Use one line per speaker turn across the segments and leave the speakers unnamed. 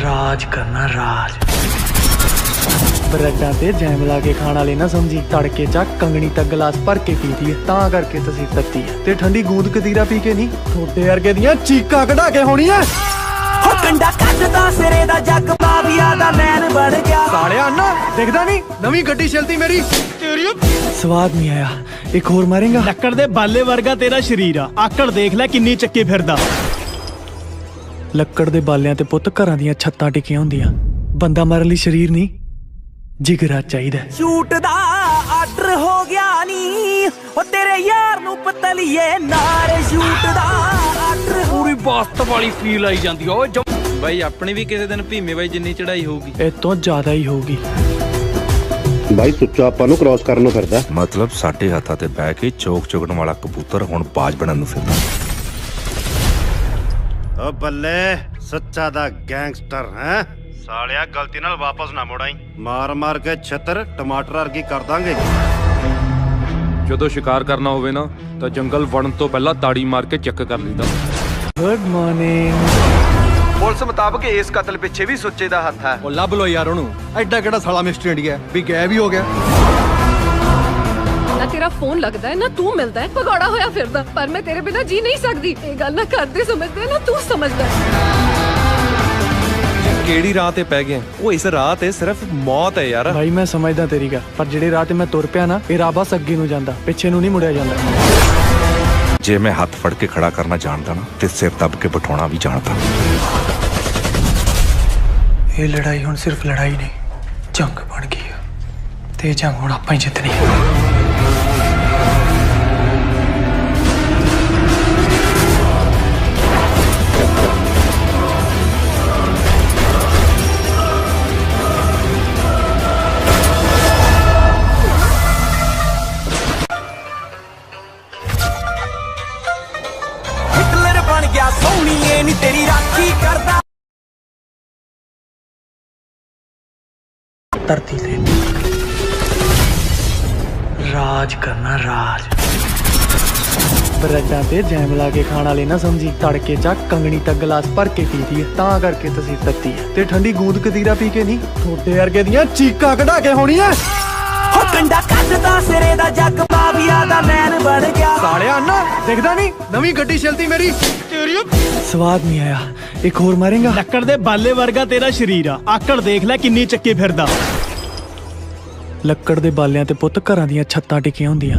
राज करना राज। ब्रेडां ते जैम ला के खाण वाले ना समझी, तड़के चा कंगनी तक गिलास भर के पीती है, तां करके तसीर तत्ती है। ते ठंडी गूंद कतीरा पी के नहीं, थोड़े वर्गे दियां चीकां कढा के होनी है।
कंडा कटदा सिरे दा जग माविया दा मैन बन गया।
सालिया अन्ना देखदा नहीं, नवी गड्डी चलती मेरी तेरी स्वाद नहीं आया। एक और मारेगा।
ਲੱਕੜ ਦੇ ਬਾਲੇ ਵਰਗਾ ਤੇਰਾ ਸ਼ਰੀਰ ਆ, ਆਕੜ ਦੇਖ ਲੈ ਕਿੰਨੀ ਚੱਕੀ ਫਿਰਦਾ।
ਲੱਕੜ ਦੇ ਬਾਲਿਆਂ ਤੇ ਪੁੱਤ ਘਰਾਂ ਦੀਆਂ ਛੱਤਾਂ ਟਿਕੀਆਂ ਹੁੰਦੀਆਂ, ਬੰਦਾ ਮਾਰਨ ਲਈ ਸ਼ਰੀਰ ਨਹੀਂ ਜਿਗਰਾ ਚਾਹੀਦਾ।
ਸ਼ੂਟ ਦਾ ਆਰਡਰ ਹੋ ਗਿਆ ਨੀ, ਉਹ ਤੇਰੇ ਯਾਰ ਨੂੰ ਪਤਲੀਏ ਨਾਰ। ਸ਼ੂਟ ਦਾ ਆਰਡਰ
ਪੂਰੀ ਬਾਸਤ ਵਾਲੀ ਫੀਲ ਆਈ ਜਾਂਦੀ ਓ ਬਾਈ। ਆਪਣੀ ਵੀ ਕਿਸੇ ਦਿਨ ਭੀਮੇ ਬਾਈ ਜਿੰਨੀ ਚੜਾਈ ਹੋਊਗੀ,
ਇਹ ਤੋਂ ਜ਼ਿਆਦਾ ਹੀ ਹੋਊਗੀ।
ਬਾਈ ਸੁੱਚਾ ਆਪਾਂ ਨੂੰ ਕ੍ਰਾਸ ਕਰਨ ਨੂੰ ਫਿਰਦਾ।
ਮਤਲਬ ਸਾਡੇ ਹੱਥਾਂ ਤੇ ਬਹਿ ਕੇ ਚੋਕ ਚੁਗਣ ਵਾਲਾ ਕਬੂਤਰ ਹੁਣ ਬਾਜ ਬਣਨ ਨੂੰ ਫਿਰਦਾ।
ਓ ਬੱਲੇ ਸੱਚਾ ਦਾ ਗੈਂਗਸਟਰ ਹੈ ਸਾਲਿਆ, ਗਲਤੀ ਨਾਲ ਵਾਪਸ ਨਾ ਮੁੜਾਈ। ਮਾਰ ਮਾਰ ਕੇ ਛੱਤਰ ਟਮਾਟਰ ਵਰਗੀ ਕਰ ਦਾਂਗੇ।
ਜਦੋਂ ਸ਼ਿਕਾਰ ਕਰਨਾ ਹੋਵੇ ਨਾ ਤਾਂ ਜੰਗਲ ਵੜਨ ਤੋਂ ਪਹਿਲਾਂ ਤਾੜੀ ਮਾਰ ਕੇ ਚੈੱਕ ਕਰ ਲਈਦਾ।
Good morning.
ਪੁਲਿਸ ਮੁਤਾਬਕ ਇਸ ਕਤਲ ਪਿੱਛੇ ਵੀ ਸੁੱਚੇ ਦਾ ਹੱਥ ਹੈ।
ਉਹ ਲੱਭ ਲੋ ਯਾਰ ਉਹਨੂੰ, ਐਡਾ ਕਿਹੜਾ ਸਾਲਾ ਮਿਸਟਰ ਇੰਡੀਆ ਵੀ ਗਾਇਬ ਹੀ ਹੋ ਗਿਆ।
ਨਾ ਤੇਰਾ ਫੋਨ ਲੱਗਦਾ ਹੈ ਨਾ ਤੂੰ ਮਿਲਦਾ ਹੈ, ਭਗੌੜਾ ਹੋਇਆ ਫਿਰਦਾ। ਪਰ ਮੈਂ ਤੇਰੇ ਬਿਨਾਂ ਜੀ ਨਹੀਂ ਸਕਦੀ। ਇਹ ਗੱਲ ਨਾ ਕਰਦੇ ਸਮਝਦੇ ਨਾ ਤੂੰ ਸਮਝਦਾ।
ਕਿਹੜੀ ਰਾਹ ਤੇ ਪੈ ਗਏ? ਉਹ ਇਸ ਰਾਹ ਤੇ ਸਿਰਫ ਮੌਤ ਹੈ ਯਾਰ।
ਭਾਈ ਮੈਂ ਸਮਝਦਾ ਤੇਰੀ ਗੱਲ, ਪਰ ਜਿਹੜੇ ਰਾਹ ਤੇ ਮੈਂ ਤੁਰ ਪਿਆ ਨਾ, ਇਹ ਰਾਹ ਬਸ ਅੱਗੇ ਨੂੰ ਜਾਂਦਾ, ਪਿੱਛੇ ਨੂੰ ਨਹੀਂ ਮੁੜਿਆ ਜਾਂਦਾ।
ਜੇ ਮੈਂ ਹੱਥ ਫੜ ਕੇ ਖੜਾ ਕਰਨਾ ਜਾਣਦਾ ਨਾ ਤੇ ਸਿਰ ਦੱਬ ਕੇ ਬਿਠਾਉਣਾ ਵੀ ਜਾਣਦਾ।
ਇਹ ਲੜਾਈ ਹੁਣ ਸਿਰਫ ਲੜਾਈ ਨਹੀਂ, ਜੰਗ ਬਣ ਗਈ ਹੈ ਤੇ ਇਹ ਜੰਗ ਹੁਣ ਆਪਾਂ ਹੀ ਜਿੱਤਣੀ ਹੈ।
ਹਿਟਲਰ ਬਣ ਗਿਆ ਸੋਹਣੀਏ ਨੀ ਤੇਰੀ ਰਾਖੀ ਕਰਦਾ।
ਧਰਤੀ ਤੇ ਰਾਜ ਕਰਨਾ ਰਾਜ। ਬ੍ਰੈਡਾਂ ਤੇ ਜੈਮ ਲਾ ਕੇ ਖਾਣ ਵਾਲੇ ਨਾ ਸਮਝੀ, ਤੜਕੇ ਚਾ ਕੰਗਣੀ ਤੱਕ गिलास ਭਰ ਕੇ ਪੀਤੀ ਹੈ, ਤਾਂ ਕਰਕੇ ਤਸੀਰ ਤੱਤੀ ਹੈ। ਤੇ ਠੰਡੀ ਗੂੰਦ ਕਤੀਰਾ ਪੀ ਕੇ ਨਹੀਂ, ਥੋੜੇ ਵਰਗੇ ਦੀਆਂ ਚੀਕਾਂ ਕਢਾ ਕੇ ਹੋਣੀ ਹੈ।
ਕੰਡਾ ਕੱਟਦਾ ਸਿਰੇ ਦਾ ਜਗ ਮਾਵੀਆ ਦਾ ਮੈਨ ਬਣ ਗਿਆ।
ਸਾਲਿਆ अन्ना देखदा नहीं, नवी गड्डी चलती मेरी तेरी स्वाद नहीं आया। एक और मारेगा।
ਲੱਕੜ ਦੇ ਬਾਲੇ ਵਰਗਾ ਤੇਰਾ ਸ਼ਰੀਰ ਆ, ਆਕੜ ਦੇਖ ਲੈ ਕਿੰਨੀ ਚੱਕੀ ਫਿਰਦਾ।
ਲੱਕੜ ਦੇ ਬਾਲਿਆਂ ਤੇ ਪੁੱਤ ਘਰਾਂ ਦੀਆਂ ਛੱਤਾਂ ਟਿਕੀਆਂ ਹੁੰਦੀਆਂ,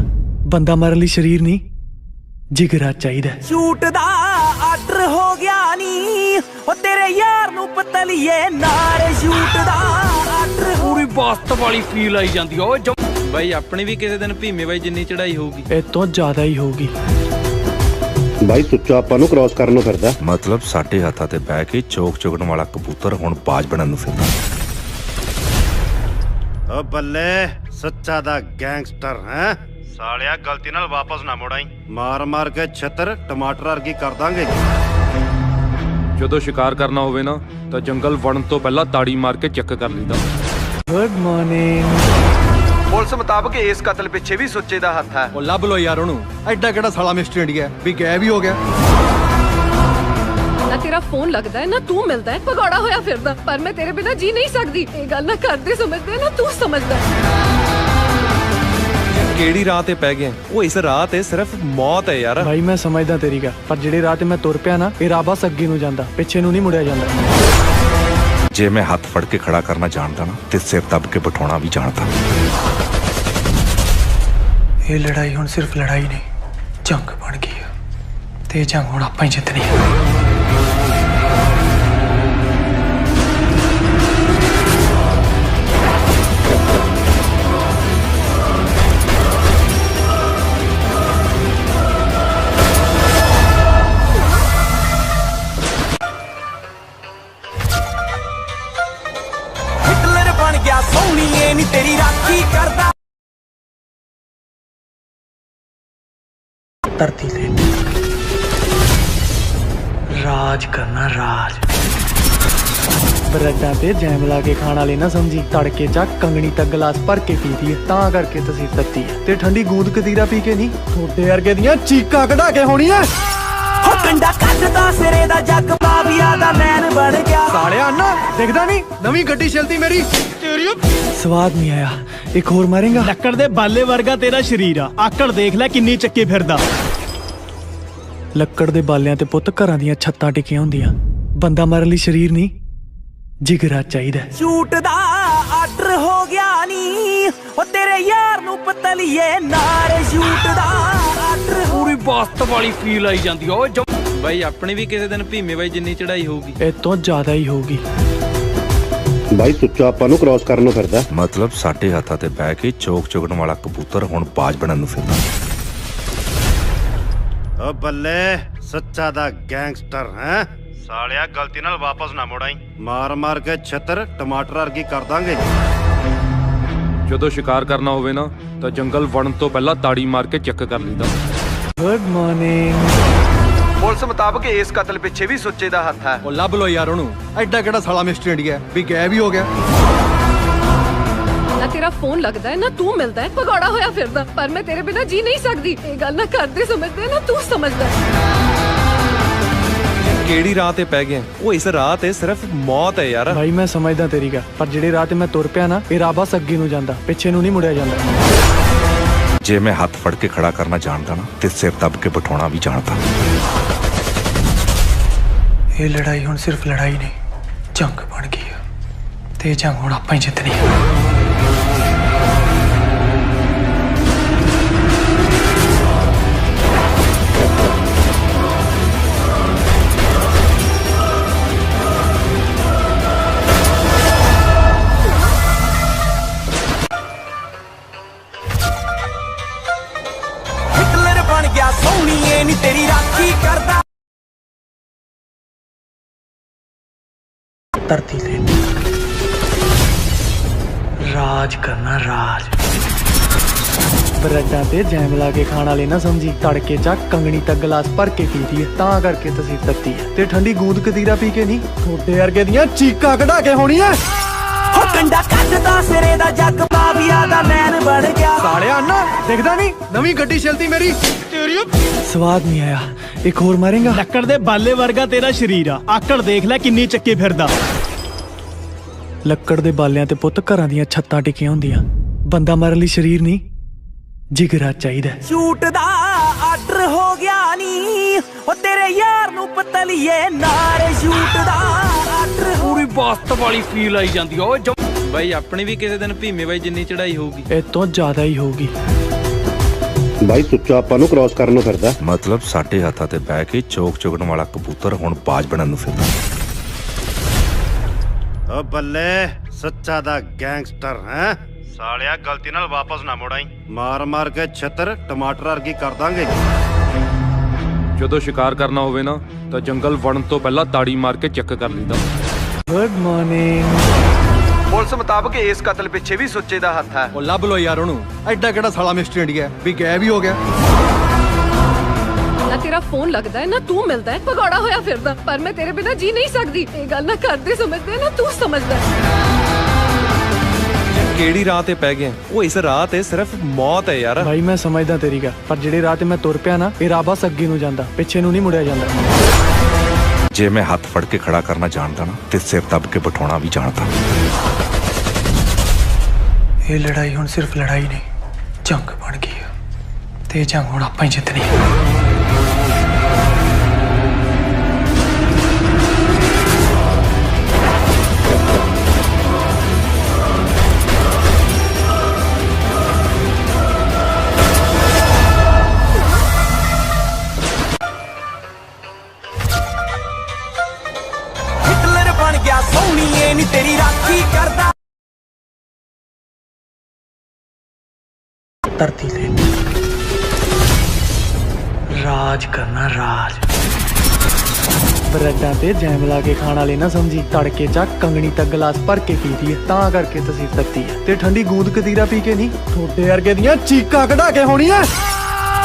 ਬੰਦਾ ਮਾਰਨ ਲਈ ਸ਼ਰੀਰ ਨਹੀਂ ਜਿਗਰਾ ਚਾਹੀਦਾ।
ਸ਼ੂਟ ਦਾ ਆਰਡਰ ਹੋ ਗਿਆ ਨੀ, ਉਹ ਤੇਰੇ ਯਾਰ ਨੂੰ ਪਤਲੀਏ ਨਾਰ। ਸ਼ੂਟ ਦਾ ਆਰਡਰ
ਪੂਰੀ ਬਾਸਤ ਵਾਲੀ ਫੀਲ ਆਈ ਜਾਂਦੀ ਓ ਬਾਈ। ਆਪਣੀ ਵੀ ਕਿਸੇ ਦਿਨ ਭੀਮੇ ਬਾਈ ਜਿੰਨੀ ਚੜਾਈ ਹੋਊਗੀ,
ਇਹ ਤੋਂ ਜ਼ਿਆਦਾ ਹੀ ਹੋਊਗੀ।
ਬਾਈ ਸੁੱਚਾ ਆਪਾਂ ਨੂੰ ਕ੍ਰਾਸ ਕਰਨ ਨੂੰ ਫਿਰਦਾ।
ਮਤਲਬ ਸਾਡੇ ਹੱਥਾਂ ਤੇ ਬਹਿ ਕੇ ਚੋਕ ਚੁਗਣ ਵਾਲਾ ਕਬੂਤਰ ਹੁਣ ਬਾਜ ਬਣਨ ਨੂੰ ਫਿਰਦਾ।
ਓ ਬੱਲੇ ਸੱਚਾ ਦਾ ਗੈਂਗਸਟਰ ਹੈ ਸਾਲਿਆ, ਗਲਤੀ ਨਾਲ ਵਾਪਸ ਨਾ ਮੁੜਾਈ। ਮਾਰ ਮਾਰ ਕੇ ਛੱਤਰ ਟਮਾਟਰ ਵਰਗੀ ਕਰ ਦਾਂਗੇ।
ਜਦੋਂ ਸ਼ਿਕਾਰ ਕਰਨਾ ਹੋਵੇ ਨਾ ਤਾਂ ਜੰਗਲ ਵੜਨ ਤੋਂ ਪਹਿਲਾਂ ਤਾੜੀ ਮਾਰ ਕੇ ਚੈੱਕ ਕਰ ਲਈਦਾ।
Good morning.
ਪੁਲਿਸ ਮੁਤਾਬਕ ਇਸ ਕਤਲ ਪਿੱਛੇ ਵੀ ਸੁੱਚੇ ਦਾ ਹੱਥ ਹੈ।
ਉਹ ਲੱਭ ਲੋ ਯਾਰ ਉਹਨੂੰ, ਐਡਾ ਕਿਹੜਾ ਸਾਲਾ ਮਿਸਟਰ ਇੰਡੀਆ ਵੀ ਗਾਇਬ ਹੀ ਹੋ ਗਿਆ।
ਨਾ ਤੇਰਾ ਫੋਨ ਲੱਗਦਾ ਹੈ ਨਾ ਤੂੰ ਮਿਲਦਾ ਹੈ, ਭਗੌੜਾ ਹੋਇਆ ਫਿਰਦਾ। ਪਰ ਮੈਂ ਤੇਰੇ ਬਿਨਾਂ ਜੀ ਨਹੀਂ ਸਕਦੀ। ਇਹ ਗੱਲ ਨਾ ਕਰਦੇ ਸਮਝਦੇ ਨਾ ਤੂੰ ਸਮਝਦਾ।
ਕਿਹੜੀ ਰਾਹ ਤੇ ਪੈ ਗਏ? ਉਹ ਇਸ ਰਾਹ ਤੇ ਸਿਰਫ ਮੌਤ ਹੈ ਯਾਰ।
ਭਾਈ ਮੈਂ ਸਮਝਦਾ ਤੇਰੀ ਗੱਲ, ਪਰ ਜਿਹੜੇ ਰਾਹ ਤੇ ਮੈਂ ਤੁਰ ਪਿਆ ਨਾ, ਇਹ ਰਾਹ ਬਸ ਅੱਗੇ ਨੂੰ ਜਾਂਦਾ, ਪਿੱਛੇ ਨੂੰ ਨਹੀਂ ਮੁੜਿਆ ਜਾਂਦਾ।
ਜੇ ਮੈਂ ਹੱਥ ਫੜ ਕੇ ਖੜਾ ਕਰਨਾ ਜਾਣਦਾ ਨਾ ਤੇ ਸਿਰ ਦੱਬ ਕੇ ਬਿਠਾਉਣਾ ਵੀ ਜਾਣਦਾ।
ਇਹ ਲੜਾਈ ਹੁਣ ਸਿਰਫ ਲੜਾਈ ਨਹੀਂ, ਜੰਗ ਬਣ ਗਈ ਹੈ ਤੇ ਇਹ ਜੰਗ ਹੁਣ ਆਪਾਂ ਹੀ ਜਿੱਤਣੀ ਹੈ।
ਹਿਟਲਰ ਬਣ ਗਿਆ ਸੋਹਣੀਏ ਨੀ ਤੇਰੀ ਰਾਖੀ ਕਰਦਾ।
ਧਰਤੀ ਤੇ ਰਾਜ ਕਰਨਾ ਰਾਜ। ਬ੍ਰੈਡਾਂ ਤੇ ਜੈਮ ਲਾ ਕੇ ਖਾਣ ਵਾਲੇ ਨਾ ਸਮਝੀ, ਤੜਕੇ ਚਾ ਕੰਗਣੀ ਤੱਕ गिलास ਭਰ ਕੇ ਪੀਤੀ ਹੈ, ਤਾਂ ਕਰਕੇ ਤਸੀਰ ਤੱਤੀ ਹੈ। ਤੇ ਠੰਡੀ ਗੂੰਦ ਕਤੀਰਾ ਪੀ ਕੇ ਨਹੀਂ, ਥੋੜੇ ਵਰਗੇ ਦੀਆਂ ਚੀਕਾਂ ਕਢਾ ਕੇ ਹੋਣੀ ਹੈ।
ਕੰਡਾ ਕੱਟਦਾ ਸਿਰੇ ਦਾ ਜੱਗ ਮਾਵੀਆ ਦਾ ਮੈਨ ਬਣ ਗਿਆ
ਸਾਲਿਆ ਅੰਨਾ ਦਿਖਦਾ ਨਹੀਂ ਨਵੀਂ ਗੱਡੀ ਚਲਦੀ ਮੇਰੀ ਤੇਰੀ ਸਵਾਦ ਨਹੀਂ ਆਇਆ ਇੱਕ ਹੋਰ ਮਾਰੇਗਾ
ਲੱਕੜ ਦੇ ਬਾਲੇ ਵਰਗਾ ਤੇਰਾ ਸ਼ਰੀਰ ਆ ਆਕੜ ਦੇਖ ਲੈ ਕਿੰਨੀ ਚੱਕੀ ਫਿਰਦਾ
ਲੱਕੜ ਦੇ ਬਾਲਿਆਂ ਤੇ ਪੁੱਤ ਘਰਾਂ ਦੀਆਂ ਛੱਤਾਂ ਟਿਕੀਆਂ ਹੁੰਦੀਆਂ ਬੰਦਾ ਮਾਰਨ ਲਈ ਸਰੀਰ ਨਹੀਂ ਜਿਗਰਾ ਚਾਹੀਦਾ
ਸ਼ੂਟ ਦਾ ਆਰਡਰ ਹੋ ਗਿਆ ਨੀ ਉਹ ਤੇਰੇ ਯਾਰ ਨੂੰ ਪਤਲੀਏ ਨਾਰ ਸ਼ੂਟ ਦਾ ਆਰਡਰ
ਪੂਰੀ ਬਾਸਤ ਵਾਲੀ ਫੀਲ ਆਈ ਜਾਂਦੀ ਓਏ
ਬਾਈ ਆਪਣੀ ਵੀ ਕਿਸੇ ਦਿਨ ਭੀਮੇ ਬਾਈ ਜਿੰਨੀ ਚੜਾਈ ਹੋਊਗੀ
ਇਹ ਤੋਂ ਜ਼ਿਆਦਾ ਹੀ ਹੋਊਗੀ
ਬਾਈ ਸੁੱਚਾ ਆਪਾਂ ਨੂੰ ਕ੍ਰਾਸ ਕਰਨ ਨੂੰ ਫਿਰਦਾ
ਮਤਲਬ ਸਾਡੇ ਹੱਥਾਂ ਤੇ ਬਹਿ ਕੇ ਚੋਕ ਚੁਗਣ ਵਾਲਾ ਕਬੂਤਰ ਹੁਣ ਬਾਜ ਬਣਨ ਨੂੰ ਫਿਰਦਾ
ਓ ਬੱਲੇ ਸੱਚਾ ਦਾ ਗੈਂਗਸਟਰ ਹੈ ਸਾਲਿਆ ਗਲਤੀ ਨਾਲ ਵਾਪਸ ਨਾ ਮੁੜਾਈ ਮਾਰ ਮਾਰ ਕੇ ਛੱਤਰ ਟਮਾਟਰ ਵਰਗੀ ਕਰ ਦਾਂਗੇ
ਜਦੋਂ ਸ਼ਿਕਾਰ ਕਰਨਾ ਹੋਵੇ ਨਾ ਤਾਂ ਜੰਗਲ ਵੜਨ ਤੋਂ ਪਹਿਲਾਂ ਤਾੜੀ ਮਾਰ ਕੇ ਚੈੱਕ ਕਰ ਲਈਦਾ
ਗੁੱਡ ਮਾਰਨਿੰਗ
ਪੁਲਿਸ ਮੁਤਾਬਕ ਇਸ ਕਤਲ ਪਿੱਛੇ ਵੀ ਸੁੱਚੇ ਦਾ ਹੱਥ ਹੈ। ਉਹ ਲੱਭ ਲੋ ਯਾਰ ਉਹਨੂੰ, ਐਡਾ ਕਿਹੜਾ ਸਾਲਾ ਮਿਸਟਰ ਇੰਡੀਆ ਵੀ ਗਾਇਬ ਹੀ ਹੋ ਗਿਆ।
ਨਾ ਤੇਰਾ ਫੋਨ ਲੱਗਦਾ ਹੈ ਨਾ ਤੂੰ ਮਿਲਦਾ ਹੈ ਭਗੌੜਾ ਹੋਇਆ ਫਿਰਦਾ ਪਰ ਮੈਂ ਤੇਰੇ ਬਿਨਾ ਜੀ ਨਹੀਂ ਸਕਦੀ ਇਹ ਗੱਲ ਨਾ ਕਰਦੇ ਸਮਝਦੇ ਨਾ ਤੂੰ ਸਮਝਦਾ
ਕਿਹੜੀ ਰਾਹ ਤੇ ਪੈ ਗਏ ਉਹ ਇਸ ਰਾਹ ਤੇ ਸਿਰਫ ਮੌਤ ਹੈ ਯਾਰ
ਭਾਈ ਮੈਂ ਸਮਝਦਾ ਤੇਰੀ ਗੱਲ ਪਰ ਜਿਹੜੇ ਰਾਹ ਤੇ ਮੈਂ ਤੁਰ ਪਿਆ ਨਾ ਇਹ ਰਾਹ ਬਸ ਅੱਗੇ ਨੂੰ ਜਾਂਦਾ ਪਿੱਛੇ ਨੂੰ ਨਹੀਂ ਮੁੜਿਆ ਜਾਂਦਾ
ਜੇ ਮੈਂ ਹੱਥ ਫੜ ਕੇ ਖੜਾ ਕਰਨਾ ਜਾਣਦਾ ਨਾ ਤੇ ਸਿਰ ਦੱਬ ਕੇ ਬਿਠਾਉਣਾ ਵੀ ਜਾਣਦਾ
ਇਹ ਲੜਾਈ ਹੁਣ ਸਿਰਫ ਲੜਾਈ ਨਹੀਂ ਜੰਗ ਬਣ ਗਈ ਹੈ ਤੇ ਇਹ ਜੰਗ ਹੁਣ ਆਪਾਂ ਹੀ ਜਿੱਤਣੀ ਹੈ
ਹਿਟਲਰ ਬਣ ਗਿਆ ਸੋਹਣੀਏ ਨੀ ਤੇਰੀ ਰਾਖੀ ਕਰਦਾ
ਧਰਤੀ ਤੇ ਰਾਜ ਕਰਨਾ ਰਾਜ ਬਰੈਡਾਂ ਤੇ ਜੈਮ ਲਾ ਕੇ ਖਾਣ ਵਾਲੇ ਨਾ ਸਮਝੀ ਤੜਕੇ ਚ ਕੰਗਣੀ ਤੱਕ ਗਲਾਸ ਭਰ ਕੇ ਪੀਦੀ ਹੈ ਤਾਂ ਕਰਕੇ ਤਸੀਰ ਤੱਤੀ ਹੈ ਤੇ ਠੰਡੀ ਗੂੰਦ ਕਤੀਰਾ ਪੀ ਕੇ ਨਹੀਂ ਥੋੜੇ ਵਰਗੇ ਦੀਆਂ ਚੀਕਾਂ ਕਢਾ ਕੇ ਹੋਣੀ ਹੈ
ਹੋ ਕੰਡਾ ਕੱਟਦਾ ਸਿਰੇ ਦਾ ਜੱਗ ਮਾਵੀਆ ਦਾ ਮੈਨ ਬਣ ਗਿਆ
ਸਾਲਿਆ ਅੰਨਾ ਦਿਖਦਾ ਨਹੀਂ ਨਵੀਂ ਗੱਡੀ ਚਲਦੀ ਮੇਰੀ ਤੇਰੀ ਸਵਾਦ ਨਹੀਂ ਆਇਆ ਇੱਕ ਹੋਰ ਮਾਰੇਗਾ
ਲੱਕੜ ਦੇ ਬਾਲੇ ਵਰਗਾ ਤੇਰਾ ਸ਼ਰੀਰ ਆ ਆਕੜ ਦੇਖ ਲੈ ਕਿੰਨੀ ਚੱਕੀ ਫਿਰਦਾ
ਲੱਕੜ ਦੇ ਬਾਲਿਆਂ ਤੇ ਪੁੱਤ ਘਰਾਂ ਦੀਆਂ ਛੱਤਾਂ ਟਿਕੀਆਂ ਹੁੰਦੀਆਂ ਬੰਦਾ ਮਾਰਨ ਲਈ ਸਰੀਰ ਨਹੀਂ ਜਿਗਰਾ ਚਾਹੀਦਾ
ਸ਼ੂਟ ਦਾ ਆਰਡਰ ਹੋ ਗਿਆ ਨੀ ਉਹ ਤੇਰੇ ਯਾਰ ਨੂੰ ਪਤਲੀਏ ਨਾਰ ਸ਼ੂਟ ਦਾ ਆਰਡਰ
ਪੂਰੀ ਬਾਸਤ ਵਾਲੀ ਫੀਲ ਆਈ ਜਾਂਦੀ ਓਏ
ਬਾਈ ਆਪਣੀ ਵੀ ਕਿਸੇ ਦਿਨ ਭੀਮੇ ਬਾਈ ਜਿੰਨੀ ਚੜਾਈ ਹੋਊਗੀ
ਇਹ ਤੋਂ ਜ਼ਿਆਦਾ ਹੀ ਹੋਊਗੀ
ਬਾਈ ਸੁੱਚਾ ਆਪਾਂ ਨੂੰ ਕ੍ਰਾਸ ਕਰਨ ਨੂੰ ਫਿਰਦਾ
ਮਤਲਬ ਸਾਡੇ ਹੱਥਾਂ ਤੇ ਬਹਿ ਕੇ ਚੋਕ ਚੁਗਣ ਵਾਲਾ ਕਬੂਤਰ ਹੁਣ ਬਾਜ ਬਣਨ ਨੂੰ ਫਿਰਦਾ
ਓ ਬੱਲੇ ਸੱਚਾ ਦਾ ਗੈਂਗਸਟਰ ਹੈ ਸਾਲਿਆ ਗਲਤੀ ਨਾਲ ਵਾਪਸ ਨਾ ਮੁੜਾਈ ਮਾਰ ਮਾਰ ਕੇ ਛੱਤਰ ਟਮਾਟਰ ਵਰਗੀ ਕਰ ਦਾਂਗੇ
ਜਦੋਂ ਸ਼ਿਕਾਰ ਕਰਨਾ ਹੋਵੇ ਨਾ ਤਾਂ ਜੰਗਲ ਵੜਨ ਤੋਂ ਪਹਿਲਾਂ ਤਾੜੀ ਮਾਰ ਕੇ ਚੈੱਕ ਕਰ ਲਈਦਾ
ਗੁੱਡ ਮਾਰਨਿੰਗ
ਪੁਲਿਸ ਮੁਤਾਬਕ ਇਸ ਕਤਲ ਪਿੱਛੇ ਵੀ ਸੁੱਚੇ ਦਾ ਹੱਥ ਹੈ। ਉਹ ਲੱਭ ਲੋ ਯਾਰ ਉਹਨੂੰ, ਐਡਾ ਕਿਹੜਾ ਸਾਲਾ ਮਿਸਟਰ ਇੰਡੀਆ ਵੀ ਗਾਇਬ ਹੀ ਹੋ ਗਿਆ।
ਨਾ ਤੇਰਾ ਫੋਨ ਲੱਗਦਾ ਹੈ ਨਾ ਤੂੰ ਮਿਲਦਾ ਹੈ ਭਗੌੜਾ ਹੋਇਆ ਫਿਰਦਾ ਪਰ ਮੈਂ ਤੇਰੇ ਬਿਨਾ ਜੀ ਨਹੀਂ ਸਕਦੀ ਇਹ ਗੱਲ ਨਾ ਕਰਦੇ ਸਮਝਦੇ ਨਾ ਤੂੰ ਸਮਝਦਾ
ਕਿਹੜੀ ਰਾਹ ਤੇ ਪੈ ਗਏ ਉਹ ਇਸ ਰਾਹ ਤੇ ਸਿਰਫ ਮੌਤ ਹੈ ਯਾਰ
ਭਾਈ ਮੈਂ ਸਮਝਦਾ ਤੇਰੀ ਗੱਲ ਪਰ ਜਿਹੜੇ ਰਾਹ ਤੇ ਮੈਂ ਤੁਰ ਪਿਆ ਨਾ ਇਹ ਰਾਹ ਬਸ ਅੱਗੇ ਨੂੰ ਜਾਂਦਾ ਪਿੱਛੇ ਨੂੰ ਨਹੀਂ ਮੁੜਿਆ ਜਾਂਦਾ
ਜੇ ਮੈਂ ਹੱਥ ਫੜ ਕੇ ਖੜਾ ਕਰਨਾ ਜਾਣਦਾ ਨਾ ਤੇ ਸਿਰ ਦੱਬ ਕੇ ਬਿਠਾਉਣਾ ਵੀ ਜਾਣਦਾ
ਇਹ ਲੜਾਈ ਹੁਣ ਸਿਰਫ ਲੜਾਈ ਨਹੀਂ ਜੰਗ ਬਣ ਗਈ ਹੈ ਤੇ ਇਹ ਜੰਗ ਹੁਣ ਆਪਾਂ ਹੀ ਜਿੱਤਣੀ ਹੈ
ਹਿਟਲਰ ਬਣ ਗਿਆ ਸੋਹਣੀਏ ਨੀ ਤੇਰੀ ਰਾਖੀ ਕਰਦਾ
ਧਰਤੀ ਤੇ ਰਾਜ ਕਰਨਾ ਰਾਜ ਬਰੈਡਾਂ ਤੇ ਜੈਮ ਲਾ ਕੇ ਖਾਣ ਵਾਲੇ ਨਾ ਸਮਝੀ ਤੜਕੇ ਚ ਕੰਗਣੀ ਤੱਕ ਗਲਾਸ ਭਰ ਕੇ ਪੀਦੀ ਹੈ ਤਾਂ ਕਰਕੇ ਤਸੀਰ ਤੱਤੀ ਹੈ ਤੇ ਠੰਡੀ ਗੂੰਦ ਕਤੀਰਾ ਪੀ ਕੇ ਨਹੀਂ ਥੋੜੇ ਵਰਗੇ ਦੀਆਂ ਚੀਕਾਂ ਕਢਾ ਕੇ ਹੋਣੀ ਹੈ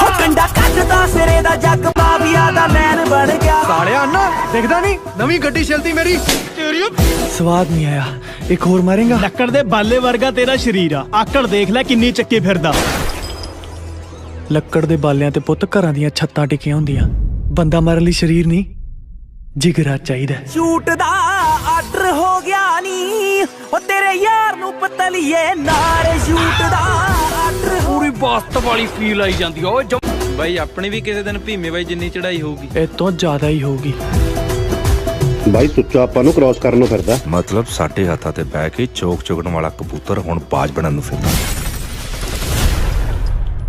ਹੋ ਕੰਡਾ ਕੱਟਦਾ ਸਿਰੇ ਦਾ ਜੱਗ ਮਾਵੀਆ ਦਾ ਮੈਨ ਬਣ ਗਿਆ
ਸਾਲਿਆ ਅੰਨਾ ਦਿਖਦਾ ਨਹੀਂ ਨਵੀਂ ਗੱਡੀ ਚਲਦੀ ਮੇਰੀ ਤੇਰੀ ਸਵਾਦ ਨਹੀਂ ਆਇਆ ਇੱਕ ਹੋਰ ਮਾਰੇਗਾ
ਲੱਕੜ ਦੇ ਬਾਲੇ ਵਰਗਾ ਤੇਰਾ ਸ਼ਰੀਰ ਆ ਆਕੜ ਦੇਖ ਲੈ ਕਿੰਨੀ ਚੱਕੀ ਫਿਰਦਾ
ਲੱਕੜ ਦੇ ਬਾਲਿਆਂ ਤੇ ਪੁੱਤ ਘਰਾਂ ਦੀਆਂ ਛੱਤਾਂ ਟਿਕੀਆਂ ਹੁੰਦੀਆਂ ਬੰਦਾ ਮਾਰਨ ਲਈ ਸਰੀਰ ਨਹੀਂ ਜਿਗਰਾ ਚਾਹੀਦਾ।
ਸ਼ੂਟ ਦਾ ਆਰਡਰ ਹੋ ਗਿਆ ਨੀ ਉਹ ਤੇਰੇ ਯਾਰ ਨੂੰ ਪਤਲੀਏ ਨਾਲ ਸ਼ੂਟ ਦਾ ਆਰਡਰ
ਪੂਰੀ ਬਾਸਤ ਵਾਲੀ ਫੀਲ ਆਈ ਜਾਂਦੀ ਓ ਬਾਈ ਆਪਣੀ ਵੀ ਕਿਸੇ ਦਿਨ ਭੀਮੇ ਬਾਈ ਜਿੰਨੀ ਚੜਾਈ ਹੋਊਗੀ
ਇਹ ਤੋਂ ਜ਼ਿਆਦਾ ਹੀ ਹੋਊਗੀ।
ਬਾਈ ਸੁੱਚਾ ਆਪਾਂ ਨੂੰ ਕ੍ਰਾਸ ਕਰਨ ਨੂੰ ਫਿਰਦਾ।
ਮਤਲਬ ਸਾਡੇ ਹੱਥਾਂ ਤੇ ਬਹਿ ਕੇ ਚੋਕ ਚੁਗਣ ਵਾਲਾ ਕਬੂਤਰ ਹੁਣ ਬਾਜ ਬਣਨ ਨੂੰ ਫਿਰਦਾ।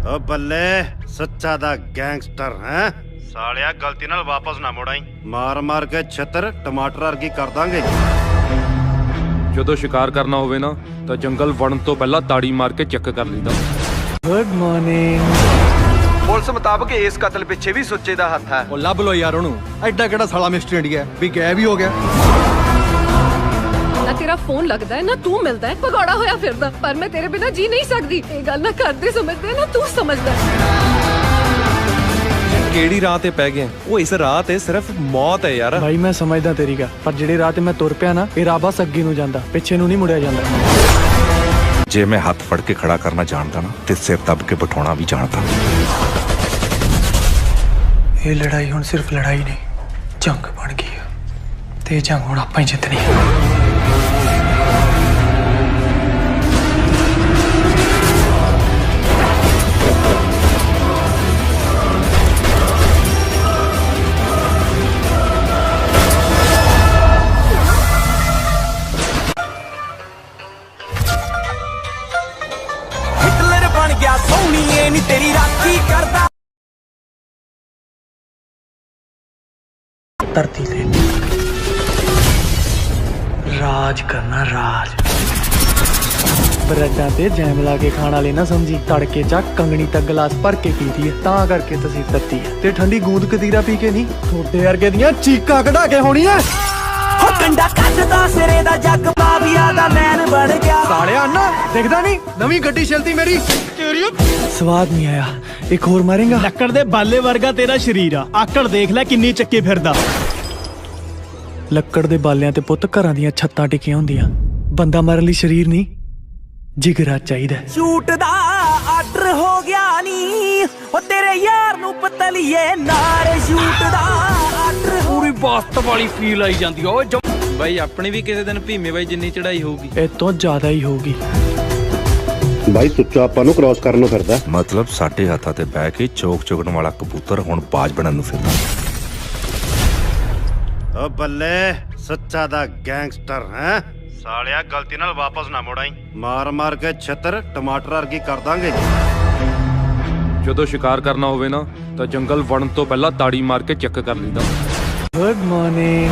ਓ ਬੱਲੇ ਸੱਚਾ ਦਾ ਗੈਂਗਸਟਰ ਹੈ ਸਾਲਿਆ, ਗਲਤੀ ਨਾਲ ਵਾਪਸ ਨਾ ਮੁੜਾਈ, ਮਾਰ ਮਾਰ ਕੇ ਛਿੱਤਰ ਟਮਾਟਰ ਵਰਗੀ ਕਰ ਦਾਂਗੇ।
ਜਦੋਂ ਸ਼ਿਕਾਰ ਕਰਨਾ ਹੋਵੇ ਨਾ ਤਾਂ ਜੰਗਲ ਵੜਨ ਤੋਂ ਪਹਿਲਾਂ ਤਾੜੀ ਮਾਰ ਕੇ ਚੈੱਕ ਕਰ ਲਈਦਾ।
Good morning.
ਪੁਲਿਸ ਮੁਤਾਬਕ ਇਸ ਕਤਲ ਪਿੱਛੇ ਵੀ ਸੁੱਚੇ ਦਾ ਹੱਥ ਹੈ। ਉਹ ਲੱਭ ਲੋ ਯਾਰ ਉਹਨੂੰ, ਐਡਾ ਕਿਹੜਾ ਸਾਲਾ ਮਿਸਟਰ ਇੰਡੀਆ ਵੀ ਗਾਇਬ ਹੀ ਹੋ ਗਿਆ।
ਨਾ ਤੇਰਾ ਫੋਨ ਲੱਗਦਾ ਹੈ ਨਾ ਤੂੰ ਮਿਲਦਾ ਹੈ, ਭਗੌੜਾ ਹੋਇਆ ਫਿਰਦਾ। ਪਰ ਮੈਂ ਤੇਰੇ ਬਿਨਾ ਜੀ ਨਹੀਂ ਸਕਦੀ। ਇਹ ਗੱਲ ਨਾ ਕਰਦੇ ਸਮਝਦੇ ਨਾ ਤੂੰ ਸਮਝਦਾ।
ਕਿਹੜੀ ਰਾਹ ਤੇ ਪੈ ਗਏ? ਉਹ ਇਸ ਰਾਹ ਤੇ ਸਿਰਫ ਮੌਤ ਹੈ ਯਾਰ।
ਭਾਈ ਮੈਂ ਸਮਝਦਾ ਤੇਰੀ ਗੱਲ, ਪਰ ਜਿਹੜੇ ਰਾਹ ਤੇ ਮੈਂ ਤੁਰ ਪਿਆ ਨਾ ਇਹ ਰਾਹ ਬਸ ਅੱਗੇ ਨੂੰ ਜਾਂਦਾ, ਪਿੱਛੇ ਨੂੰ ਨਹੀਂ ਮੁੜਿਆ ਜਾਂਦਾ।
ਜੇ ਮੈਂ ਹੱਥ ਫੜ ਕੇ ਖੜਾ ਕਰਨਾ ਜਾਣਦਾ ਨਾ ਤੇ ਸਿਰ ਦੱਬ ਕੇ ਬਿਠਾਉਣਾ ਵੀ ਜਾਣਦਾ।
ਇਹ ਲੜਾਈ ਹੁਣ ਸਿਰਫ ਲੜਾਈ ਨਹੀਂ ਜੰਗ ਬਣ ਗਈ ਹੈ ਤੇ ਇਹ ਜੰਗ ਹੁਣ ਆਪਾਂ ਹੀ ਜਿੱਤਣੀ ਹੈ।
ਹਿਟਲਰ ਬਣ ਗਿਆ ਸੋਹਣੀਏ ਨੀ ਤੇਰੀ ਰਾਖੀ ਕਰਦਾ।
ਧਰਤੀ ਤੇ ਰਾਜ ਕਰਨਾ ਰਾਜ। ਬਰੈਡਾਂ ਤੇ ਜੈਮ ਲਾ ਕੇ ਖਾਣ ਵਾਲੇ ਨਾ ਸਮਝੀ, ਤੜਕੇ ਚ ਕੰਗਣੀ ਤੱਕ ਗਲਾਸ ਭਰ ਕੇ ਪੀਦੀ ਹੈ ਤਾਂ ਕਰਕੇ ਤੁਸੀਂ ਤੱਤੀ ਹੈ। ਤੇ ਠੰਡੀ ਗੂੰਦ ਕਤੀਰਾ ਪੀ ਕੇ ਨਹੀਂ, ਥੋੜੇ ਵਰਗੇ ਦੀਆਂ ਚੀਕਾਂ ਕਢਾ ਕੇ ਹੋਣੀ ਹੈ।
ਹੋ ਕੰਡਾ ਕੱਢਦਾ ਸਿਰੇ ਦਾ ਜੱਗ ਮਾਫੀਆ ਦਾ ਮੈਨ ਬਣ ਗਿਆ।
ਸਾਲਿਆ ਨਾ ਦਿਖਦਾ ਨਹੀਂ ਨਵੀਂ ਗੱਡੀ ਚਲਦੀ ਮੇਰੀ ਤੇਰੀ। ਸਵਾਦ ਨਹੀਂ ਆਇਆ, ਇੱਕ ਹੋਰ ਮਾਰੇਗਾ।
ਲੱਕੜ ਦੇ ਬਾਲੇ ਵਰਗਾ ਤੇਰਾ ਸਰੀਰ ਆ, ਆਕੜ ਦੇਖ ਲੈ ਕਿੰਨੀ ਚੱਕੀ ਫਿਰਦਾ।
ਲੱਕੜ ਦੇ ਬਾਲਿਆਂ ਤੇ ਪੁੱਤ ਘਰਾਂ ਦੀਆਂ ਛੱਤਾਂ ਟਿਕੀਆਂ ਹੁੰਦੀਆਂ। ਬੰਦਾ ਮਾਰਨ ਲਈ ਸਰੀਰ ਨਹੀਂ ਜਿਗਰਾ ਚਾਹੀਦਾ।
ਸ਼ੂਟ ਦਾ ਆਰਡਰ ਹੋ ਗਿਆ ਨੀ ਉਹ ਤੇਰੇ ਯਾਰ ਨੂੰ ਪਤਲੀਏ ਨਾਲ ਸ਼ੂਟ ਦਾ ਆਰਡਰ।
ਪੂਰੀ ਬਾਸਤ ਵਾਲੀ ਫੀਲ ਆਈ ਜਾਂਦੀ ਓ ਬਾਈ ਆਪਣੀ ਵੀ ਕਿਸੇ ਦਿਨ ਭੀਮੇ ਬਾਈ ਜਿੰਨੀ ਚੜਾਈ ਹੋਊਗੀ
ਇਹ ਤੋਂ ਜ਼ਿਆਦਾ ਹੀ ਹੋਊਗੀ।
ਬਾਈ ਸੁੱਚਾ ਆਪਾਂ ਨੂੰ ਕ੍ਰਾਸ ਕਰਨ ਨੂੰ ਫਿਰਦਾ।
ਮਤਲਬ ਸਾਡੇ ਹੱਥਾਂ ਤੇ ਬਹਿ ਕੇ ਚੋਕ ਚੁਗਣ ਵਾਲਾ ਕਬੂਤਰ ਹੁਣ ਬਾਜ ਬਣਨ ਨੂੰ ਫਿਰਦਾ।
ਓ ਬੱਲੇ ਸੱਚਾ ਦਾ ਗੈਂਗਸਟਰ ਹੈ ਸਾਲਿਆ, ਗਲਤੀ ਨਾਲ ਵਾਪਸ ਨਾ ਮੁੜਾਈ, ਮਾਰ ਮਾਰ ਕੇ ਛਿੱਤਰ ਟਮਾਟਰ ਵਰਗੀ ਕਰ ਦਾਂਗੇ।
ਜਦੋਂ ਸ਼ਿਕਾਰ ਕਰਨਾ ਹੋਵੇ ਨਾ ਤਾਂ ਜੰਗਲ ਵੜਨ ਤੋਂ ਪਹਿਲਾਂ ਤਾੜੀ ਮਾਰ ਕੇ ਚੈੱਕ ਕਰ ਲਈਦਾ।
Good morning.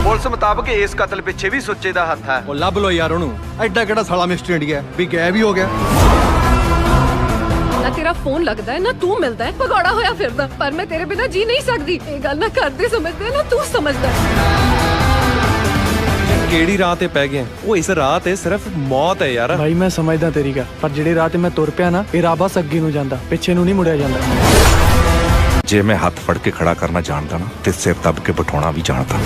ਪੁਲਿਸ ਮੁਤਾਬਕ ਇਸ ਕਤਲ ਪਿੱਛੇ ਵੀ ਸੁੱਚੇ ਦਾ ਹੱਥ ਹੈ। ਉਹ ਲੱਭ ਲੋ ਯਾਰ ਉਹਨੂੰ, ਐਡਾ ਕਿਹੜਾ ਸਾਲਾ ਮਿਸਟਰ ਇੰਡੀਆ ਵੀ ਗਾਇਬ ਹੀ ਹੋ ਗਿਆ।
ਨਾ ਤੇਰਾ ਫੋਨ ਲੱਗਦਾ ਹੈ ਨਾ ਤੂੰ ਮਿਲਦਾ ਹੈ, ਭਗੌੜਾ ਹੋਇਆ ਫਿਰਦਾ। ਪਰ ਮੈਂ ਤੇਰੇ ਬਿਨਾ ਜੀ ਨਹੀਂ ਸਕਦੀ। ਇਹ ਗੱਲ ਨਾ ਕਰਦੇ ਸਮਝਦੇ ਨਾ ਤੂੰ ਸਮਝਦਾ।
ਕਿਹੜੀ ਰਾਹ ਤੇ ਪੈ ਗਏ? ਉਹ ਇਸ ਰਾਹ ਤੇ ਸਿਰਫ ਮੌਤ ਹੈ ਯਾਰ।
ਭਾਈ ਮੈਂ ਸਮਝਦਾ ਤੇਰੀ ਗੱਲ, ਪਰ ਜਿਹੜੇ ਰਾਹ ਤੇ ਮੈਂ ਤੁਰ ਪਿਆ ਨਾ ਇਹ ਰਾਹ ਬਸ ਅੱਗੇ ਨੂੰ ਜਾਂਦਾ, ਪਿੱਛੇ ਨੂੰ ਨਹੀਂ ਮੁੜਿਆ ਜਾਂਦਾ।
ਜੇ ਮੈਂ ਹੱਥ ਫੜ ਕੇ ਖੜਾ ਕਰਨਾ ਜਾਣਦਾ ਨਾ ਤੇ ਸਿਰ ਦੱਬ ਕੇ ਬਿਠਾਉਣਾ ਵੀ ਜਾਣਦਾ।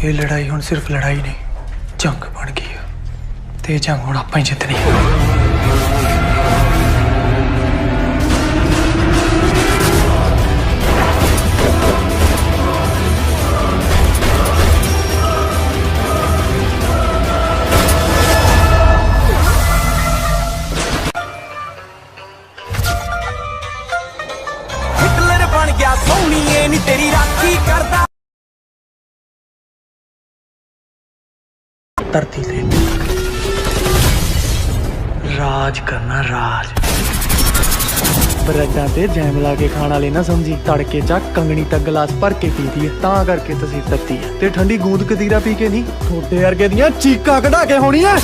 ਇਹ ਲੜਾਈ ਹੁਣ ਸਿਰਫ ਲੜਾਈ ਨਹੀਂ ਜੰਗ ਬਣ ਗਈ ਹੈ ਤੇ ਇਹ ਜੰਗ ਹੁਣ ਆਪਾਂ ਹੀ ਜਿੱਤਣੀ ਹੈ।
ਹਿਟਲਰ ਬਣ ਗਿਆ ਸੋਹਣੀਏ ਨੀ ਤੇਰੀ ਰਾਖੀ ਕਰਦਾ।
ਧਰਤੀ ਤੇ ਰਾਜ ਕਰਨਾ ਰਾਜ। ਬਰੈਡਾਂ ਤੇ ਜੈਮ ਲਾ ਕੇ ਖਾਣ ਵਾਲੇ ਨਾ ਸਮਝੀ, ਤੜਕੇ ਚ ਕੰਗਣੀ ਤੱਕ ਗਲਾਸ ਭਰ ਕੇ ਪੀਦੀ ਹੈ ਤਾਂ ਕਰਕੇ ਤੁਸੀਂ ਤੱਤੀ ਹੈ। ਤੇ ਠੰਡੀ ਗੂੰਦ ਕਤੀਰਾ ਪੀ ਕੇ ਨਹੀਂ, ਥੋੜੇ ਵਰਗੇ ਦੀਆਂ ਚੀਕਾਂ ਕਢਾ ਕੇ ਹੋਣੀ ਹੈ।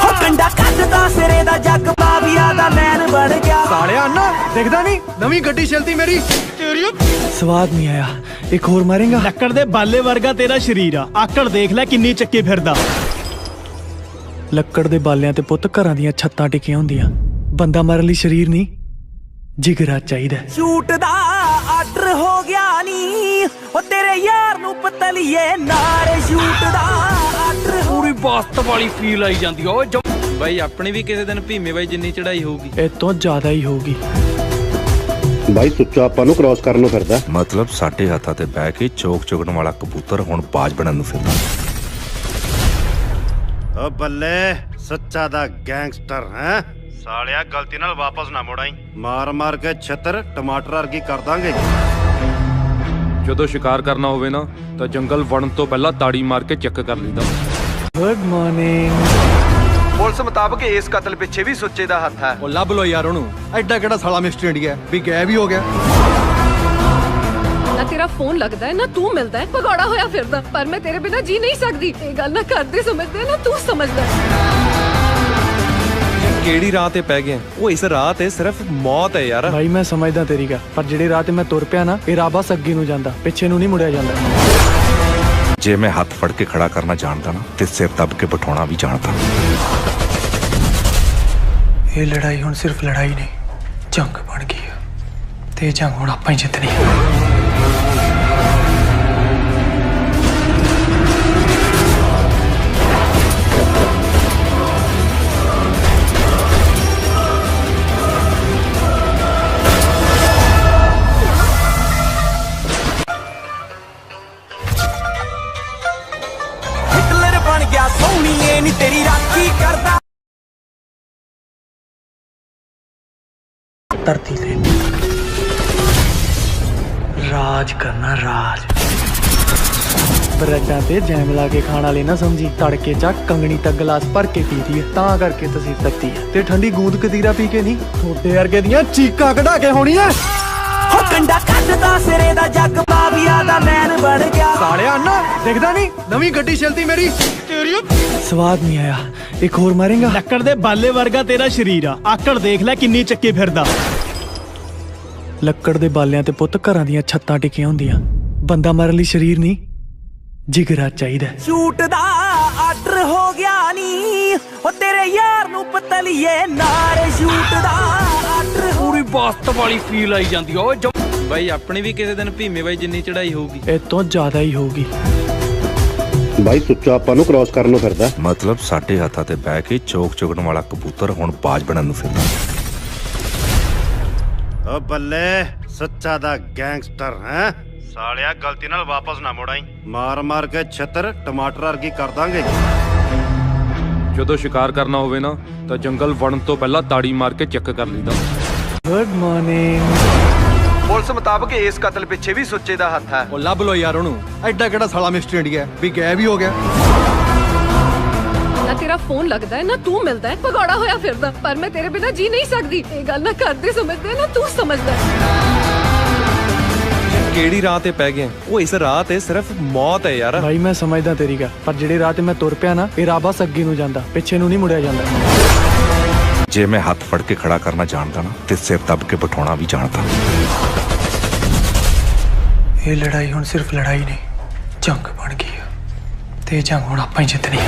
ਹੋ ਕੰਡਾ ਕੱਢਦਾ ਸਿਰੇ ਦਾ ਜੱਗ ਮਾਫੀਆ ਦਾ ਮੈਨ ਬਣ ਗਿਆ।
ਸਾਲਿਆ ਨਾ ਦਿਖਦਾ ਨਹੀਂ ਨਵੀਂ ਗੱਡੀ ਚਲਦੀ ਮੇਰੀ ਤੇਰੀ। ਸਵਾਦ ਨਹੀਂ ਆਇਆ, ਇੱਕ ਹੋਰ ਮਾਰੇਗਾ।
ਲੱਕੜ ਦੇ ਬਾਲੇ ਵਰਗਾ ਤੇਰਾ ਸਰੀਰ ਆ, ਆਕੜ ਦੇਖ ਲੈ ਕਿੰਨੀ ਚੱਕੀ ਫਿਰਦਾ।
ਲੱਕੜ ਦੇ ਬਾਲਿਆਂ ਤੇ ਪੁੱਤ ਘਰਾਂ ਦੀਆਂ ਛੱਤਾਂ ਟਿਕੀਆਂ ਹੁੰਦੀਆਂ। ਬੰਦਾ ਮਾਰਨ ਲਈ ਸਰੀਰ ਨਹੀਂ ਜਿਗਰਾ ਚਾਹੀਦਾ।
ਸ਼ੂਟ ਦਾ ਆਰਡਰ ਹੋ ਗਿਆ ਨੀ ਉਹ ਤੇਰੇ ਯਾਰ ਨੂੰ ਪਤਲੀਏ ਨਾਲ ਸ਼ੂਟ ਦਾ ਆਰਡਰ।
ਪੂਰੀ ਬਾਸਤ ਵਾਲੀ ਫੀਲ ਆਈ ਜਾਂਦੀ ਓ ਬਾਈ ਆਪਣੀ ਵੀ ਕਿਸੇ ਦਿਨ ਭੀਮੇ ਬਾਈ ਜਿੰਨੀ ਚੜਾਈ ਹੋਊਗੀ
ਇਹ ਤੋਂ ਜ਼ਿਆਦਾ ਹੀ ਹੋਊਗੀ।
ਬਾਈ ਸੁੱਚਾ ਆਪਾਂ ਨੂੰ ਕ੍ਰਾਸ ਕਰਨ ਨੂੰ ਫਿਰਦਾ।
ਮਤਲਬ ਸਾਡੇ ਹੱਥਾਂ ਤੇ ਬਹਿ ਕੇ ਚੋਕ ਚੁਗਣ ਵਾਲਾ ਕਬੂਤਰ ਹੁਣ ਬਾਜ ਬਣਨ ਨੂੰ ਫਿਰਦਾ।
ਓ ਬੱਲੇ ਸੱਚਾ ਦਾ ਗੈਂਗਸਟਰ ਹੈ ਸਾਲਿਆ, ਗਲਤੀ ਨਾਲ ਵਾਪਸ ਨਾ ਮੁੜਾਈ, ਮਾਰ ਮਾਰ ਕੇ ਛਿੱਤਰ ਟਮਾਟਰ ਵਰਗੀ ਕਰ ਦਾਂਗੇ।
ਜਦੋਂ ਸ਼ਿਕਾਰ ਕਰਨਾ ਹੋਵੇ ਨਾ ਤਾਂ ਜੰਗਲ ਵੜਨ ਤੋਂ ਪਹਿਲਾਂ ਤਾੜੀ ਮਾਰ ਕੇ ਚੈੱਕ ਕਰ ਲਈਦਾ।
Good morning.
ਪੁਲਿਸ ਮੁਤਾਬਕ ਇਸ ਕਤਲ ਪਿੱਛੇ ਵੀ ਸੁੱਚੇ ਦਾ ਹੱਥ ਹੈ। ਉਹ ਲੱਭ ਲੋ ਯਾਰ ਉਹਨੂੰ, ਐਡਾ ਕਿਹੜਾ ਸਾਲਾ ਮਿਸਟਰ ਇੰਡੀਆ ਵੀ ਗਾਇਬ ਹੀ ਹੋ ਗਿਆ।
ਨਾ ਤੇਰਾ ਫੋਨ ਲੱਗਦਾ ਹੈ ਨਾ ਤੂੰ ਮਿਲਦਾ ਹੈ, ਭਗੌੜਾ ਹੋਇਆ ਫਿਰਦਾ। ਪਰ ਮੈਂ ਤੇਰੇ ਬਿਨਾ ਜੀ ਨਹੀਂ ਸਕਦੀ। ਇਹ ਗੱਲ ਨਾ ਕਰਦੇ ਸਮਝਦੇ ਨਾ ਤੂੰ ਸਮਝਦਾ।
ਕਿਹੜੀ ਰਾਹ ਤੇ ਪੈ ਗਏ? ਉਹ ਇਸ ਰਾਹ ਤੇ ਸਿਰਫ ਮੌਤ ਹੈ ਯਾਰ।
ਭਾਈ ਮੈਂ ਸਮਝਦਾ ਤੇਰੀ ਗੱਲ, ਪਰ ਜਿਹੜੇ ਰਾਹ ਤੇ ਮੈਂ ਤੁਰ ਪਿਆ ਨਾ, ਇਹ ਰਾਹ ਬਸ ਅੱਗੇ ਨੂੰ ਜਾਂਦਾ, ਪਿੱਛੇ ਨੂੰ ਨਹੀਂ ਮੁੜਿਆ ਜਾਂਦਾ।
ਜੇ ਮੈਂ ਹੱਥ ਫੜ ਕੇ ਖੜਾ ਕਰਨਾ ਜਾਣਦਾ ਨਾ ਤੇ ਸਿਰ ਦੱਬ ਕੇ ਬਿਠਾਉਣਾ ਵੀ ਜਾਣਦਾ।
ਇਹ ਲੜਾਈ ਹੁਣ ਸਿਰਫ ਲੜਾਈ ਨਹੀਂ, ਜੰਗ ਬਣ ਗਈ ਹੈ ਤੇ ਇਹ ਜੰਗ ਹੁਣ ਆਪਾਂ ਹੀ ਜਿੱਤਣੀ ਹੈ।
ਹਿਟਲਰ ਬਣ ਗਿਆ ਸੋਹਣੀਏ ਨੀ ਤੇਰੀ ਰਾਖੀ ਕਰਦਾ।
ਧਰਤੀ ਤੇ ਰਾਜ ਕਰਨਾ, ਰਾਜ। ਬ੍ਰੈਡਾਂ ਤੇ ਜੈਮ ਲਾ ਕੇ ਖਾਣ ਵਾਲੇ ਨਾ ਸਮਝੀ, ਤੜਕੇ ਚ ਕੰਗਣੀ ਤੱਕ ਗਲਾਸ ਭਰ ਕੇ ਪੀਦੀ ਹੈ, ਤਾਂ ਕਰਕੇ ਤੁਸੀਂ ਤੱਤੀ ਹੈ। ਤੇ ਠੰਡੀ ਗੂੰਦ ਕਤੀਰਾ ਪੀ ਕੇ ਨਹੀਂ, ਥੋੜੇ ਵਰਗੇ ਦੀਆਂ ਚੀਕਾਂ ਕਢਾ ਕੇ ਹੋਣੀਆਂ।
ਹੋ ਕੰਡਾ ਕੱਢਦਾ ਸਿਰੇ ਦਾ ਜੱਗ ਮਾਵੀਆ ਦਾ ਮੈਨ ਬਣ ਗਿਆ।
ਸਾਲਿਆ ਨਾ ਦਿਖਦਾ ਨਹੀਂ, ਨਵੀਂ ਗੱਡੀ ਚਲਦੀ ਮੇਰੀ ਤੇਰੀ। ਸਵਾਦ ਨਹੀਂ ਆਇਆ, ਇੱਕ ਹੋਰ ਮਾਰੇਗਾ।
ਲੱਕੜ ਦੇ ਬਾਲੇ ਵਰਗਾ ਤੇਰਾ ਸ਼ਰੀਰ ਆ, ਆਕੜ ਦੇਖ ਲੈ ਕਿੰਨੀ ਚੱਕੀ ਫਿਰਦਾ।
ਲੱਕੜ ਦੇ ਬਾਲਿਆਂ ਤੇ ਪੁੱਤ ਘਰਾਂ ਦੀਆਂ ਛੱਤਾਂ ਟਿਕੀਆਂ ਹੁੰਦੀਆਂ, ਬੰਦਾ ਮਾਰਨ ਲਈ ਸਰੀਰ ਨਹੀਂ, ਜਿਗਰਾ ਚਾਹੀਦਾ।
ਸ਼ੂਟ ਦਾ ਆਰਡਰ ਹੋ ਗਿਆ ਨੀ, ਉਹ ਤੇਰੇ ਯਾਰ ਨੂੰ ਪਤਲੀਏ ਨਾਲ ਸ਼ੂਟ ਦਾ ਆਰਡਰ।
ਪੂਰੀ ਬਾਸਤ ਵਾਲੀ ਫੀਲ ਆਈ ਜਾਂਦੀ ਓਏ ਬਾਈ, ਆਪਣੀ ਵੀ ਕਿਸੇ ਦਿਨ ਭੀਮੇ ਬਾਈ ਜਿੰਨੀ ਚੜਾਈ ਹੋਊਗੀ।
ਇਹ ਤੋਂ ਜ਼ਿਆਦਾ ਹੀ ਹੋਊਗੀ।
ਬਾਈ ਸੁੱਚਾ ਆਪਾਂ ਨੂੰ ਕ੍ਰਾਸ ਕਰਨ ਨੂੰ ਫਿਰਦਾ।
ਮਤਲਬ ਸਾਡੇ ਹੱਥਾਂ ਤੇ ਬਹਿ ਕੇ ਚੋਕ ਚੁਗਣ ਵਾਲਾ ਕਬੂਤਰ ਹੁਣ ਬਾਜ ਬਣਨ ਨੂੰ ਫਿਰਦਾ।
ਓ ਬੱਲੇ ਸੱਚਾ ਦਾ ਗੈਂਗਸਟਰ ਹੈ ਸਾਲਿਆ, ਗਲਤੀ ਨਾਲ ਵਾਪਸ ਨਾ ਮੁੜਾਈ, ਮਾਰ ਮਾਰ ਕੇ ਛਿੱਤਰ ਟਮਾਟਰ ਵਰਗੀ ਕਰ ਦਾਂਗੇ।
ਜਦੋਂ ਸ਼ਿਕਾਰ ਕਰਨਾ ਹੋਵੇ ਨਾ ਤਾਂ ਜੰਗਲ ਵੜਨ ਤੋਂ ਪਹਿਲਾਂ ਤਾੜੀ ਮਾਰ ਕੇ ਚੈੱਕ ਕਰ ਲਈਦਾ।
Good morning.
ਪੁਲਿਸ ਮੁਤਾਬਕ ਇਸ ਕਤਲ ਪਿੱਛੇ ਵੀ ਸੁੱਚੇ ਦਾ ਹੱਥ ਹੈ। ਉਹ ਲੱਭ ਲੋ ਯਾਰ ਉਹਨੂੰ, ਐਡਾ ਕਿਹੜਾ ਸਾਲਾ ਮਿਸਟਰ ਇੰਡੀਆ ਵੀ ਗਾਇਬ ਹੀ ਹੋ ਗਿਆ।
ਨਾ ਤੇਰਾ ਫੋਨ ਲੱਗਦਾ ਹੈ ਨਾ ਤੂੰ ਮਿਲਦਾ ਹੈ, ਭਗੌੜਾ ਹੋਇਆ ਫਿਰਦਾ। ਪਰ ਮੈਂ ਤੇਰੇ ਬਿਨਾ ਜੀ ਨਹੀਂ ਸਕਦੀ। ਇਹ ਗੱਲ ਨਾ ਕਰਦੇ ਸਮਝਦੇ ਨਾ ਤੂੰ ਸਮਝਦਾ।
ਕਿਹੜੀ ਰਾਹ ਤੇ ਪੈ ਗਏ? ਉਹ ਇਸ ਰਾਹ ਤੇ ਸਿਰਫ ਮੌਤ ਹੈ ਯਾਰ।
ਭਾਈ ਮੈਂ ਸਮਝਦਾ ਤੇਰੀ ਗੱਲ, ਪਰ ਜਿਹੜੇ ਰਾਹ ਤੇ ਮੈਂ ਤੁਰ ਪਿਆ ਨਾ, ਇਹ ਰਾਹ ਬਸ ਅੱਗੇ ਨੂੰ ਜਾਂਦਾ, ਪਿੱਛੇ ਨੂੰ ਨਹੀਂ ਮੁੜਿਆ ਜਾਂਦਾ।
ਜੇ ਮੈਂ ਹੱਥ ਫੜ ਕੇ ਖੜਾ ਕਰਨਾ ਜਾਣਦਾ ਨਾ ਤੇ ਸਿਰ ਦੱਬ ਕੇ ਬਿਠਾਉਣਾ ਵੀ ਜਾਣਦਾ।
ਇਹ ਲੜਾਈ ਹੁਣ ਸਿਰਫ ਲੜਾਈ ਨਹੀਂ, ਜੰਗ ਬਣ ਗਈ ਹੈ ਤੇ ਇਹ ਜੰਗ ਹੁਣ ਆਪਾਂ ਹੀ ਜਿੱਤਣੀ ਹੈ।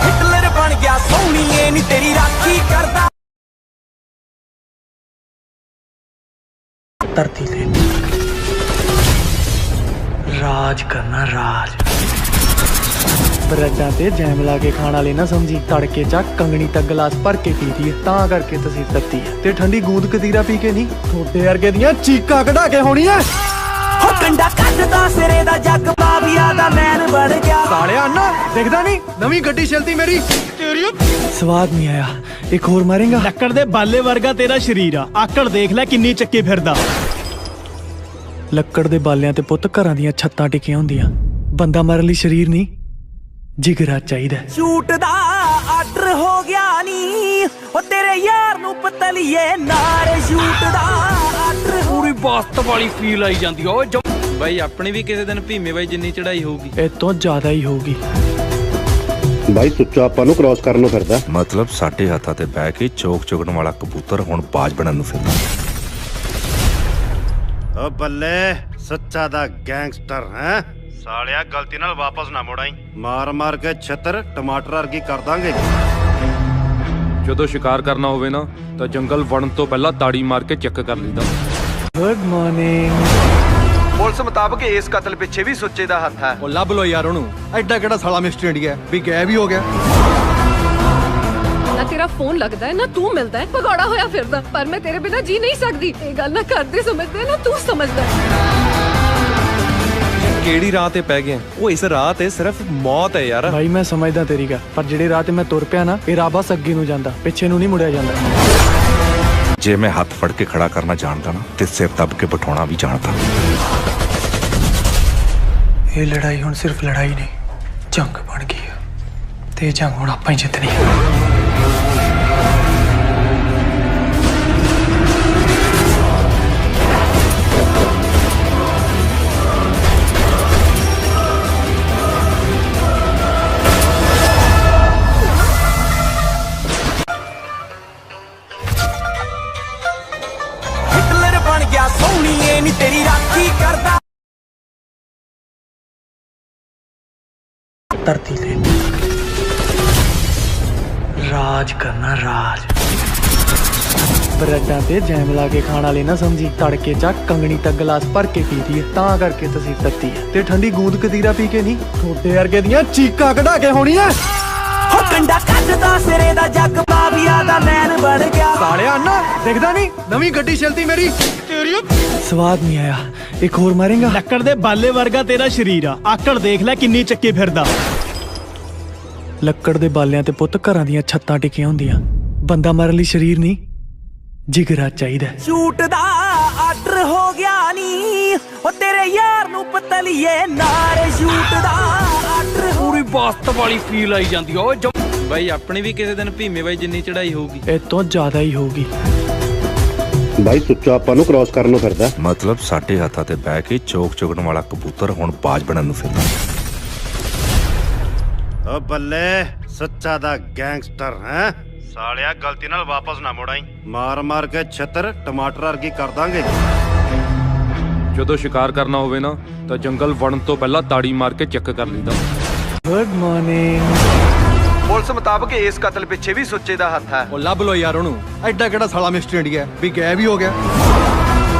ਹਿਟਲਰ ਬਣ ਗਿਆ ਸੋਹਣੀਏ ਨੀ ਤੇਰੀ ਰਾਖੀ ਕਰਦਾ।
ਧਰਤੀ ਤੇ ਰਾਜ ਕਰਨਾ, ਰਾਜ। ਬ੍ਰੈਡਾਂ ਤੇ ਜੈਮ ਲਾ ਕੇ ਖਾਣ ਵਾਲੇ ਨਾ ਸਮਝੀ, ਤੜਕੇ ਚ ਕੰਗਣੀ ਤੱਕ ਗਲਾਸ ਭਰ ਕੇ ਪੀਦੀ ਹੈ, ਤਾਂ ਕਰਕੇ ਤੁਸੀਂ ਤੱਤੀ ਹੈ। ਤੇ ਠੰਡੀ ਗੂੰਦ ਕਤੀਰਾ ਪੀ ਕੇ ਨਹੀਂ, ਥੋੜੇ ਵਰਗੇ ਦੀਆਂ ਚੀਕਾਂ ਕਢਾ ਕੇ ਹੋਣੀਆਂ।
ਹੋ ਕੰਡਾ ਕੱਢਦਾ ਸਿਰੇ ਦਾ ਜੱਗ ਮਾਵੀਆ ਦਾ ਮੈਨ ਬਣ ਗਿਆ।
ਸਾਲਿਆ ਨਾ ਦਿਖਦਾ ਨਹੀਂ, ਨਵੀਂ ਗੱਡੀ ਚਲਦੀ ਮੇਰੀ ਤੇਰੀ। ਸਵਾਦ ਨਹੀਂ ਆਇਆ, ਇੱਕ ਹੋਰ ਮਾਰੇਗਾ।
ਲੱਕੜ ਦੇ ਬਾਲੇ ਵਰਗਾ ਤੇਰਾ ਸ਼ਰੀਰ ਆ, ਆਕੜ ਦੇਖ ਲੈ ਕਿੰਨੀ ਚੱਕੀ ਫਿਰਦਾ।
ਲੱਕੜ ਦੇ ਬਾਲਿਆਂ ਤੇ ਪੁੱਤ ਘਰਾਂ ਦੀਆਂ ਛੱਤਾਂ ਟਿਕੀਆਂ ਹੁੰਦੀਆਂ, ਬੰਦਾ ਮਾਰਨ ਲਈ ਸਰੀਰ ਨਹੀਂ, ਜਿਗਰਾ ਚਾਹੀਦਾ।
ਸ਼ੂਟ ਦਾ ਆਰਡਰ ਹੋ ਗਿਆ ਨੀ, ਉਹ ਤੇਰੇ ਯਾਰ ਨੂੰ ਪਤਲੀਏ ਨਾਲ ਸ਼ੂਟ ਦਾ ਆਰਡਰ।
ਪੂਰੀ ਬਾਸਤ ਵਾਲੀ ਫੀਲ ਆਈ ਜਾਂਦੀ ਓਏ ਬਾਈ, ਆਪਣੀ ਵੀ ਕਿਸੇ ਦਿਨ ਭੀਮੇ ਬਾਈ ਜਿੰਨੀ ਚੜਾਈ ਹੋਊਗੀ।
ਇਹ ਤੋਂ ਜ਼ਿਆਦਾ ਹੀ ਹੋਊਗੀ।
ਬਾਈ ਸੁੱਚਾ ਆਪਾਂ ਨੂੰ ਕ੍ਰਾਸ ਕਰਨ ਨੂੰ ਫਿਰਦਾ।
ਮਤਲਬ ਸਾਡੇ ਹੱਥਾਂ ਤੇ ਬਹਿ ਕੇ ਚੋਕ ਚੁਗਣ ਵਾਲਾ ਕਬੂਤਰ ਹੁਣ ਬਾਜ ਬਣਨ ਨੂੰ ਫਿਰਦਾ।
ਓ ਬੱਲੇ ਸੱਚਾ ਦਾ ਗੈਂਗਸਟਰ ਹੈ ਸਾਲਿਆ, ਗਲਤੀ ਨਾਲ ਵਾਪਸ ਨਾ ਮੁੜਾਈ, ਮਾਰ ਮਾਰ ਕੇ ਛਿੱਤਰ ਟਮਾਟਰ ਵਰਗੀ ਕਰ ਦਾਂਗੇ।
ਜਦੋਂ ਸ਼ਿਕਾਰ ਕਰਨਾ ਹੋਵੇ ਨਾ ਤਾਂ ਜੰਗਲ ਵੜਨ ਤੋਂ ਪਹਿਲਾਂ ਤਾੜੀ ਮਾਰ ਕੇ ਚੈੱਕ ਕਰ ਲਈਦਾ।
Good morning.
ਪੁਲਿਸ ਮੁਤਾਬਕ ਇਸ ਕਤਲ ਪਿੱਛੇ ਵੀ ਸੁੱਚੇ ਦਾ ਹੱਥ ਹੈ। ਉਹ ਲੱਭ ਲੋ ਯਾਰ ਉਹਨੂੰ। ਐਡਾ ਕਿਹੜਾ ਸਾਲਾ ਮਿਸਟਰ ਇੰਡੀਆ ਵੀ ਗਾਇਬ ਹੀ ਹੋ ਗਿਆ।
ਨਾ ਤੇਰਾ ਫੋਨ ਲੱਗਦਾ ਹੈ ਨਾ ਤੂੰ ਮਿਲਦਾ ਹੈ ਭਗੌੜਾ ਹੋਇਆ ਫਿਰਦਾ ਪਰ ਮੈਂ ਤੇਰੇ ਬਿਨਾ ਜੀ ਨਹੀਂ ਸਕਦੀ ਇਹ ਗੱਲ ਨਾ ਕਰਦੇ ਸਮਝਦੇ ਨਾ ਤੂੰ ਸਮਝਦਾ
ਕਿਹੜੀ ਰਾਹ ਤੇ ਪੈ ਗਏ ਉਹ ਇਸ ਰਾਹ ਤੇ ਸਿਰਫ ਮੌਤ ਹੈ ਯਾਰ।
ਭਾਈ ਮੈਂ ਸਮਝਦਾ ਤੇਰੀ ਗੱਲ ਪਰ ਜਿਹੜੇ ਰਾਹ ਤੇ ਮੈਂ ਤੁਰ ਪਿਆ ਨਾ ਇਹ ਰਾਹ ਬਸ ਅੱਗੇ ਨੂੰ ਜਾਂਦਾ ਪਿੱਛੇ ਨੂੰ ਨਹੀਂ ਮੁੜਿਆ ਜਾਂਦਾ।
ਜੇ ਮੈਂ ਹੱਥ ਫੜ ਕੇ ਖੜਾ ਕਰਨਾ ਜਾਣਦਾ ਨਾ ਤੇ ਸਿਰ ਦੱਬ ਕੇ ਬਿਠਾਉਣਾ ਵੀ ਜਾਣਦਾ।
ਇਹ ਲੜਾਈ ਹੁਣ ਸਿਰਫ ਲੜਾਈ ਨਹੀਂ ਜੰਗ ਬਣ ਗਈ ਹੈ ਤੇ ਇਹ ਜੰਗ ਹੁਣ ਆਪਾਂ ਹੀ ਜਿੱਤਣੀ ਹੈ।
ਹਿਟਲਰ ਬਣ ਗਿਆ ਸੋਹਣੀਏ ਨੀ ਤੇਰੀ ਰਾਖੀ ਕਰਦਾ
ਧਰਤੀ ਤੇ ਰਾਜ ਕਰਨਾ ਰਾਜ। ਬਰੈਡਾਂ ਤੇ ਜੈਮ ਲਾ ਕੇ ਖਾਣ ਵਾਲੇ ਨਾ ਸਮਝੀ ਤੜਕੇ ਚ ਕੰਗਣੀ ਤੱਕ ਗਲਾਸ ਭਰ ਕੇ ਪੀਦੀ ਹੈ ਤਾਂ ਕਰਕੇ ਤੁਸੀਂ ਤੱਤੀ ਹੈ ਤੇ ਠੰਡੀ ਗੂੰਦ ਕਤੀਰਾ ਪੀ ਕੇ ਨਹੀਂ ਥੋੜੇ ਵਰਗੇ ਦੀਆਂ ਚੀਕਾਂ ਕਢਾ ਕੇ ਹੋਣੀਆਂ।
ਹੋ ਕੰਡਾ ਕੱਢਦਾ ਸਿਰੇ ਦਾ ਜੱਗ ਬਾਬੀਆ ਦਾ ਮੈਨ ਬਣ ਗਿਆ।
ਸਾਲਿਆ ਨਾ ਦਿਖਦਾ ਨਹੀਂ ਨਵੀਂ ਗੱਡੀ ਚਲਦੀ ਮੇਰੀ ਤੇਰੀ ਸਵਾਦ ਨਹੀਂ ਆਇਆ ਇੱਕ ਹੋਰ ਮਾਰੇਗਾ।
ਲੱਕੜ ਦੇ ਬਾਲੇ ਵਰਗਾ ਤੇਰਾ ਸ਼ਰੀਰ ਆ ਆਕੜ ਦੇਖ ਲੈ ਕਿੰਨੀ ਚੱਕੀ ਫਿਰਦਾ।
ਲੱਕੜ ਦੇ ਬਾਲਿਆਂ ਤੇ ਪੁੱਤ ਘਰਾਂ ਦੀਆਂ ਛੱਤਾਂ ਟਿਕੀਆਂ ਹੁੰਦੀਆਂ ਬੰਦਾ ਮਾਰਨ ਲਈ ਸਰੀਰ ਨਹੀਂ ਜਿਗਰਾ ਚਾਹੀਦਾ।
ਸ਼ੂਟ ਦਾ ਆਰਡਰ ਹੋ ਗਿਆ ਨੀ ਉਹ ਤੇਰੇ ਯਾਰ ਨੂੰ ਪਤਲੀਏ ਨਾਰ ਸ਼ੂਟ ਦਾ ਆਰਡਰ
ਪੂਰੀ ਬਾਸਤ ਵਾਲੀ ਫੀਲ ਆਈ ਜਾਂਦੀ ਓਏ ਬਾਈ ਆਪਣੀ ਵੀ ਕਿਸੇ ਦਿਨ ਭੀਮੇ ਬਾਈ ਜਿੰਨੀ ਚੜਾਈ ਹੋਊਗੀ
ਇਹ ਤੋਂ ਜ਼ਿਆਦਾ ਹੀ ਹੋਊਗੀ।
ਬਾਈ ਸੁੱਚਾ ਆਪਾਂ ਨੂੰ ਕ੍ਰਾਸ ਕਰਨ ਨੂੰ ਫਿਰਦਾ।
ਮਤਲਬ ਸਾਡੇ ਹੱਥਾਂ ਤੇ ਬਹਿ ਕੇ ਚੋਕ ਚੁਗਣ ਵਾਲਾ ਕਬੂਤਰ ਹੁਣ ਬਾਜ ਬਣਨ ਨੂੰ ਫਿਰਦਾ।
ਓ ਬੱਲੇ ਸੱਚਾ ਦਾ ਗੈਂਗਸਟਰ ਹੈ ਸਾਲਿਆ ਗਲਤੀ ਨਾਲ ਵਾਪਸ ਨਾ ਮੁੜਾਈ ਮਾਰ ਮਾਰ ਕੇ ਛੱਤਰ ਟਮਾਟਰ ਵਰਗੀ ਕਰ ਦਾਂਗੇ।
ਜਦੋਂ ਸ਼ਿਕਾਰ ਕਰਨਾ ਹੋਵੇ ਨਾ ਤਾਂ ਜੰਗਲ ਵੜਨ ਤੋਂ ਪਹਿਲਾਂ ਤਾੜੀ ਮਾਰ ਕੇ ਚੈੱਕ ਕਰ ਲਈਦਾ।
Good morning.
ਪੁਲਿਸ ਮੁਤਾਬਕ ਇਸ ਕਤਲ ਪਿੱਛੇ ਵੀ ਸੁੱਚੇ ਦਾ ਹੱਥ ਹੈ। ਉਹ ਲੱਭ ਲੋ ਯਾਰ ਉਹਨੂੰ। ਐਡਾ ਕਿਹੜਾ ਸਾਲਾ ਮਿਸਟਰ ਇੰਡੀਆ ਵੀ ਗਾਇਬ ਹੀ ਹੋ ਗਿਆ।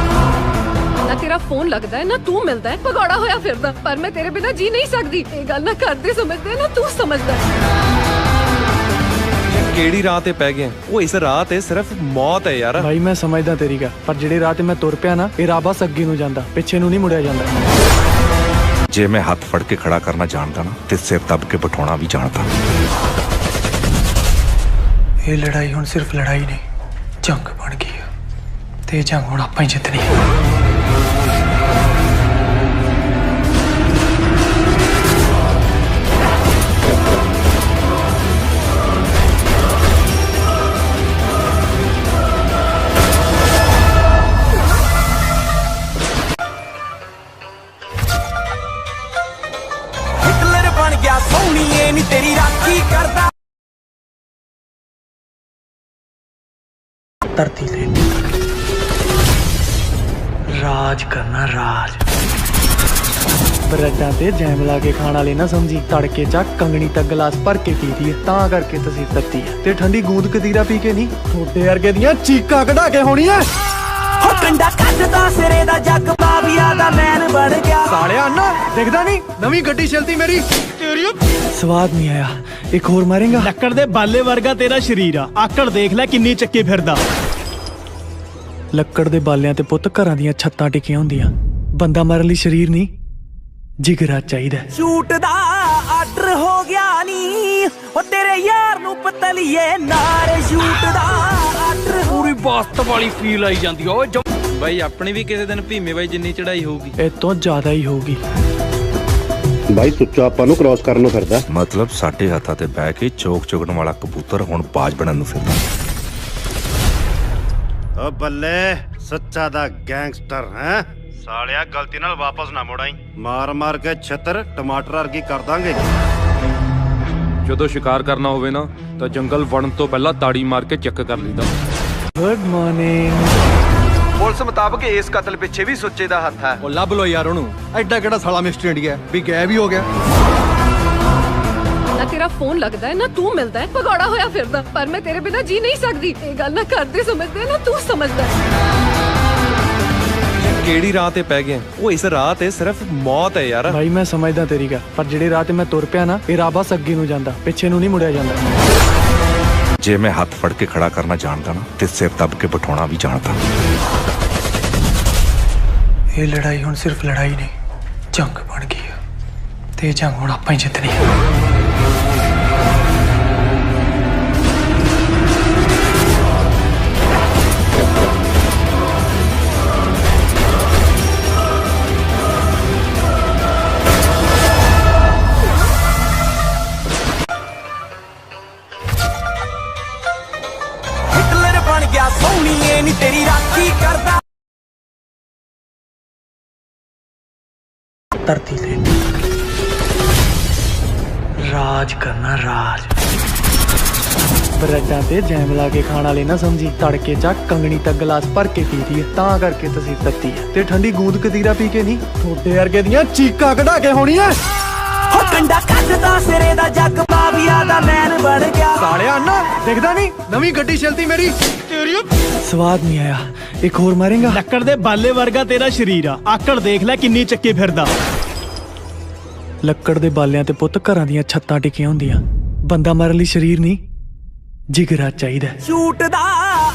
ਨਾ ਤੇਰਾ ਫੋਨ ਲੱਗਦਾ ਹੈ ਨਾ ਤੂੰ ਮਿਲਦਾ ਹੈ ਭਗੌੜਾ ਹੋਇਆ ਫਿਰਦਾ ਪਰ ਮੈਂ ਤੇਰੇ ਬਿਨਾ ਜੀ ਨਹੀਂ ਸਕਦੀ ਇਹ ਗੱਲ ਨਾ ਕਰਦੇ ਸਮਝਦੇ ਨਾ ਤੂੰ ਸਮਝਦਾ
ਕਿਹੜੀ ਰਾਹ ਤੇ ਪੈ ਗਏ ਉਹ ਇਸ ਰਾਹ ਤੇ ਸਿਰਫ ਮੌਤ ਹੈ ਯਾਰ।
ਭਾਈ ਮੈਂ ਸਮਝਦਾ ਤੇਰੀ ਗੱਲ ਪਰ ਜਿਹੜੇ ਰਾਹ ਤੇ ਮੈਂ ਤੁਰ ਪਿਆ ਨਾ ਇਹ ਰਾਹ ਬਸ ਅੱਗੇ ਨੂੰ ਜਾਂਦਾ ਪਿੱਛੇ ਨੂੰ ਨਹੀਂ ਮੁੜਿਆ ਜਾਂਦਾ।
ਜੇ ਮੈਂ ਹੱਥ ਫੜ ਕੇ ਖੜਾ ਕਰਨਾ ਜਾਣਦਾ ਨਾ ਤੇ ਸਿਰ ਦੱਬ ਕੇ ਬਿਠਾਉਣਾ ਵੀ ਜਾਣਦਾ।
ਇਹ ਲੜਾਈ ਹੁਣ ਸਿਰਫ ਲੜਾਈ ਨਹੀਂ ਜੰਗ ਬਣ ਗਈ ਹੈ ਤੇ ਇਹ ਜੰਗ ਹੁਣ ਆਪਾਂ ਹੀ ਜਿੱਤਣੀ ਹੈ।
ਹਿਟਲਰ ਬਣ ਗਿਆ ਸੋਹਣੀਏ ਨੀ ਤੇਰੀ ਰਾਖੀ ਕਰਦਾ।
ਧਰਤੀ ਤੇ ਰਾਜ ਕਰਨਾ ਰਾਜ। ਬਰੈਡਾਂ ਤੇ ਜੈਮ ਲਾ ਕੇ ਖਾਣ ਵਾਲੇ ਨਾ ਸਮਝੀ ਤੜਕੇ ਚ ਕੰਗਣੀ ਤੱਕ ਗਲਾਸ ਭਰ ਕੇ ਪੀਦੀ ਹੈ ਤਾਂ ਕਰਕੇ ਤੁਸੀਂ ਤੱਤੀ ਹੈ ਤੇ ਠੰਡੀ ਗੂੰਦ ਕਤੀਰਾ ਪੀ ਕੇ ਨਹੀਂ ਥੋੜੇ ਵਰਗੇ ਦੀਆਂ ਚੀਕਾਂ ਕਢਾ ਕੇ ਹੋਣੀਆਂ।
ਹੋ ਕੰਡਾ ਕੱਢਦਾ ਸਿਰੇ ਦਾ ਜੱਗ ਬਾਬੀਆ ਦਾ ਮੈਨ ਬਣ ਗਿਆ।
ਸਾਲਿਆ ਨਾ ਦਿਖਦਾ ਨਹੀਂ ਨਵੀਂ ਗੱਡੀ ਚਲਦੀ ਮੇਰੀ ਤੇਰੀ ਸਵਾਦ ਨਹੀਂ ਆਇਆ ਇੱਕ ਹੋਰ ਮਾਰੇਗਾ।
ਲੱਕੜ ਦੇ ਬਾਲੇ ਵਰਗਾ ਤੇਰਾ ਸ਼ਰੀਰ ਆ ਆਕੜ ਦੇਖ ਲੈ ਕਿੰਨੀ ਚੱਕੀ ਫਿਰਦਾ।
ਲੱਕੜ ਦੇ ਬਾਲਿਆਂ ਤੇ ਪੁੱਤ ਘਰਾਂ ਦੀਆਂ ਛੱਤਾਂ ਟਿਕੀਆਂ ਹੁੰਦੀਆਂ ਬੰਦਾ ਮਾਰਨ ਲਈ ਸਰੀਰ ਨਹੀਂ ਜਿਗਰਾ ਚਾਹੀਦਾ।
ਸ਼ੂਟ ਦਾ ਆਰਡਰ ਹੋ ਗਿਆ ਨੀ ਉਹ ਤੇਰੇ ਯਾਰ ਨੂੰ ਪਤਲੀਏ ਨਾਰ ਸ਼ੂਟ ਦਾ ਆਰਡਰ
ਪੂਰੀ ਬਾਸਤ ਵਾਲੀ ਫੀਲ ਆਈ ਜਾਂਦੀ ਓਏ ਬਾਈ ਆਪਣੀ ਵੀ ਕਿਸੇ ਦਿਨ ਭੀਮੇ ਬਾਈ ਜਿੰਨੀ ਚੜਾਈ ਹੋਊਗੀ
ਇਹ ਤੋਂ ਜ਼ਿਆਦਾ ਹੀ ਹੋਊਗੀ।
ਬਾਈ ਸੁੱਚਾ ਆਪਾਂ ਨੂੰ ਕ੍ਰਾਸ ਕਰਨ ਨੂੰ ਫਿਰਦਾ।
ਮਤਲਬ ਸਾਡੇ ਹੱਥਾਂ ਤੇ ਬਹਿ ਕੇ ਚੋਕ ਚੁਗਣ ਵਾਲਾ ਕਬੂਤਰ ਹੁਣ ਬਾਜ ਬਣਨ ਨੂੰ ਫਿਰਦਾ।
ਓ ਬੱਲੇ ਸੱਚਾ ਦਾ ਗੈਂਗਸਟਰ ਹੈ ਸਾਲਿਆ ਗਲਤੀ ਨਾਲ ਵਾਪਸ ਨਾ ਮੁੜਾਈ ਮਾਰ ਮਾਰ ਕੇ ਛੱਤਰ ਟਮਾਟਰ ਵਰਗੀ ਕਰ ਦਾਂਗੇ।
ਜਦੋਂ ਸ਼ਿਕਾਰ ਕਰਨਾ ਹੋਵੇ ਨਾ ਤਾਂ ਜੰਗਲ ਵੜਨ ਤੋਂ ਪਹਿਲਾਂ ਤਾੜੀ ਮਾਰ ਕੇ ਚੈੱਕ ਕਰ ਲਈਦਾ।
Good morning.
ਪੁਲਿਸ ਮੁਤਾਬਕ ਇਸ ਕਤਲ ਪਿੱਛੇ ਵੀ ਸੁੱਚੇ ਦਾ ਹੱਥ ਹੈ। ਉਹ ਲੱਭ ਲੋ ਯਾਰ ਉਹਨੂੰ। ਐਡਾ ਕਿਹੜਾ ਸਾਲਾ ਮਿਸਟਰ ਇੰਡੀਆ ਵੀ ਗਾਇਬ ਹੀ ਹੋ ਗਿਆ।
ਨਾ ਤੇਰਾ ਤੇਰਾ ਫੋਨ ਲੱਗਦਾ ਹੈ ਨਾ ਤੂੰ ਮਿਲਦਾ ਹੈ ਭਗੌੜਾ ਹੋਇਆ ਫਿਰਦਾ ਪਰ ਮੈਂ ਤੇਰੇ ਬਿਨਾ ਜੀ ਨਹੀਂ ਸਕਦੀ ਇਹ ਗੱਲ ਨਾ ਕਰਦੇ ਸਮਝਦੇ ਨਾ ਤੂੰ ਸਮਝਦਾ
ਕਿਹੜੀ ਰਾਹ ਤੇ ਪੈ ਗਏ ਉਹ ਇਸ ਰਾਹ ਤੇ ਸਿਰਫ ਮੌਤ ਹੈ ਯਾਰ
ਭਾਈ ਮੈਂ ਸਮਝਦਾ ਤੇਰੀ ਗੱਲ ਪਰ ਜਿਹੜੇ ਰਾਹ ਤੇ ਮੈਂ ਤੁਰ ਪਿਆ ਨਾ ਇਹ ਰਾਹ ਬਸ ਅੱਗੇ ਨੂੰ ਜਾਂਦਾ ਪਿੱਛੇ ਨੂੰ ਨਹੀਂ ਮੁੜਿਆ ਜਾਂਦਾ
ਜੇ ਮੈਂ ਹੱਥ ਫੜ ਕੇ ਖੜਾ ਕਰਨਾ ਜਾਣਦਾ ਨਾ ਤੇ ਸਿਰ ਦੱਬ ਕੇ ਬਿਠਾਉਣਾ ਵੀ ਜਾਣਦਾ
ਇਹ ਲੜਾਈ ਹੁਣ ਸਿਰਫ ਲੜਾਈ ਨਹੀਂ ਜੰਗ ਬਣ ਗਈ ਹੈ ਤੇ ਇਹ ਜੰਗ ਹੁਣ ਆਪਾਂ ਹੀ ਜਿੱਤਣੀ ਹੈ
ਹਿਟਲਰ ਬਣ ਗਿਆ ਸੋਹਣੀਏ ਨੀ ਤੇਰੀ ਰਾਖੀ ਕਰਦਾ
ਧਰਤੀ ਤੇ ਰਾਜ ਕਰਨਾ ਰਾਜ ਬ੍ਰੈਡਾਂ ਤੇ ਜੈਮ ਲਾ ਕੇ ਖਾਣ ਵਾਲੇ ਨਾ ਸਮਝੀ ਤੜਕੇ ਚ ਕੰਗਣੀ ਤੱਕ ਗਲਾਸ ਭਰ ਕੇ ਪੀਦੀ ਹੈ ਤਾਂ ਕਰਕੇ ਤੁਸੀਂ ਤੱਤੀ ਹੈ ਤੇ ਠੰਡੀ ਗੂੰਦ ਕਤੀਰਾ ਪੀ ਕੇ ਨਹੀਂ ਥੋੜੇ ਵਰਗੇ ਦੀਆਂ ਚੀਕਾਂ ਕਢਾ ਕੇ ਹੋਣੀਆਂ
ਹੋ ਕੰਡਾ ਕੱਢਦਾ ਸਿਰੇ ਦਾ ਜੱਗ ਮਾਵੀਆ ਦਾ ਮੈਨ ਬਣ ਗਿਆ
ਸਾਲਿਆ ਨਾ ਦਿਖਦਾ ਨਹੀਂ ਨਵੀਂ ਗੱਡੀ ਚਲਤੀ ਮੇਰੀ ਤੇਰੀ ਸਵਾਦ ਨਹੀਂ ਆਇਆ ਇੱਕ ਹੋਰ ਮਾਰੇਗਾ
ਲੱਕੜ ਦੇ ਬਾਲੇ ਵਰਗਾ ਤੇਰਾ ਸ਼ਰੀਰ ਆ ਆਕੜ ਦੇਖ ਲੈ ਕਿੰਨੀ ਚੱਕੀ ਫਿਰਦਾ
ਲੱਕੜ ਦੇ ਬਾਲਿਆਂ ਤੇ ਪੁੱਤ ਘਰਾਂ ਦੀਆਂ ਛੱਤਾਂ ਟਿਕੀਆਂ ਹੁੰਦੀਆਂ ਬੰਦਾ ਮਾਰਨ ਲਈ ਸਰੀਰ ਨਹੀਂ ਜਿਗਰਾ ਚਾਹੀਦਾ
ਸ਼ੂਟ ਦਾ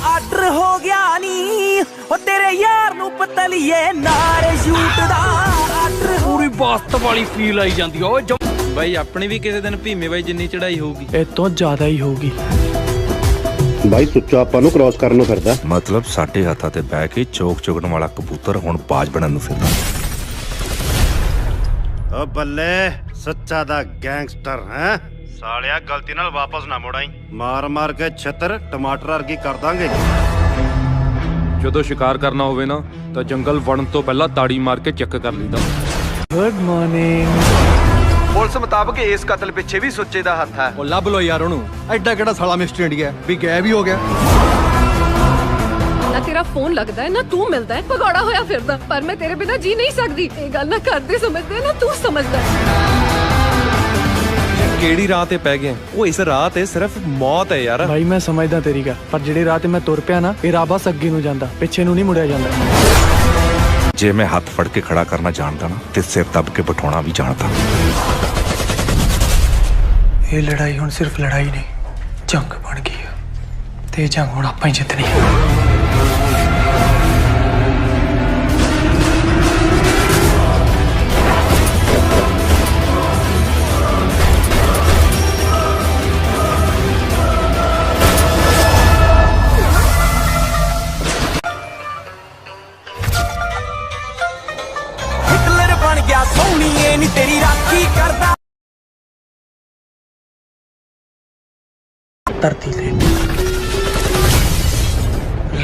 ਆਰਡਰ ਹੋ ਗਿਆ ਨੀ ਉਹ ਤੇਰੇ ਯਾਰ ਨੂੰ ਪਤਲੀਏ ਨਾਰੇ ਸ਼ੂਟ ਦਾ ਆਰਡਰ
ਪੂਰੀ ਬਾਸਤ ਵਾਲੀ ਫੀਲ ਆਈ ਜਾਂਦੀ ਓਏ ਬਾਈ ਆਪਣੀ ਵੀ ਕਿਸੇ ਦਿਨ ਭੀਮੇ ਬਾਈ ਜਿੰਨੀ ਚੜਾਈ ਹੋਊਗੀ
ਇਹ ਤੋਂ ਜ਼ਿਆਦਾ ਹੀ ਹੋਊਗੀ
ਬਾਈ ਸੁੱਚਾ ਆਪਾਂ ਨੂੰ ਕ੍ਰਾਸ ਕਰਨ ਨੂੰ ਫਿਰਦਾ
ਮਤਲਬ ਸਾਡੇ ਹੱਥਾਂ ਤੇ ਬਹਿ ਕੇ ਚੋਕ ਚੁਗਣ ਵਾਲਾ ਕਬੂਤਰ ਹੁਣ ਬਾਜ ਬਣਨ ਨੂੰ ਫਿਰਦਾ
ਓ ਬੱਲੇ ਸੱਚਾ ਦਾ ਗੈਂਗਸਟਰ ਹੈ ਸਾਲਿਆ ਗਲਤੀ ਨਾਲ ਵਾਪਸ ਨਾ ਮੁੜਾਈ ਮਾਰ ਮਾਰ ਕੇ ਛੱਤਰ ਟਮਾਟਰ ਵਰਗੀ ਕਰ ਦਾਂਗੇ
ਜਦੋਂ ਸ਼ਿਕਾਰ ਕਰਨਾ ਹੋਵੇ ਨਾ ਤਾਂ ਜੰਗਲ ਵੜਨ ਤੋਂ ਪਹਿਲਾਂ ਤਾੜੀ ਮਾਰ ਕੇ ਚੈੱਕ ਕਰ ਲਈਦਾ
ਗੁੱਡ ਮਾਰਨਿੰਗ
ਪੁਲਿਸ ਮੁਤਾਬਕ ਇਸ ਕਤਲ ਪਿੱਛੇ ਵੀ ਸੁੱਚੇ ਦਾ ਹੱਥ ਹੈ ਉਹ ਲੱਭ ਲੋ ਯਾਰ ਉਹਨੂੰ ਐਡਾ ਕਿਹੜਾ ਸਾਲਾ ਮਿਸਟਰ ਇੰਡੀਆ ਵੀ ਗਾਇਬ ਹੀ ਹੋ ਗਿਆ
ਨਾ ਤੇਰਾ ਫੋਨ ਲੱਗਦਾ ਹੈ ਨਾ ਤੂੰ ਮਿਲਦਾ ਹੈ ਭਗੌੜਾ ਹੋਇਆ ਫਿਰਦਾ ਪਰ ਮੈਂ ਤੇਰੇ ਬਿਨਾ ਜੀ ਨਹੀਂ ਸਕਦੀ ਇਹ ਗੱਲ ਨਾ ਕਰਦੇ ਸਮਝਦੇ ਨਾ ਤੂੰ ਸਮਝਦਾ
ਕਿਹੜੀ ਰਾਹ ਤੇ ਪੈ ਗਏ ਉਹ ਇਸ ਰਾਹ ਤੇ ਸਿਰਫ ਮੌਤ ਹੈ ਯਾਰ
ਭਾਈ ਮੈਂ ਸਮਝਦਾ ਤੇਰੀ ਗੱਲ ਪਰ ਜਿਹੜੇ ਰਾਹ ਤੇ ਮੈਂ ਤੁਰ ਪਿਆ ਨਾ ਇਹ ਰਾਹ ਬਸ ਅੱਗੇ ਨੂੰ ਜਾਂਦਾ ਪਿੱਛੇ ਨੂੰ ਨਹੀਂ ਮੁੜਿਆ ਜਾਂਦਾ
ਜੇ ਮੈਂ ਹੱਥ ਫੜ ਕੇ ਖੜਾ ਕਰਨਾ ਜਾਣਦਾ ਨਾ ਤੇ ਸਿਰ ਦੱਬ ਕੇ ਬਿਠਾਉਣਾ ਵੀ ਜਾਣਦਾ
ਇਹ ਲੜਾਈ ਹੁਣ ਸਿਰਫ ਲੜਾਈ ਨਹੀਂ ਜੰਗ ਬਣ ਗਈ ਹੈ ਤੇ ਇਹ ਜੰਗ ਹੁਣ ਆਪਾਂ ਹੀ ਜਿੱਤਣੀ ਹੈ
ਹਿਟਲਰ ਬਣ ਗਿਆ ਸੋਹਣੀਏ ਨੀ ਤੇਰੀ ਰਾਖੀ ਕਰਦਾ
ਧਰਤੀ ਤੇ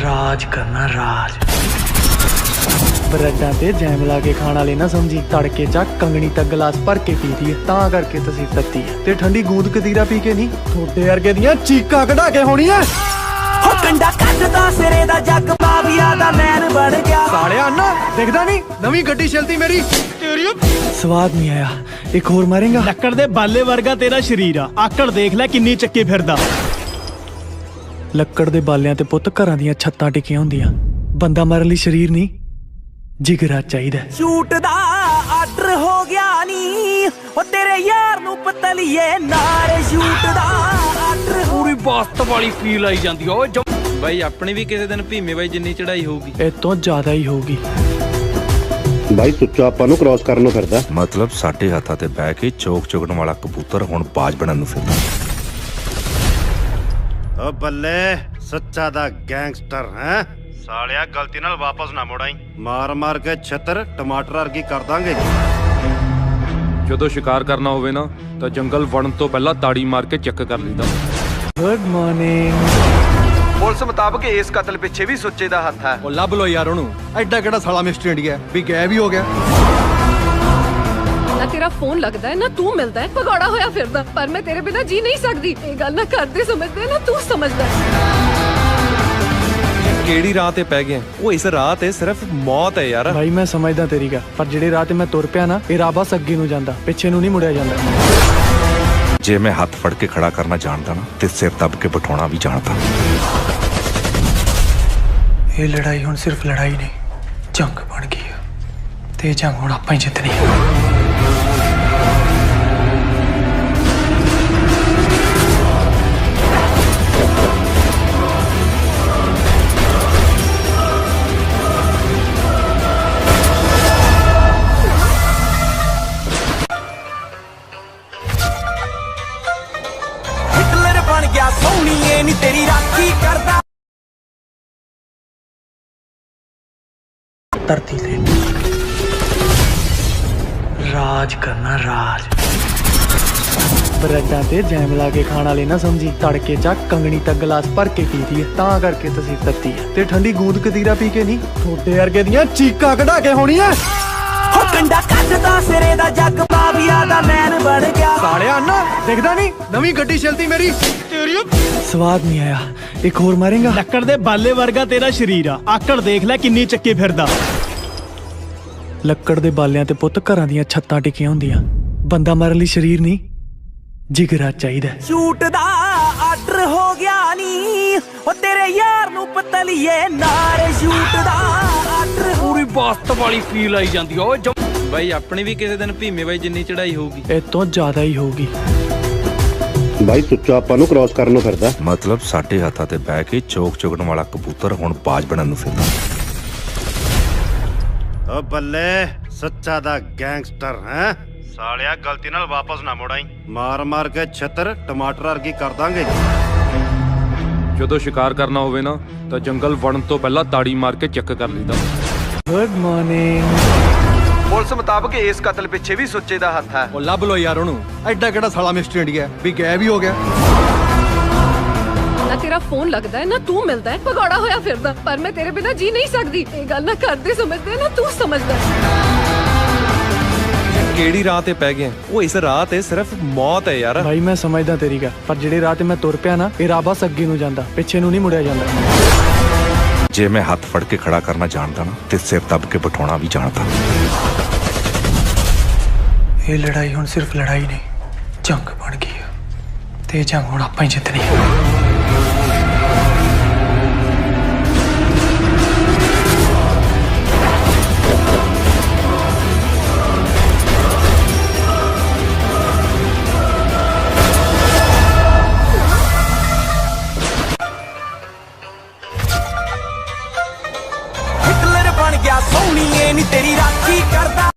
ਰਾਜ ਕਰਨਾ ਰਾਜ ਬ੍ਰੈਡਾਂ ਤੇ ਜੈਮ ਲਾ ਕੇ ਖਾਣ ਵਾਲੇ ਨਾ ਸਮਝੀ ਤੜਕੇ ਚ ਕੰਗਣੀ ਤੱਕ ਗਲਾਸ ਭਰ ਕੇ ਪੀਦੀ ਹੈ ਤਾਂ ਕਰਕੇ ਤੁਸੀਂ ਤੱਤੀ ਹੈ ਤੇ ਠੰਡੀ ਗੂੰਦ ਕਤੀਰਾ ਪੀ ਕੇ ਨਹੀਂ ਥੋੜੇ ਵਰਗੇ ਦੀਆਂ ਚੀਕਾਂ ਕਢਾ ਕੇ ਹੋਣੀਆਂ
ਹੋ ਕੰਡਾ ਕੱਢਦਾ ਸਿਰੇ ਦਾ ਜੱਗ ਮਾਵੀਆ ਦਾ ਮੈਨ ਬਣ ਗਿਆ
ਸਾਲਿਆ ਨਾ ਦਿਖਦਾ ਨਹੀਂ ਨਵੀਂ ਗੱਡੀ ਚਲਤੀ ਮੇਰੀ ਤੇਰੀ ਸਵਾਦ ਨਹੀਂ ਆਇਆ ਇੱਕ ਹੋਰ ਮਾਰੇਗਾ
ਲੱਕੜ ਦੇ ਬਾਲੇ ਵਰਗਾ ਤੇਰਾ ਸ਼ਰੀਰ ਆ ਆਕੜ ਦੇਖ ਲੈ ਕਿੰਨੀ ਚੱਕੀ ਫਿਰਦਾ
ਲੱਕੜ ਦੇ ਬਾਲਿਆਂ ਤੇ ਪੁੱਤ ਘਰਾਂ ਦੀਆਂ ਛੱਤਾਂ ਟਿਕੀਆਂ ਹੁੰਦੀਆਂ ਬੰਦਾ ਮਾਰਨ ਲਈ ਸਰੀਰ ਨਹੀਂ ਜਿਗਰਾ ਚਾਹੀਦਾ
ਸ਼ੂਟ ਦਾ ਆਰਡਰ ਹੋ ਗਿਆ ਨੀ ਉਹ ਤੇਰੇ ਯਾਰ ਨੂੰ ਪਤਲੀਏ ਨਾਰੇ ਸ਼ੂਟ ਦਾ ਆਰਡਰ
ਪੂਰੀ ਬਾਸਤ ਵਾਲੀ ਫੀਲ ਆਈ ਜਾਂਦੀ ਓਏ ਬਾਈ ਆਪਣੀ ਵੀ ਕਿਸੇ ਦਿਨ ਭੀਮੇ ਬਾਈ ਜਿੰਨੀ ਚੜਾਈ ਹੋਊਗੀ
ਇਹ ਤੋਂ ਜ਼ਿਆਦਾ ਹੀ ਹੋਊਗੀ
ਬਾਈ ਸੁੱਚਾ ਆਪਾਂ ਨੂੰ ਕ੍ਰਾਸ ਕਰਨ ਨੂੰ ਫਿਰਦਾ
ਮਤਲਬ ਸਾਡੇ ਹੱਥਾਂ ਤੇ ਬਹਿ ਕੇ ਚੋਕ ਚੁਗਣ ਵਾਲਾ ਕਬੂਤਰ ਹੁਣ ਬਾਜ ਬਣਨ ਨੂੰ ਫਿਰਦਾ
ਓ ਬੱਲੇ ਸੱਚਾ ਦਾ ਗੈਂਗਸਟਰ ਹੈ ਸਾਲਿਆ ਗਲਤੀ ਨਾਲ ਵਾਪਸ ਨਾ ਮੁੜਾਈ ਮਾਰ ਮਾਰ ਕੇ ਛੱਤਰ ਟਮਾਟਰ ਵਰਗੀ ਕਰ ਦਾਂਗੇ
ਜਦੋਂ ਸ਼ਿਕਾਰ ਕਰਨਾ ਹੋਵੇ ਨਾ ਤਾਂ ਜੰਗਲ ਵੜਨ ਤੋਂ ਪਹਿਲਾਂ ਤਾੜੀ ਮਾਰ ਕੇ ਚੈੱਕ ਕਰ ਲਈਦਾ
ਗੁੱਡ ਮਾਰਨਿੰਗ
ਪੁਲਿਸ ਮੁਤਾਬਕ ਇਸ ਕਤਲ ਪਿੱਛੇ ਵੀ ਸੁੱਚੇ ਦਾ ਹੱਥ ਹੈ ਉਹ ਲੱਭ ਲੋ ਯਾਰ ਉਹਨੂੰ ਐਡਾ ਕਿਹੜਾ ਸਾਲਾ ਮਿਸਟਰ ਇੰਡੀਆ ਵੀ ਗਾਇਬ ਹੀ ਹੋ ਗਿਆ
ਨਾ ਤੇਰਾ ਫੋਨ ਲੱਗਦਾ ਹੈ ਨਾ ਤੂੰ ਮਿਲਦਾ ਹੈ ਭਗੌੜਾ ਹੋਇਆ ਫਿਰਦਾ ਪਰ ਮੈਂ ਤੇਰੇ ਬਿਨਾ ਜੀ ਨਹੀਂ ਸਕਦੀ ਇਹ ਗੱਲ ਨਾ ਕਰਦੇ ਸਮਝਦੇ ਨਾ ਤੂੰ ਸਮਝਦਾ
ਕਿਹੜੀ ਰਾਹ ਤੇ ਪੈ ਗਏ ਉਹ ਇਸ ਰਾਹ ਤੇ ਸਿਰਫ ਮੌਤ ਹੈ ਯਾਰ
ਭਾਈ ਮੈਂ ਸਮਝਦਾ ਤੇਰੀ ਗੱਲ ਪਰ ਜਿਹੜੇ ਰਾਹ ਤੇ ਮੈਂ ਤੁਰ ਪਿਆ ਨਾ ਇਹ ਰਾਹ ਬਸ ਅੱਗੇ ਨੂੰ ਜਾਂਦਾ ਪਿੱਛੇ ਨੂੰ ਨਹੀਂ ਮੁੜਿਆ ਜਾਂਦਾ
ਜੇ ਮੈਂ ਹੱਥ ਫੜ ਕੇ ਖੜਾ ਕਰਨਾ ਜਾਣਦਾ ਨਾ ਤੇ ਸਿਰ ਦੱਬ ਕੇ ਬਿਠਾਉਣਾ ਵੀ ਜਾਣਦਾ।
ਇਹ ਲੜਾਈ ਹੁਣ ਸਿਰਫ ਲੜਾਈ ਨਹੀਂ, ਜੰਗ ਬਣ ਗਈ ਹੈ ਤੇ ਇਹ ਜੰਗ ਹੁਣ ਆਪਾਂ ਹੀ ਜਿੱਤਣੀ ਹੈ।
ਹਿਟਲਰ ਬਣ ਗਿਆ ਸੋਹਣੀਏ ਨੀ ਤੇਰੀ ਰਾਖੀ ਕਰਦਾ
ਧਰਤੀ ਤੇ ਰਾਜ ਕਰਨਾ ਰਾਜ। ਬਰੈਡਾਂ ਤੇ ਜੈਮ ਲਾ ਕੇ ਖਾਣ ਵਾਲੇ ਨਾ ਸਮਝੀ, ਤੜਕੇ ਚ ਕੰਗਣੀ ਤੱਕ ਗਲਾਸ ਭਰ ਕੇ ਪੀਦੀ ਹੈ ਤਾਂ ਕਰਕੇ ਤੁਸੀਂ ਤੱਤੀ ਹੈ। ਤੇ ਠੰਡੀ ਗੂੰਦ ਕਤੀਰਾ ਪੀ ਕੇ ਨਹੀਂ, ਥੋੜੇ ਵਰਗੇ ਦੀਆਂ ਚੀਕਾਂ ਕਢਾ ਕੇ ਹੋਣੀਆਂ।
ਹੋ ਕੰਡਾ ਕੱਟਦਾ ਸਿਰੇ ਦਾ ਜੱਗ ਮਾਵੀਆ ਦਾ ਮੈਨ ਬਣ ਗਿਆ।
ਸਾਲਿਆ ਨਾ ਦਿਖਦਾ ਨਹੀਂ ਨਵੀਂ ਗੱਡੀ ਚਲਦੀ ਮੇਰੀ ਤੇਰੀ। ਸਵਾਦ ਨਹੀਂ ਆਇਆ, ਇੱਕ ਹੋਰ ਮਾਰੇਗਾ।
ਲੱਕੜ ਦੇ ਬਾਲੇ ਵਰਗਾ ਤੇਰਾ ਸ਼ਰੀਰ ਆ, ਆਕੜ ਦੇਖ ਲੈ ਕਿੰਨੀ ਚੱਕੀ ਫਿਰਦਾ।
ਲੱਕੜ ਦੇ ਬਾਲਿਆਂ ਤੇ ਪੁੱਤ ਘਰਾਂ ਦੀਆਂ ਛੱਤਾਂ ਟਿਕੀਆਂ ਹੁੰਦੀਆਂ, ਬੰਦਾ ਮਾਰਨ ਲਈ ਸਰੀਰ ਨਹੀਂ ਜਿਗਰਾ ਚਾਹੀਦਾ।
ਸ਼ੂਟ ਦਾ ਆਰਡਰ ਹੋ ਗਿਆ ਨੀ, ਉਹ ਤੇਰੇ ਯਾਰ ਨੂੰ ਪਤਲੀਏ ਨਾਰ ਸ਼ੂਟ ਦਾ ਆਰਡਰ।
ਪੂਰੀ ਬਾਸਤ ਵਾਲੀ ਫੀਲ ਆਈ ਜਾਂਦੀ ਓਏ ਬਾਈ ਆਪਣੀ ਵੀ ਕਿਸੇ ਦਿਨ ਭੀਮੇ ਬਾਈ ਜਿੰਨੀ ਚੜਾਈ ਹੋਊਗੀ।
ਇਹ ਤੋਂ ਜ਼ਿਆਦਾ ਹੀ ਹੋਊਗੀ।
ਬਾਈ ਸੁੱਚਾ ਆਪਾਂ ਨੂੰ ਕ੍ਰਾਸ ਕਰਨ ਨੂੰ ਫਿਰਦਾ।
ਮਤਲਬ ਸਾਡੇ ਹੱਥਾਂ ਤੇ ਬਹਿ ਕੇ ਚੋਕ ਚੁਗਣ ਵਾਲਾ ਕਬੂਤਰ ਹੁਣ ਬਾਜ ਬਣਨ ਨੂੰ ਫਿਰਦਾ।
ਓ ਬੱਲੇ ਸੱਚਾ ਦਾ ਗੈਂਗਸਟਰ ਹੈ ਸਾਲਿਆ, ਗਲਤੀ ਨਾਲ ਵਾਪਸ ਨਾ ਮੁੜਾਈ, ਮਾਰ ਮਾਰ ਕੇ ਛਿੱਤਰ ਟਮਾਟਰ ਵਰਗੀ ਕਰ ਦਾਂਗੇ।
ਜਦੋਂ ਸ਼ਿਕਾਰ ਕਰਨਾ ਹੋਵੇ ਨਾ ਤਾਂ ਜੰਗਲ ਵੜਨ ਤੋਂ ਪਹਿਲਾਂ ਤਾੜੀ ਮਾਰ ਕੇ ਚੈੱਕ ਕਰ ਲਈਦਾ।
Good morning.
ਪੁਲਿਸ ਮੁਤਾਬਕ ਇਸ ਕਤਲ ਪਿੱਛੇ ਵੀ ਸੁੱਚੇ ਦਾ ਹੱਥ ਹੈ। ਉਹ ਲੱਭ ਲੋ ਯਾਰ ਉਹਨੂੰ, ਐਡਾ ਕਿਹੜਾ ਸਾਲਾ ਮਿਸਟਰ ਇੰਡੀਆ ਵੀ ਗਾਇਬ ਹੀ ਹੋ ਗਿਆ।
ਨਾ ਤੇਰਾ ਫੋਨ ਲੱਗਦਾ ਹੈ ਨਾ ਤੂੰ ਮਿਲਦਾ ਹੈ, ਭਗੌੜਾ ਹੋਇਆ ਫਿਰਦਾ। ਪਰ ਮੈਂ ਤੇਰੇ ਬਿਨਾ ਜੀ ਨਹੀਂ ਸਕਦੀ। ਇਹ ਗੱਲ ਨਾ ਕਰਦੇ ਸਮਝਦੇ ਨਾ ਤੂੰ ਸਮਝਦਾ।
ਕਿਹੜੀ ਰਾਹ ਤੇ ਪੈ ਗਏ? ਉਹ ਇਸ ਰਾਹ ਤੇ ਸਿਰਫ ਮੌਤ ਹੈ ਯਾਰ।
ਭਾਈ ਮੈਂ ਸਮਝਦਾ ਤੇਰੀ ਗੱਲ, ਪਰ ਜਿਹੜੇ ਰਾਹ ਤੇ ਮੈਂ ਤੁਰ ਪਿਆ ਨਾ, ਇਹ ਰਾਹ ਬਸ ਅੱਗੇ ਨੂੰ ਜਾਂਦਾ, ਪਿੱਛੇ ਨੂੰ ਨਹੀਂ ਮੁੜਿਆ ਜਾਂਦਾ।
ਜੇ ਮੈਂ ਹੱਥ ਫੜ ਕੇ ਖੜਾ ਕਰਨਾ ਜਾਣਦਾ ਨਾ ਤੇ ਸਿਰ ਦੱਬ ਕੇ ਬਿਠਾਉਣਾ ਵੀ ਜਾਣਦਾ।
ਇਹ ਲੜਾਈ ਹੁਣ ਸਿਰਫ ਲੜਾਈ ਨਹੀਂ, ਜੰਗ ਬਣ ਗਈ ਹੈ ਤੇ ਇਹ ਜੰਗ ਹੁਣ ਆਪਾਂ ਹੀ ਜਿੱਤਣੀ ਹੈ।
ਹਿਟਲਰ ਬਣ ਗਿਆ ਸੋਹਣੀਏ ਨੀ ਤੇਰੀ ਰਾਖੀ ਕਰਦਾ।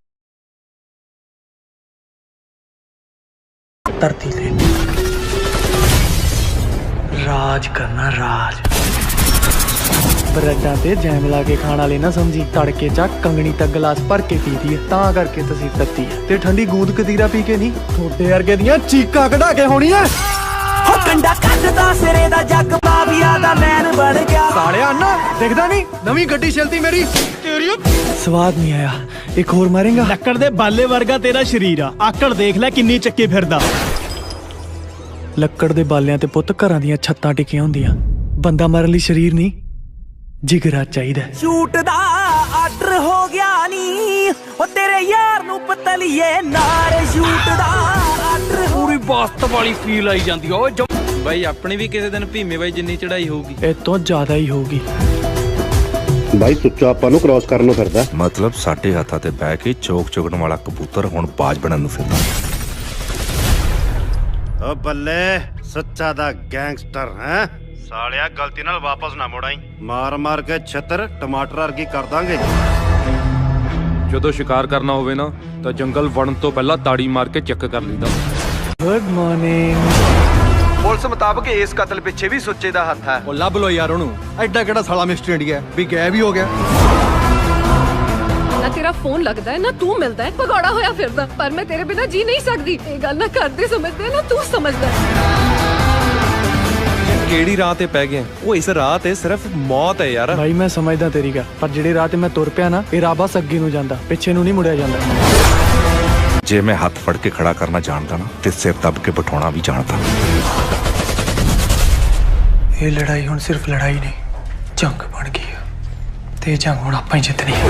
ਧਰਤੀ ਤੇ ਰਾਜ ਕਰਨਾ ਰਾਜ। ਬਰੈਡਾਂ ਤੇ ਜੈਮ ਲਾ ਕੇ ਖਾਣ ਵਾਲੇ ਨਾ ਸਮਝੀ, ਤੜਕੇ ਚ ਕੰਗਣੀ ਤੱਕ ਗਲਾਸ ਭਰ ਕੇ ਪੀਦੀ ਹੈ ਤਾਂ ਕਰਕੇ ਤੁਸੀਂ ਤੱਤੀ ਹੈ। ਤੇ ਠੰਡੀ ਗੂੰਦ ਕਤੀਰਾ ਪੀ ਕੇ ਨਹੀਂ, ਥੋੜੇ ਵਰਗੇ ਦੀਆਂ ਚੀਕਾਂ ਕਢਾ ਕੇ ਹੋਣੀਆਂ।
ਹੋ ਕੰਡਾ ਕੱਟਦਾ ਸਿਰੇ ਦਾ ਜੱਗ ਮਾਵੀਆ ਦਾ ਮੈਨ ਬਣ ਗਿਆ।
ਸਾਲਿਆ ਨਾ ਦਿਖਦਾ ਨਹੀਂ ਨਵੀਂ ਗੱਡੀ ਚਲਦੀ ਮੇਰੀ ਤੇਰੀ। ਸਵਾਦ ਨਹੀਂ ਆਇਆ, ਇੱਕ ਹੋਰ ਮਾਰੇਗਾ।
ਲੱਕੜ ਦੇ ਬਾਲੇ ਵਰਗਾ ਤੇਰਾ ਸ਼ਰੀਰ ਆ, ਆਕੜ ਦੇਖ ਲੈ ਕਿੰਨੀ ਚੱਕੀ ਫਿਰਦਾ।
ਲੱਕੜ ਦੇ ਬਾਲਿਆਂ ਤੇ ਪੁੱਤ ਘਰਾਂ ਦੀਆਂ ਛੱਤਾਂ ਟਿਕੀਆਂ ਹੁੰਦੀਆਂ, ਬੰਦਾ ਮਾਰਨ ਲਈ ਸਰੀਰ ਨਹੀਂ ਜਿਗਰਾ ਚਾਹੀਦਾ।
ਸ਼ੂਟ ਦਾ ਆਰਡਰ ਹੋ ਗਿਆ ਨੀ, ਉਹ ਤੇਰੇ ਯਾਰ ਨੂੰ ਪਤਲੀਏ ਨਾਰ ਸ਼ੂਟ ਦਾ ਆਰਡਰ।
ਪੂਰੀ ਬਾਸਤ ਵਾਲੀ ਫੀਲ ਆਈ ਜਾਂਦੀ ਓਏ ਬਾਈ ਆਪਣੀ ਵੀ ਕਿਸੇ ਦਿਨ ਭੀਮੇ ਬਾਈ ਜਿੰਨੀ ਚੜਾਈ ਹੋਊਗੀ।
ਇਹ ਤੋਂ ਜ਼ਿਆਦਾ ਹੀ ਹੋਊਗੀ।
ਬਾਈ ਸੁੱਚਾ ਆਪਾਂ ਨੂੰ ਕ੍ਰਾਸ ਕਰਨ ਨੂੰ ਫਿਰਦਾ।
ਮਤਲਬ ਸਾਡੇ ਹੱਥਾਂ ਤੇ ਬਹਿ ਕੇ ਚੋਕ ਚੁਗਣ ਵਾਲਾ ਕਬੂਤਰ ਹੁਣ ਬਾਜ ਬਣਨ ਨੂੰ ਫਿਰਦਾ।
ਓ ਬੱਲੇ ਸੱਚਾ ਦਾ ਗੈਂਗਸਟਰ ਹੈ ਸਾਲਿਆ, ਗਲਤੀ ਨਾਲ ਵਾਪਸ ਨਾ ਮੁੜਾਈ, ਮਾਰ ਮਾਰ ਕੇ ਛਿੱਤਰ ਟਮਾਟਰ ਵਰਗੀ ਕਰ ਦਾਂਗੇ।
ਜਦੋਂ ਸ਼ਿਕਾਰ ਕਰਨਾ ਹੋਵੇ ਨਾ ਤਾਂ ਜੰਗਲ ਵੜਨ ਤੋਂ ਪਹਿਲਾਂ ਤਾੜੀ ਮਾਰ ਕੇ ਚੈੱਕ ਕਰ ਲਈਦਾ।
Good morning.
ਪੁਲਿਸ ਮੁਤਾਬਕ ਇਸ ਕਤਲ ਪਿੱਛੇ ਵੀ ਸੁੱਚੇ ਦਾ ਹੱਥ ਹੈ। ਉਹ ਲੱਭ ਲੋ ਯਾਰ ਉਹਨੂੰ, ਐਡਾ ਕਿਹੜਾ ਸਾਲਾ ਮਿਸਟਰ ਇੰਡੀਆ ਵੀ ਗਾਇਬ ਹੀ ਹੋ ਗਿਆ।
ਨਾ ਤੇਰਾ ਫੋਨ ਲੱਗਦਾ ਹੈ ਨਾ ਤੂੰ ਮਿਲਦਾ ਹੈ, ਭਗੌੜਾ ਹੋਇਆ ਫਿਰਦਾ। ਪਰ ਮੈਂ ਤੇਰੇ ਬਿਨਾ ਜੀ ਨਹੀਂ ਸਕਦੀ। ਇਹ ਗੱਲ ਨਾ ਕਰਦੇ ਸਮਝਦੇ ਨਾ ਤੂੰ ਸਮਝਦਾ।
ਕਿਹੜੀ ਰਾਹ ਤੇ ਪੈ ਗਏ? ਉਹ ਇਸ ਰਾਹ ਤੇ ਸਿਰਫ ਮੌਤ ਹੈ ਯਾਰ।
ਭਾਈ ਮੈਂ ਸਮਝਦਾ ਤੇਰੀ ਗੱਲ, ਪਰ ਜਿਹੜੇ ਰਾਹ ਤੇ ਮੈਂ ਤੁਰ ਪਿਆ ਨਾ, ਇਹ ਰਾਹ ਬਸ ਅੱਗੇ ਨੂੰ ਜਾਂਦਾ, ਪਿੱਛੇ ਨੂੰ ਨਹੀਂ ਮੁੜਿਆ ਜਾਂਦਾ।
ਜੇ ਮੈਂ ਹੱਥ ਫੜ ਕੇ ਖੜਾ ਕਰਨਾ ਜਾਣਦਾ ਨਾ ਤੇ ਸਿਰ ਦੱਬ ਕੇ ਬਿਠਾਉਣਾ ਵੀ ਜਾਣਦਾ।
ਇਹ ਲੜਾਈ ਹੁਣ ਸਿਰਫ ਲੜਾਈ ਨਹੀਂ, ਜੰਗ ਬਣ ਗਈ ਹੈ ਤੇ ਇਹ ਜੰਗ ਹੁਣ ਆਪਾਂ ਹੀ ਜਿੱਤਣੀ ਹੈ।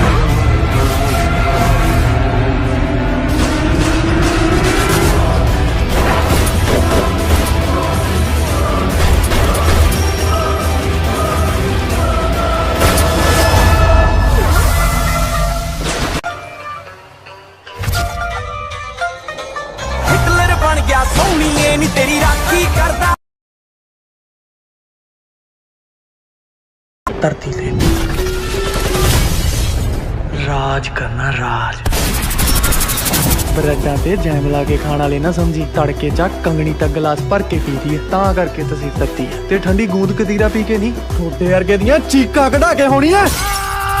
ਨੀ ਤੇਰੀ ਰਾਖੀ ਕਰਦਾ
ਧਰਤੀ ਤੇ ਰਾਜ ਕਰਨਾ ਰਾਜ। ਬ੍ਰੈਡਾਂ ਤੇ ਜੈਮ ਲਾ ਕੇ ਖਾਣ ਵਾਲੇ ਨਾ ਸਮਝੀ, ਤੜਕੇ ਚ ਕੰਗਣੀ ਤੱਕ ਗਲਾਸ ਭਰ ਕੇ ਪੀਦੀ ਹੈ, ਤਾਂ ਕਰਕੇ ਤੁਸੀਂ ਤੱਤੀ ਹੈ। ਤੇ ਠੰਡੀ ਗੂੰਦ ਕਤੀਰਾ ਪੀ ਕੇ ਨਹੀਂ, ਥੋੜੇ ਵਰਗੇ ਦੀਆਂ ਚੀਕਾਂ ਕਢਾ ਕੇ ਹੋਣੀਆਂ।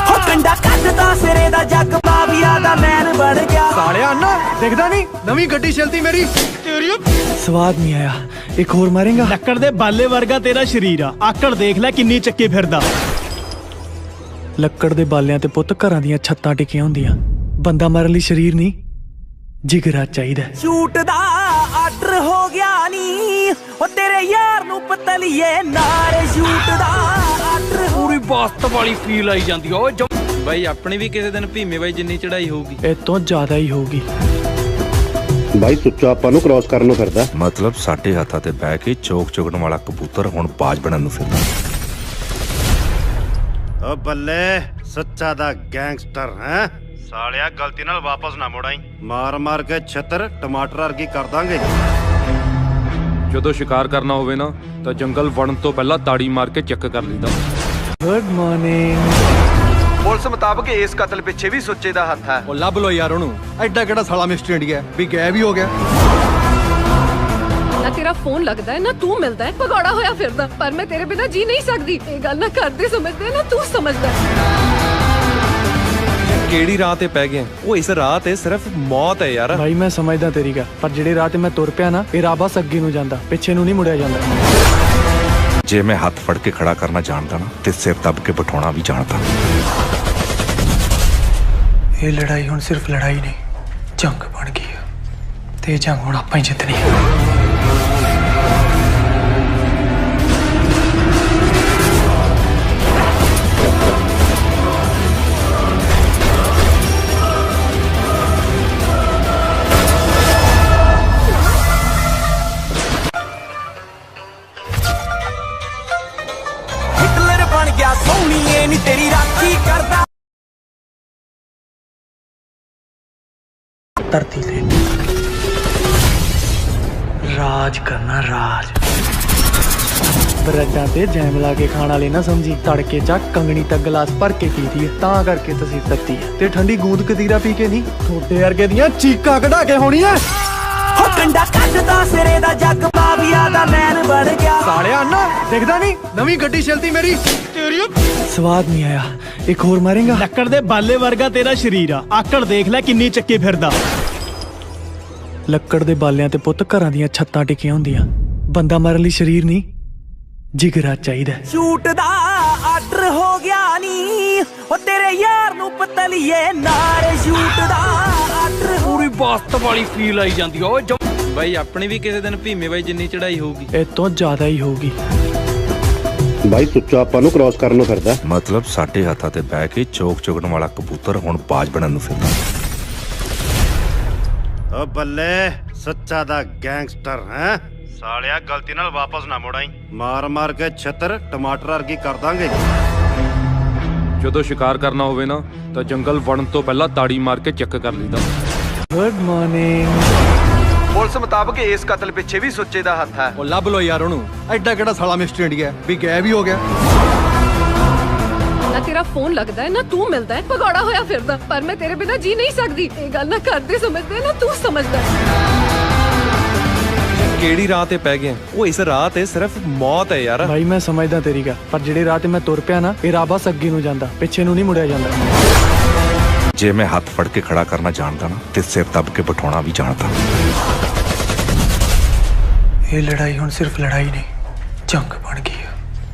ਹੋ ਕੰਡਾ ਕੱਢਦਾ ਸਿਰੇ ਦਾ ਜੱਗ ਮਾਵੀਆ ਦਾ ਮੈਨ ਬਣ ਗਿਆ।
ਸਾਲਿਆ ਨਾ ਦਿਖਦਾ ਨਹੀਂ ਨਵੀਂ ਗੱਡੀ ਚਲਦੀ ਮੇਰੀ ਤੇਰੀ। ਸਵਾਦ ਨਹੀਂ ਆਇਆ, ਇੱਕ ਹੋਰ ਮਾਰੇਗਾ।
ਲੱਕੜ ਦੇ ਬਾਲੇ ਵਰਗਾ ਤੇਰਾ ਸ਼ਰੀਰ ਆ, ਆਕੜ ਦੇਖ ਲੈ ਕਿੰਨੀ ਚੱਕੀ ਫਿਰਦਾ।
ਲੱਕੜ ਦੇ ਬਾਲਿਆਂ ਤੇ ਪੁੱਤ ਘਰਾਂ ਦੀਆਂ ਛੱਤਾਂ ਟਿਕੀਆਂ ਹੁੰਦੀਆਂ, ਬੰਦਾ ਮਾਰਨ ਲਈ ਸਰੀਰ ਨਹੀਂ ਜਿਗਰਾ ਚਾਹੀਦਾ।
ਸ਼ੂਟ ਦਾ ਆਰਡਰ ਹੋ ਗਿਆ ਨੀ, ਉਹ ਤੇਰੇ ਯਾਰ ਨੂੰ ਪਤਲੀਏ ਨਾਰੇ ਸ਼ੂਟ ਦਾ ਆਰਡਰ।
ਪੂਰੀ ਬਾਸਤ ਵਾਲੀ ਫੀਲ ਆਈ ਜਾਂਦੀ ਓਏ ਬਾਈ ਆਪਣੀ ਵੀ ਕਿਸੇ ਦਿਨ ਭੀਮੇ ਬਾਈ ਜਿੰਨੀ ਚੜਾਈ ਹੋਊਗੀ।
ਇਹ ਤੋਂ ਜ਼ਿਆਦਾ ਹੀ ਹੋਊਗੀ।
ਬਾਈ ਸੁੱਚਾ ਆਪਾਂ ਨੂੰ ਕ੍ਰਾਸ ਕਰਨ ਨੂੰ ਫਿਰਦਾ।
ਮਤਲਬ ਸਾਡੇ ਹੱਥਾਂ ਤੇ ਬਹਿ ਕੇ ਚੋਕ ਚੁਗਣ ਵਾਲਾ ਕਬੂਤਰ ਹੁਣ ਬਾਜ ਬਣਨ ਨੂੰ ਫਿਰਦਾ।
ਓ ਬੱਲੇ ਸੱਚਾ ਦਾ ਗੈਂਗਸਟਰ ਹੈ ਸਾਲਿਆ, ਗਲਤੀ ਨਾਲ ਵਾਪਸ ਨਾ ਮੁੜਾਈ, ਮਾਰ ਮਾਰ ਕੇ ਛਿੱਤਰ ਟਮਾਟਰ ਵਰਗੀ ਕਰ ਦਾਂਗੇ।
ਜਦੋਂ ਸ਼ਿਕਾਰ ਕਰਨਾ ਹੋਵੇ ਨਾ ਤਾਂ ਜੰਗਲ ਵੜਨ ਤੋਂ ਪਹਿਲਾਂ ਤਾੜੀ ਮਾਰ ਕੇ ਚੈੱਕ ਕਰ ਲਈਦਾ।
Good morning.
ਪੁਲਿਸ ਮੁਤਾਬਕ ਇਸ ਕਤਲ ਪਿੱਛੇ ਵੀ ਸੁੱਚੇ ਦਾ ਹੱਥ ਹੈ। ਉਹ ਲੱਭ ਲੋ ਯਾਰ ਉਹਨੂੰ, ਐਡਾ ਕਿਹੜਾ ਸਾਲਾ ਮਿਸਟਰ ਇੰਡੀਆ ਵੀ ਗਾਇਬ ਹੀ ਹੋ ਗਿਆ।
ਨਾ ਤੇਰਾ ਫੋਨ ਲੱਗਦਾ ਹੈ ਨਾ ਤੂੰ ਮਿਲਦਾ ਹੈ, ਭਗੌੜਾ ਹੋਇਆ ਫਿਰਦਾ। ਪਰ ਮੈਂ ਤੇਰੇ ਬਿਨਾਂ ਜੀ ਨਹੀਂ ਸਕਦੀ। ਇਹ ਗੱਲ ਨਾ ਕਰਦੇ ਸਮਝਦੇ ਨਾ ਤੂੰ ਸਮਝਦਾ।
ਕਿਹੜੀ ਰਾਹ ਤੇ ਪੈ ਗਏ? ਉਹ ਇਸ ਰਾਹ ਤੇ ਸਿਰਫ ਮੌਤ ਹੈ ਯਾਰ।
ਭਾਈ ਮੈਂ ਸਮਝਦਾ ਤੇਰੀ ਗੱਲ, ਪਰ ਜਿਹੜੇ ਰਾਹ ਤੇ ਮੈਂ ਤੁਰ ਪਿਆ ਨਾ, ਇਹ ਰਾਹ ਬਸ ਅੱਗੇ ਨੂੰ ਜਾਂਦਾ, ਪਿੱਛੇ ਨੂੰ ਨਹੀਂ ਮੁੜਿਆ ਜਾਂਦਾ।
ਜੇ ਮੈਂ ਹੱਥ ਫੜ ਕੇ ਖੜਾ ਕਰਨਾ ਜਾਣਦਾ ਨਾ ਤੇ ਸਿਰ ਦੱਬ ਕੇ ਬਿਠਾਉਣਾ ਵੀ ਜਾਣਦਾ।
ਇਹ ਲੜਾਈ ਹੁਣ ਸਿਰਫ ਲੜਾਈ ਨਹੀਂ, ਜੰਗ ਬਣ ਗਈ ਹੈ, ਤੇ ਇਹ ਜੰਗ ਹੁਣ ਆਪਾਂ ਹੀ ਜਿੱਤਣੀ ਹੈ।
ਹਿਟਲਰ ਬਣ ਗਿਆ ਸੋਹਣੀਏ ਨੀ ਤੇਰੀ ਰਾਖੀ ਕਰਦਾ।
ਧਰਤੀ ਤੇ ਰਾਜ ਕਰਨਾ ਰਾਜ। ਬ੍ਰੈਡਾਂ ਤੇ ਜੈਮ ਲਾ ਕੇ ਖਾਣ ਵਾਲੇ ਨਾ ਸਮਝੀ, ਤੜਕੇ ਚ ਕੰਗਣੀ ਤੱਕ ਗਲਾਸ ਭਰ ਕੇ ਪੀਦੀ ਹੈ, ਤਾਂ ਕਰਕੇ ਤੁਸੀਂ ਤੱਤੀ ਹੈ। ਤੇ ਠੰਡੀ ਗੂੰਦ ਕਤੀਰਾ ਪੀ ਕੇ ਨਹੀਂ, ਥੋੜੇ ਵਰਗੇ ਦੀਆਂ ਚੀਕਾਂ ਕਢਾ ਕੇ ਹੋਣੀਆਂ।
ਹੋ ਕੰਡਾ ਕੱਢਦਾ ਸਿਰੇ ਦਾ ਜੱਗ ਮਾਵੀਆ ਦਾ ਮੈਨ ਬਣ ਗਿਆ।
ਸਾਲਿਆ ਨਾ ਦਿਖਦਾ ਨਹੀਂ ਨਵੀਂ ਗੱਡੀ ਚਲਦੀ ਮੇਰੀ ਤੇਰੀ। ਸਵਾਦ ਨਹੀਂ ਆਇਆ, ਇੱਕ ਹੋਰ ਮਾਰੇਗਾ।
ਲੱਕੜ ਦੇ ਬਾਲੇ ਵਰਗਾ ਤੇਰਾ ਸ਼ਰੀਰ ਆ, ਆਕੜ ਦੇਖ ਲੈ ਕਿੰਨੀ ਚੱਕੀ ਫਿਰਦਾ।
ਲੱਕੜ ਦੇ ਬਾਲਿਆਂ ਤੇ ਪੁੱਤ ਘਰਾਂ ਦੀਆਂ ਛੱਤਾਂ ਟਿਕੀਆਂ ਹੁੰਦੀਆਂ, ਬੰਦਾ ਮਾਰਨ ਲਈ ਸਰੀਰ ਨਹੀਂ ਜਿਗਰਾ ਚਾਹੀਦਾ।
ਸ਼ੂਟ ਦਾ ਆਰਡਰ ਹੋ ਗਿਆ ਨੀ, ਉਹ ਤੇਰੇ ਯਾਰ ਨੂੰ ਪਤਲੀਏ ਨਾਰੇ ਸ਼ੂਟ ਦਾ ਆਰਡਰ।
ਪੂਰੀ ਬਾਸਤ ਵਾਲੀ ਫੀਲ ਆਈ ਜਾਂਦੀ ਓਏ ਬਾਈ ਆਪਣੀ ਵੀ ਕਿਸੇ ਦਿਨ ਭੀਮੇ ਬਾਈ ਜਿੰਨੀ ਚੜਾਈ ਹੋਊਗੀ।
ਇਹ ਤੋਂ ਜ਼ਿਆਦਾ ਹੀ ਹੋਊਗੀ।
ਬਾਈ ਸੁੱਚਾ ਆਪਾਂ ਨੂੰ ਕ੍ਰਾਸ ਕਰਨ ਨੂੰ ਫਿਰਦਾ।
ਮਤਲਬ ਸਾਡੇ ਹੱਥਾਂ ਤੇ ਬਹਿ ਕੇ ਚੋਕ ਚੁਗਣ ਵਾਲਾ ਕਬੂਤਰ ਹੁਣ ਬਾਜ ਬਣਨ ਨੂੰ ਫਿਰਦਾ।
ਓ ਬੱਲੇ ਸੱਚਾ ਦਾ ਗੈਂਗਸਟਰ ਹੈ ਸਾਲਿਆ, ਗਲਤੀ ਨਾਲ ਵਾਪਸ ਨਾ ਮੁੜਾਈ, ਮਾਰ ਮਾਰ ਕੇ ਛਿੱਤਰ ਟਮਾਟਰ ਵਰਗੀ ਕਰ ਦਾਂਗੇ।
ਜਦੋਂ ਸ਼ਿਕਾਰ ਕਰਨਾ ਹੋਵੇ ਨਾ ਤਾਂ ਜੰਗਲ ਵੜਨ ਤੋਂ ਪਹਿਲਾਂ ਤਾੜੀ ਮਾਰ ਕੇ ਚੈੱਕ ਕਰ ਲਈਦਾ।
Good morning.
ਪੁਲਿਸ ਮੁਤਾਬਕ ਇਸ ਕਤਲ ਪਿੱਛੇ ਵੀ ਸੁੱਚੇ ਦਾ ਹੱਥ ਹੈ। ਉਹ ਲੱਭ ਲੋ ਯਾਰ ਉਹਨੂੰ, ਐਡਾ ਕਿਹੜਾ ਸਾਲਾ ਮਿਸਟਰ ਇੰਡੀਆ ਵੀ ਗਾਇਬ ਹੀ ਹੋ ਗਿਆ।
ਨਾ ਤੇਰਾ ਫੋਨ ਲੱਗਦਾ ਹੈ ਨਾ ਤੂੰ ਮਿਲਦਾ ਹੈ, ਭਗੌੜਾ ਹੋਇਆ ਫਿਰਦਾ। ਪਰ ਮੈਂ ਤੇਰੇ ਬਿਨਾਂ ਜੀ ਨਹੀਂ ਸਕਦੀ। ਇਹ ਗੱਲ ਨਾ ਕਰਦੇ ਸਮਝਦੇ ਨਾ ਤੂੰ ਸਮਝਦਾ।
ਕਿਹੜੀ ਰਾਹ ਤੇ ਪੈ ਗਏ? ਉਹ ਇਸ ਰਾਹ ਤੇ ਸਿਰਫ ਮੌਤ ਹੈ ਯਾਰ।
ਭਾਈ ਮੈਂ ਸਮਝਦਾ ਤੇਰੀ ਗੱਲ, ਪਰ ਜਿਹੜੇ ਰਾਹ ਤੇ ਮੈਂ ਤੁਰ ਪਿਆ ਨਾ, ਇਹ ਰਾਹ ਬਸ ਅੱਗੇ ਨੂੰ ਜਾਂਦਾ, ਪਿੱਛੇ ਨੂੰ ਨਹੀਂ ਮੁੜਿਆ ਜਾਂਦਾ।
ਜੇ ਮੈਂ ਹੱਥ ਫੜ ਕੇ ਖੜਾ ਕਰਨਾ ਜਾਣਦਾ ਨਾ ਤੇ ਸਿਰ ਦੱਬ ਕੇ ਬਿਠਾਉਣਾ ਵੀ ਜਾਣਦਾ।
ਇਹ ਲੜਾਈ ਹੁਣ ਸਿਰਫ ਲੜਾਈ ਨਹੀਂ, ਜੰਗ ਬਣ ਗਈ ਹੈ,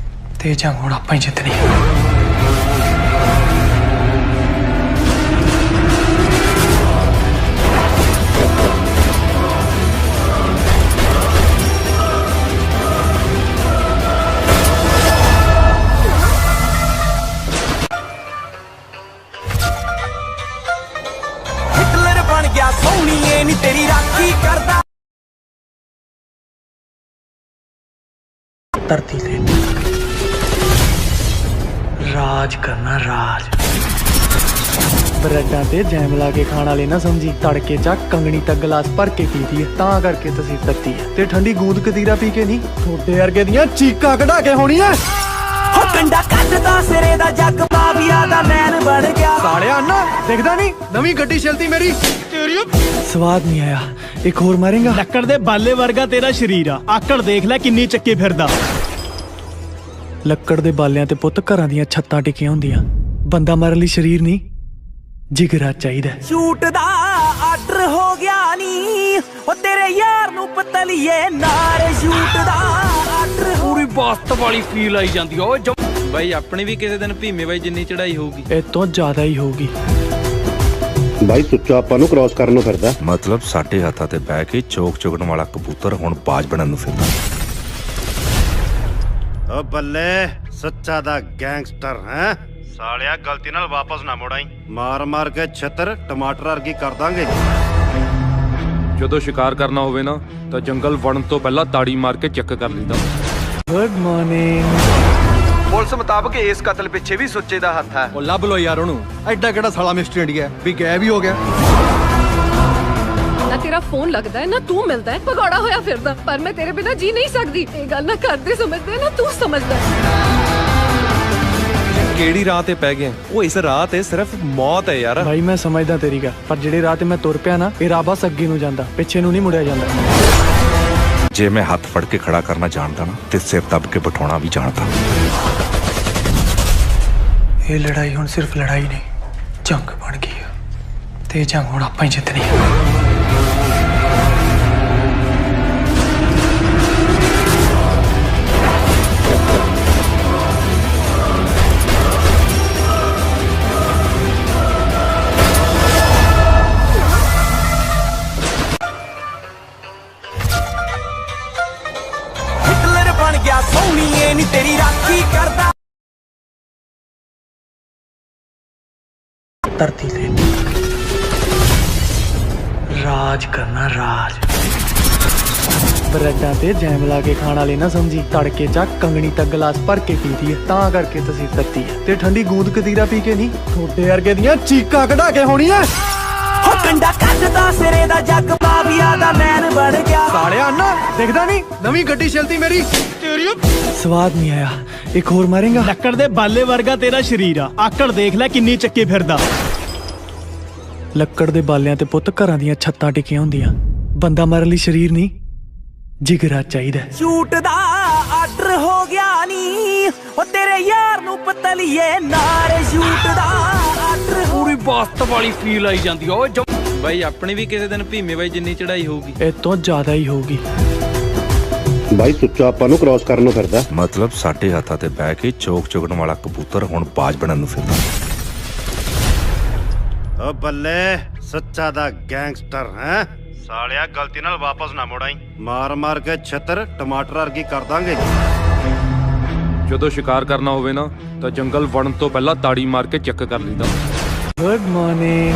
ਤੇ ਇਹ ਜੰਗ ਹੁਣ ਆਪਾਂ ਹੀ ਜਿੱਤਣੀ ਹੈ।
ਹਿਟਲਰ ਬਣ ਗਿਆ ਸੋਹਣੀਏ ਨੀ ਤੇਰੀ ਰਾਖੀ ਕਰਦਾ।
ਧਰਤੀ ਤੇ ਰਾਜ ਕਰਨਾ ਰਾਜ। ਬ੍ਰੈਡਾਂ ਤੇ ਜੈਮ ਲਾ ਕੇ ਖਾਣ ਵਾਲੇ ਨਾ ਸਮਝੀ, ਤੜਕੇ ਚ ਕੰਗਣੀ ਤੱਕ ਗਲਾਸ ਭਰ ਕੇ ਪੀਦੀ ਹੈ, ਤਾਂ ਕਰਕੇ ਤੁਸੀਂ ਤੱਤੀ ਹੈ। ਤੇ ਠੰਡੀ ਗੂੰਦ ਕਤੀਰਾ ਪੀ ਕੇ ਨਹੀਂ, ਥੋੜੇ ਵਰਗੇ ਦੀਆਂ ਚੀਕਾਂ ਕਢਾ ਕੇ ਹੋਣੀਆਂ।
ਹੋ ਕੰਡਾ ਕੱਟਦਾ ਸਿਰੇ ਦਾ ਜੱਗ ਮਾਵੀਆ ਦਾ ਮੈਨ ਬਣ ਗਿਆ।
ਸਾਲਿਆ ਨਾ ਦਿਖਦਾ ਨਹੀਂ ਨਵੀਂ ਗੱਡੀ ਚਲਦੀ ਮੇਰੀ ਤੇਰੀ। ਸਵਾਦ ਨਹੀਂ ਆਇਆ, ਇੱਕ ਹੋਰ ਮਾਰੇਗਾ।
ਲੱਕੜ ਦੇ ਬਾਲੇ ਵਰਗਾ ਤੇਰਾ ਸ਼ਰੀਰ ਆ, ਆਕੜ ਦੇਖ ਲੈ ਕਿੰਨੀ ਚੱਕੀ ਫਿਰਦਾ।
ਲੱਕੜ ਦੇ ਬਾਲਿਆਂ ਤੇ ਪੁੱਤ ਘਰਾਂ ਦੀਆਂ ਛੱਤਾਂ ਟਿਕੀਆਂ ਹੁੰਦੀਆਂ, ਬੰਦਾ ਮਾਰਨ ਲਈ ਸਰੀਰ ਨਹੀਂ ਜਿਗਰਾ ਚਾਹੀਦਾ।
ਸ਼ੂਟ ਦਾ ਆਰਡਰ ਹੋ ਗਿਆ ਨੀ, ਉਹ ਤੇਰੇ ਯਾਰ ਨੂੰ ਪਤਲੀਏ ਨਾਰ ਸ਼ੂਟ ਦਾ ਆਰਡਰ।
ਪੂਰੀ ਬਾਸਤ ਵਾਲੀ ਫੀਲ ਆਈ ਜਾਂਦੀ ਓਏ ਬਾਈ ਆਪਣੀ ਵੀ ਕਿਸੇ ਦਿਨ ਭੀਮੇ ਬਾਈ ਜਿੰਨੀ ਚੜਾਈ ਹੋਊਗੀ।
ਇਹ ਤੋਂ ਜ਼ਿਆਦਾ ਹੀ ਹੋਊਗੀ।
ਬਾਈ ਸੁੱਚਾ ਆਪਾਂ ਨੂੰ ਕ੍ਰਾਸ ਕਰਨ ਨੂੰ ਫਿਰਦਾ।
ਮਤਲਬ ਸਾਡੇ ਹੱਥਾਂ ਤੇ ਬਹਿ ਕੇ ਚੋਕ ਚੁਗਣ ਵਾਲਾ ਕਬੂਤਰ ਹੁਣ ਬਾਜ ਬਣਨ ਨੂੰ ਫਿਰਦਾ।
ਓ ਬੱਲੇ ਸੱਚਾ ਦਾ ਗੈਂਗਸਟਰ ਹੈ ਸਾਲਿਆ, ਗਲਤੀ ਨਾਲ ਵਾਪਸ ਨਾ ਮੁੜਾਈ, ਮਾਰ ਮਾਰ ਕੇ ਛਿੱਤਰ ਟਮਾਟਰ ਵਰਗੀ ਕਰ ਦਾਂਗੇ।
ਜਦੋਂ ਸ਼ਿਕਾਰ ਕਰਨਾ ਹੋਵੇ ਨਾ ਤਾਂ ਜੰਗਲ ਵੜਨ ਤੋਂ ਪਹਿਲਾਂ ਤਾੜੀ ਮਾਰ ਕੇ ਚੈੱਕ ਕਰ ਲਈਦਾ।
Good morning.
ਪੁਲਿਸ ਮੁਤਾਬਕ ਇਸ ਕਤਲ ਪਿੱਛੇ ਵੀ ਸੁੱਚੇ ਦਾ ਹੱਥ ਹੈ। ਉਹ ਲੱਭ ਲੋ ਯਾਰ ਉਹਨੂੰ, ਐਡਾ ਕਿਹੜਾ ਸਾਲਾ ਮਿਸਟਰ ਇੰਡੀਆ ਵੀ ਗਾਇਬ ਹੀ ਹੋ ਗਿਆ।
ਨਾ ਤੇਰਾ ਫੋਨ ਲੱਗਦਾ ਹੈ ਨਾ ਤੂੰ ਮਿਲਦਾ ਹੈ, ਭਗੌੜਾ ਹੋਇਆ ਫਿਰਦਾ। ਪਰ ਮੈਂ ਤੇਰੇ ਬਿਨਾ ਜੀ ਨਹੀਂ ਸਕਦੀ। ਇਹ ਗੱਲ ਨਾ ਕਰਦੇ ਸਮਝਦੇ ਨਾ ਤੂੰ ਸਮਝਦਾ।
ਕਿਹੜੀ ਰਾਹ ਤੇ ਪੈ ਗਏ? ਉਹ ਇਸ ਰਾਹ ਤੇ ਸਿਰਫ ਮੌਤ ਹੈ ਯਾਰ।
ਭਾਈ ਮੈਂ ਸਮਝਦਾ ਤੇਰੀ ਗੱਲ, ਪਰ ਜਿਹੜੇ ਰਾਹ ਤੇ ਮੈਂ ਤੁਰ ਪਿਆ ਨਾ, ਇਹ ਰਾਹ ਬਸ ਅੱਗੇ ਨੂੰ ਜਾਂਦਾ, ਪਿੱਛੇ ਨੂੰ ਨਹੀਂ ਮੁੜਿਆ ਜਾਂਦਾ।
ਜੇ ਮੈਂ ਹੱਥ ਫੜ ਕੇ ਖੜਾ ਕਰਨਾ ਜਾਣਦਾ ਨਾ ਤੇ ਸਿਰ ਦੱਬ ਕੇ ਬਿਠਾਉਣਾ ਵੀ ਜਾਣਦਾ।
ਇਹ ਲੜਾਈ ਹੁਣ ਸਿਰਫ ਲੜਾਈ ਨਹੀਂ, ਜੰਗ ਬਣ ਗਈ ਹੈ, ਤੇ ਇਹ ਜੰਗ ਹੁਣ ਆਪਾਂ ਹੀ ਜਿੱਤਣੀ ਹੈ।
ਹਿਟਲਰ ਬਣ ਗਿਆ ਸੋਹਣੀਏ ਨੀ ਤੇਰੀ ਰਾਖੀ ਕਰਦਾ।
ਧਰਤੀ ਤੇ ਰਾਜ ਕਰਨਾ ਰਾਜ। ਬ੍ਰੈਡਾਂ ਤੇ ਜੈਮ ਲਾ ਕੇ ਖਾਣ ਵਾਲੇ ਨਾ ਸਮਝੀ, ਤੜਕੇ ਚ ਕੰਗਣੀ ਤੱਕ ਗਲਾਸ ਭਰ ਕੇ ਪੀਦੀ ਹੈ, ਤਾਂ ਕਰਕੇ ਤੁਸੀਂ ਤੱਤੀ ਹੈ। ਤੇ ਠੰਡੀ ਗੂੰਦ ਕਤੀਰਾ ਪੀ ਕੇ ਨਹੀਂ, ਥੋੜੇ ਵਰਗੇ ਦੀਆਂ ਚੀਕਾਂ ਕਢਾ ਕੇ ਹੋਣੀਆਂ।
ਹੋ ਕੰਡਾ ਕੱਟਦਾ ਸਿਰੇ ਦਾ ਜੱਗ ਮਾਵੀਆ ਦਾ ਮੈਨ ਬਣ ਗਿਆ।
ਸਾਲਿਆ ਨਾ ਦਿਖਦਾ ਨਹੀਂ ਨਵੀਂ ਗੱਡੀ ਚਲਦੀ ਮੇਰੀ ਤੇਰੀ। ਸਵਾਦ ਨਹੀਂ ਆਇਆ, ਇੱਕ ਹੋਰ ਮਾਰੇਗਾ।
ਲੱਕੜ ਦੇ ਬਾਲੇ ਵਰਗਾ ਤੇਰਾ ਸ਼ਰੀਰ ਆ, ਆਕੜ ਦੇਖ ਲੈ ਕਿੰਨੀ ਚੱਕੀ ਫਿਰਦਾ।
ਲੱਕੜ ਦੇ ਬਾਲਿਆਂ ਤੇ ਪੁੱਤ ਘਰਾਂ ਦੀਆਂ ਛੱਤਾਂ ਟਿਕੀਆਂ ਹੁੰਦੀਆਂ, ਬੰਦਾ ਮਾਰਨ ਲਈ ਸਰੀਰ ਨਹੀਂ ਜਿਗਰਾ ਚਾਹੀਦਾ।
ਸ਼ੂਟ ਦਾ ਆਰਡਰ ਹੋ ਗਿਆ ਨੀ, ਉਹ ਤੇਰੇ ਯਾਰ ਨੂੰ ਪਤਲੀਏ ਨਾਰ ਸ਼ੂਟ ਦਾ ਆਰਡਰ।
ਪੂਰੀ ਬਾਸਤ ਵਾਲੀ ਫੀਲ ਆਈ ਜਾਂਦੀ ਓਏ ਬਾਈ ਆਪਣੀ ਵੀ ਕਿਸੇ ਦਿਨ ਭੀਮੇ ਬਾਈ ਜਿੰਨੀ ਚੜਾਈ ਹੋਊਗੀ।
ਇਹ ਤੋਂ ਜ਼ਿਆਦਾ ਹੀ ਹੋਊਗੀ।
ਬਾਈ ਸੁੱਚਾ ਆਪਾਂ ਨੂੰ ਕ੍ਰਾਸ ਕਰਨ ਨੂੰ ਫਿਰਦਾ।
ਮਤਲਬ ਸਾਡੇ ਹੱਥਾਂ ਤੇ ਬਹਿ ਕੇ ਚੋਕ ਚੁਗਣ ਵਾਲਾ ਕਬੂਤਰ ਹੁਣ ਬਾਜ ਬਣਨ ਨੂੰ ਫਿਰਦਾ।
ਓ ਬੱਲੇ ਸੱਚਾ ਦਾ ਗੈਂਗਸਟਰ ਹੈ ਸਾਲਿਆ, ਗਲਤੀ ਨਾਲ ਵਾਪਸ ਨਾ ਮੁੜਾਈ, ਮਾਰ ਮਾਰ ਕੇ ਛਿੱਤਰ ਟਮਾਟਰ ਵਰਗੀ ਕਰ ਦਾਂਗੇ।
ਜਦੋਂ ਸ਼ਿਕਾਰ ਕਰਨਾ ਹੋਵੇ ਨਾ ਤਾਂ ਜੰਗਲ ਵੜਨ ਤੋਂ ਪਹਿਲਾਂ ਤਾੜੀ ਮਾਰ ਕੇ ਚੈੱਕ ਕਰ ਲਈਦਾ।
Good morning.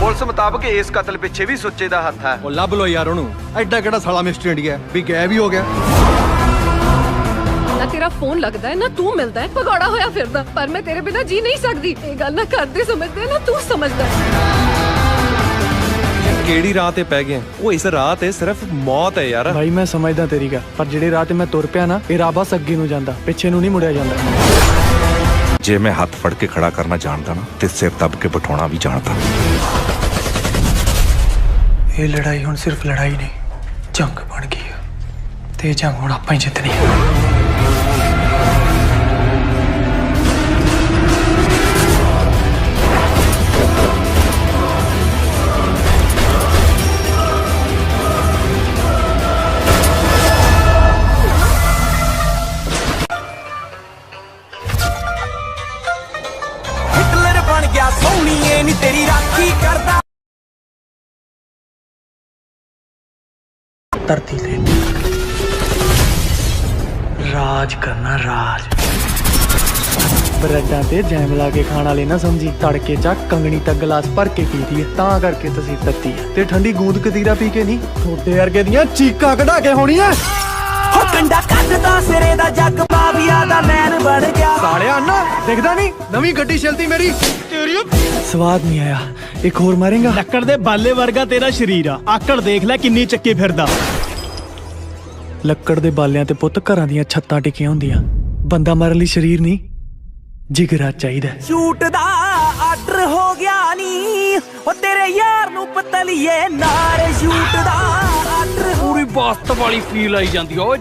ਪੁਲਿਸ ਮੁਤਾਬਕ ਇਸ ਕਤਲ ਪਿੱਛੇ ਵੀ ਸੁੱਚੇ ਦਾ ਹੱਥ ਹੈ। ਉਹ ਲੱਭ ਲੋ ਯਾਰ ਉਹਨੂੰ, ਐਡਾ ਕਿਹੜਾ ਸਾਲਾ ਮਿਸਟਰ ਇੰਡੀਆ ਵੀ ਗਾਇਬ ਹੀ ਹੋ ਗਿਆ।
ਨਾ ਤੇਰਾ ਫੋਨ ਲੱਗਦਾ ਹੈ ਨਾ ਤੂੰ ਮਿਲਦਾ ਹੈ, ਭਗੌੜਾ ਹੋਇਆ ਫਿਰਦਾ। ਪਰ ਮੈਂ ਤੇਰੇ ਬਿਨਾ ਜੀ ਨਹੀਂ ਸਕਦੀ। ਇਹ ਗੱਲ ਨਾ ਕਰਦੇ ਸਮਝਦੇ ਨਾ ਤੂੰ ਸਮਝਦਾ।
ਕਿਹੜੀ ਰਾਹ ਤੇ ਪੈ ਗਏ? ਉਹ ਇਸ ਰਾਹ ਤੇ ਸਿਰਫ ਮੌਤ ਹੈ ਯਾਰ।
ਭਾਈ ਮੈਂ ਸਮਝਦਾ ਤੇਰੀ ਗੱਲ, ਪਰ ਜਿਹੜੇ ਰਾਹ ਤੇ ਮੈਂ ਤੁਰ ਪਿਆ ਨਾ, ਇਹ ਰਾਹ ਬਸ ਅੱਗੇ ਨੂੰ ਜਾਂਦਾ, ਪਿੱਛੇ ਨੂੰ ਨਹੀਂ ਮੁੜਿਆ ਜਾਂਦਾ।
ਜੇ ਮੈਂ ਹੱਥ ਫੜ ਕੇ ਖੜਾ ਕਰਨਾ ਜਾਣਦਾ ਨਾ ਤੇ ਸਿਰ ਦੱਬ ਕੇ ਬਿਠਾਉਣਾ ਵੀ ਜਾਣਦਾ।
ਇਹ ਲੜਾਈ ਹੁਣ ਸਿਰਫ ਲੜਾਈ ਨਹੀਂ, ਜੰਗ ਬਣ ਗਈ ਹੈ, ਤੇ ਇਹ ਜੰਗ ਹੁਣ ਆਪਾਂ ਹੀ ਜਿੱਤਣੀ ਹੈ।
ਹਿਟਲਰ ਬਣ ਗਿਆ ਸੋਹਣੀਏ ਨੀ ਤੇਰੀ ਰਾਖੀ ਕਰਦਾ।
ਧਰਤੀ ਤੇ ਰਾਜ ਕਰਨਾ ਰਾਜ। ਬ੍ਰੈਡਾਂ ਤੇ ਜੈਮ ਲਾ ਕੇ ਖਾਣ ਵਾਲੇ ਨਾ ਸਮਝੀ, ਤੜਕੇ ਚ ਕੰਗਣੀ ਤੱਕ ਗਲਾਸ ਭਰ ਕੇ ਪੀਦੀ ਹੈ, ਤਾਂ ਕਰਕੇ ਤੁਸੀਂ ਤੱਤੀ ਹੈ। ਤੇ ਠੰਡੀ ਗੂੰਦ ਕਤੀਰਾ ਪੀ ਕੇ ਨਹੀਂ, ਥੋੜੇ ਵਰਗੇ ਦੀਆਂ ਚੀਕਾਂ ਕਢਾ ਕੇ ਹੋਣੀਆਂ।
ਹੋ ਕੰਡਾ ਕੱਢਦਾ ਸਿਰੇ ਦਾ ਜੱਗ ਮਾਵੀਆ ਦਾ ਮੈਨ ਬਣ ਗਿਆ
ਸਾਲਿਆ ਅੰਨਾ ਦਿਖਦਾ ਨਹੀਂ ਨਵੀਂ ਗੱਡੀ ਚਲਦੀ ਮੇਰੀ ਤੇਰੀ ਸਵਾਦ ਨਹੀਂ ਆਇਆ ਇੱਕ ਹੋਰ ਮਾਰੇਗਾ
ਲੱਕੜ ਦੇ ਬਾਲੇ ਵਰਗਾ ਤੇਰਾ ਸ਼ਰੀਰ ਆ ਆਕੜ ਦੇਖ ਲੈ ਕਿੰਨੀ ਚੱਕੀ ਫਿਰਦਾ
ਲੱਕੜ ਦੇ ਬਾਲਿਆਂ ਤੇ ਪੁੱਤ ਘਰਾਂ ਦੀਆਂ ਛੱਤਾਂ ਟਿਕੀਆਂ ਹੁੰਦੀਆਂ ਬੰਦਾ ਮਾਰਨ ਲਈ ਸਰੀਰ ਨਹੀਂ ਜਿਗਰਾ ਚਾਹੀਦਾ
ਸ਼ੂਟ ਦਾ ਆਰਡਰ ਹੋ ਗਿਆ ਨੀ ਉਹ ਤੇਰੇ ਯਾਰ ਨੂੰ ਪਤਲੀਏ ਨਾਰ ਸ਼ੂਟ ਦਾ ਆਰਡਰ
ਪੂਰੀ ਬਾਸਤ ਵਾਲੀ ਫੀਲ ਆਈ ਜਾਂਦੀ ਓਏ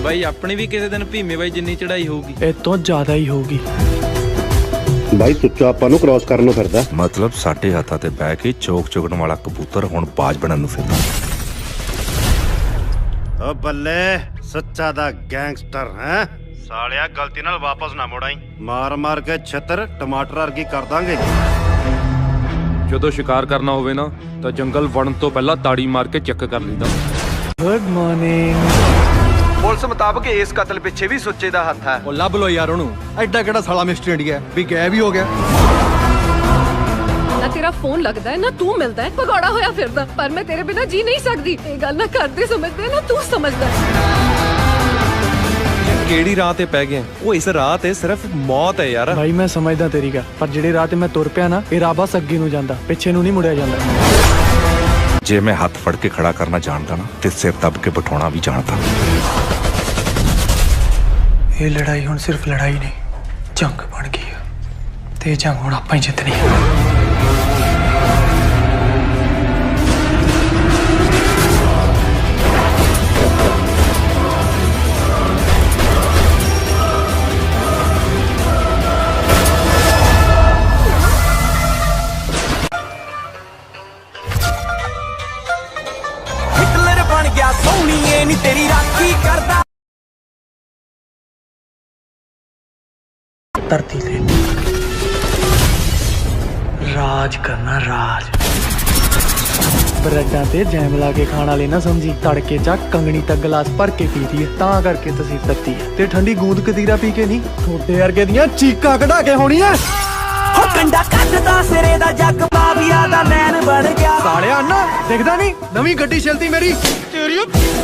ਬਾਈ ਆਪਣੀ ਵੀ ਕਿਸੇ ਦਿਨ ਭੀਮੇ ਬਾਈ ਜਿੰਨੀ ਚੜਾਈ ਹੋਊਗੀ
ਇਹ ਤੋਂ ਜ਼ਿਆਦਾ ਹੀ ਹੋਊਗੀ
ਬਾਈ ਸੁੱਚਾ ਆਪਾਂ ਨੂੰ ਕ੍ਰਾਸ ਕਰਨ ਨੂੰ ਫਿਰਦਾ
ਮਤਲਬ ਸਾਡੇ ਹੱਥਾਂ ਤੇ ਬਹਿ ਕੇ ਚੋਕ ਚੁਗਣ ਵਾਲਾ ਕਬੂਤਰ ਹੁਣ ਬਾਜ ਬਣਨ ਨੂੰ ਫਿਰਦਾ
ਓ ਬੱਲੇ ਸੱਚਾ ਦਾ ਗੈਂਗਸਟਰ ਹੈ ਸਾਲਿਆ ਗਲਤੀ ਨਾਲ ਵਾਪਸ ਨਾ ਮੁੜਾਈ ਮਾਰ ਮਾਰ ਕੇ ਛਿੱਤਰ ਟਮਾਟਰ ਵਰਗੀ ਕਰ ਦਾਂਗੇ
ਜਦੋਂ ਸ਼ਿਕਾਰ ਕਰਨਾ ਹੋਵੇ ਨਾ ਤਾਂ ਜੰਗਲ ਵੜਨ ਤੋਂ ਪਹਿਲਾਂ ਤਾੜੀ ਮਾਰ ਕੇ ਚੈੱਕ ਕਰ ਲਈਦਾ
ਗੁੱਡ ਮਾਰਨਿੰਗ
ਪੁਲਿਸ ਮੁਤਾਬਕ ਇਸ ਕਤਲ ਪਿੱਛੇ ਵੀ ਸੁੱਚੇ ਦਾ ਹੱਥ ਹੈ। ਉਹ ਲੱਭ ਲੋ ਯਾਰ ਉਹਨੂੰ ਐਡਾ ਕਿਹੜਾ ਸਾਲਾ ਮਿਸਟਰ ਇੰਡੀਆ ਵੀ ਗਾਇਬ ਹੀ ਹੋ ਗਿਆ
ਨਾ ਤੇਰਾ ਫੋਨ ਲੱਗਦਾ ਹੈ ਨਾ ਤੂੰ ਮਿਲਦਾ ਹੈ ਭਗੌੜਾ ਹੋਇਆ ਫਿਰਦਾ ਪਰ ਮੈਂ ਤੇਰੇ ਬਿਨਾ ਜੀ ਨਹੀਂ ਸਕਦੀ ਇਹ ਗੱਲ ਨਾ ਕਰਦੇ ਸਮਝਦੇ ਨਾ ਤੂੰ ਸਮਝਦਾ
ਕਿਹੜੀ ਰਾਹ ਤੇ ਪੈ ਗਏ ਉਹ ਇਸ ਰਾਹ ਤੇ ਸਿਰਫ ਮੌਤ ਹੈ ਯਾਰ
ਭਾਈ ਮੈਂ ਸਮਝਦਾ ਤੇਰੀ ਗੱਲ ਪਰ ਜਿਹੜੇ ਰਾਹ ਤੇ ਮੈਂ ਤੁਰ ਪਿਆ ਨਾ ਇਹ ਰਾਹ ਬਸ ਅੱਗੇ ਨੂੰ ਜਾਂਦਾ ਪਿੱਛੇ ਨੂੰ ਨਹੀਂ ਮੁੜਿਆ ਜਾਂਦਾ
ਜੇ ਮੈਂ ਹੱਥ ਫੜ ਕੇ ਖੜਾ ਕਰਨਾ ਜਾਣਦਾ ਨਾ ਤੇ ਸਿਰ ਦੱਬ ਕੇ ਬਿਠਾਉਣਾ ਵੀ ਜਾਣਦਾ
ਇਹ ਲੜਾਈ ਹੁਣ ਸਿਰਫ ਲੜਾਈ ਨਹੀਂ ਜੰਗ ਬਣ ਗਈ ਹੈ ਤੇ ਇਹ ਜੰਗ ਹੁਣ ਆਪਾਂ ਹੀ ਜਿੱਤਣੀ ਹੈ
ਹਿਟਲਰ ਬਣ ਗਿਆ ਸੋਹਣੀਏ ਨੀ ਤੇਰੀ ਰਾਖੀ ਕਰਦਾ
ਧਰਤੀ ਤੇ ਰਾਜ ਕਰਨਾ ਰਾਜ ਬਰੈਡਾਂ ਤੇ ਜੈਮ ਲਾ ਕੇ ਖਾਣ ਵਾਲੇ ਨਾ ਸਮਝੀ ਤੜਕੇ ਚ ਕੰਗਣੀ ਤੱਕ ਗਲਾਸ ਭਰ ਕੇ ਪੀਦੀ ਹੈ ਤਾਂ ਕਰਕੇ ਤੁਸੀਂ ਤੱਤੀ ਹੈ ਤੇ ਠੰਡੀ ਗੂੰਦ ਕਤੀਰਾ ਪੀ ਕੇ ਨਹੀਂ ਥੋੜੇ ਵਰਗੇ ਦੀਆਂ ਚੀਕਾਂ ਕਢਾ ਕੇ ਹੋਣੀਆਂ
ਹੋ ਕੰਡਾ ਕੱਢਦਾ ਸਿਰੇ ਦਾ ਜੱਗ ਮਾਵੀਆ ਦਾ ਮੈਨ ਬਣ ਗਿਆ
ਸਾਲਿਆ ਅੰਨਾ ਦਿਖਦਾ ਨਹੀਂ ਨਵੀਂ ਗੱਡੀ ਚਲਦੀ ਮੇਰੀ ਤੇਰੀ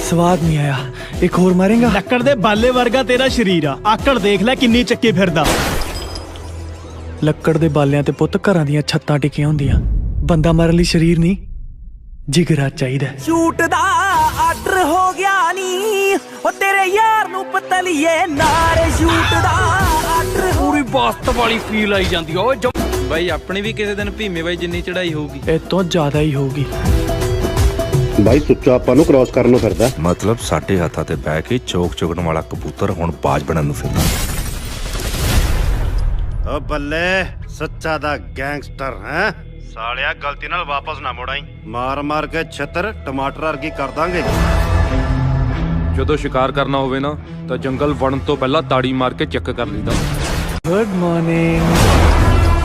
ਸਵਾਦ ਨਹੀਂ ਆਇਆ ਇੱਕ ਹੋਰ ਮਾਰੇਗਾ
ਲੱਕੜ ਦੇ ਬਾਲੇ ਵਰਗਾ ਤੇਰਾ ਸ਼ਰੀਰ ਆ ਆਕੜ ਦੇਖ ਲੈ ਕਿੰਨੀ ਚੱਕੀ ਫਿਰਦਾ
ਲੱਕੜ ਦੇ ਬਾਲਿਆਂ ਤੇ ਪੁੱਤ ਘਰਾਂ ਦੀਆਂ ਛੱਤਾਂ ਟਿਕੀਆਂ ਹੁੰਦੀਆਂ ਬੰਦਾ ਮਾਰਨ ਲਈ ਸਰੀਰ ਨਹੀਂ ਜਿਗਰਾ ਚਾਹੀਦਾ
ਸ਼ੂਟ ਦਾ ਆਰਡਰ ਹੋ ਗਿਆ ਨੀ ਉਹ ਤੇਰੇ ਯਾਰ ਨੂੰ ਪਤਲੀਏ ਨਾਰ ਸ਼ੂਟ ਦਾ ਆਰਡਰ
ਪੂਰੀ ਬਾਸਤ ਵਾਲੀ ਫੀਲ ਆਈ ਜਾਂਦੀ ਓਏ ਬਾਈ ਆਪਣੀ ਵੀ ਕਿਸੇ ਦਿਨ ਭੀਮੇ ਬਾਈ ਜਿੰਨੀ ਚੜਾਈ ਹੋਊਗੀ
ਇਹ ਤੋਂ ਜ਼ਿਆਦਾ ਹੀ ਹੋਊਗੀ
ਬਾਈ ਸੁੱਚਾ ਆਪਾਂ ਨੂੰ ਕ੍ਰਾਸ ਕਰਨ ਨੂੰ ਫਿਰਦਾ
ਮਤਲਬ ਸਾਡੇ ਹੱਥਾਂ ਤੇ ਬਹਿ ਕੇ ਚੋਕ ਚੁਗਣ ਵਾਲਾ ਕਬੂਤਰ ਹੁਣ ਬਾਜ ਬਣਨ ਨੂੰ ਫਿਰਦਾ
ਓ ਬੱਲੇ ਸੱਚਾ ਦਾ ਗੈਂਗਸਟਰ ਹੈ ਸਾਲਿਆ ਗਲਤੀ ਨਾਲ ਵਾਪਸ ਨਾ ਮੁੜਾਈ ਮਾਰ ਮਾਰ ਕੇ ਛਿੱਤਰ ਟਮਾਟਰ ਵਰਗੀ ਕਰ ਦਾਂਗੇ
ਜਦੋਂ ਸ਼ਿਕਾਰ ਕਰਨਾ ਹੋਵੇ ਨਾ ਤਾਂ ਜੰਗਲ ਵੜਨ ਤੋਂ ਪਹਿਲਾਂ ਤਾੜੀ ਮਾਰ ਕੇ ਚੈੱਕ ਕਰ ਲਈਦਾ
ਗੁੱਡ ਮਾਰਨਿੰਗ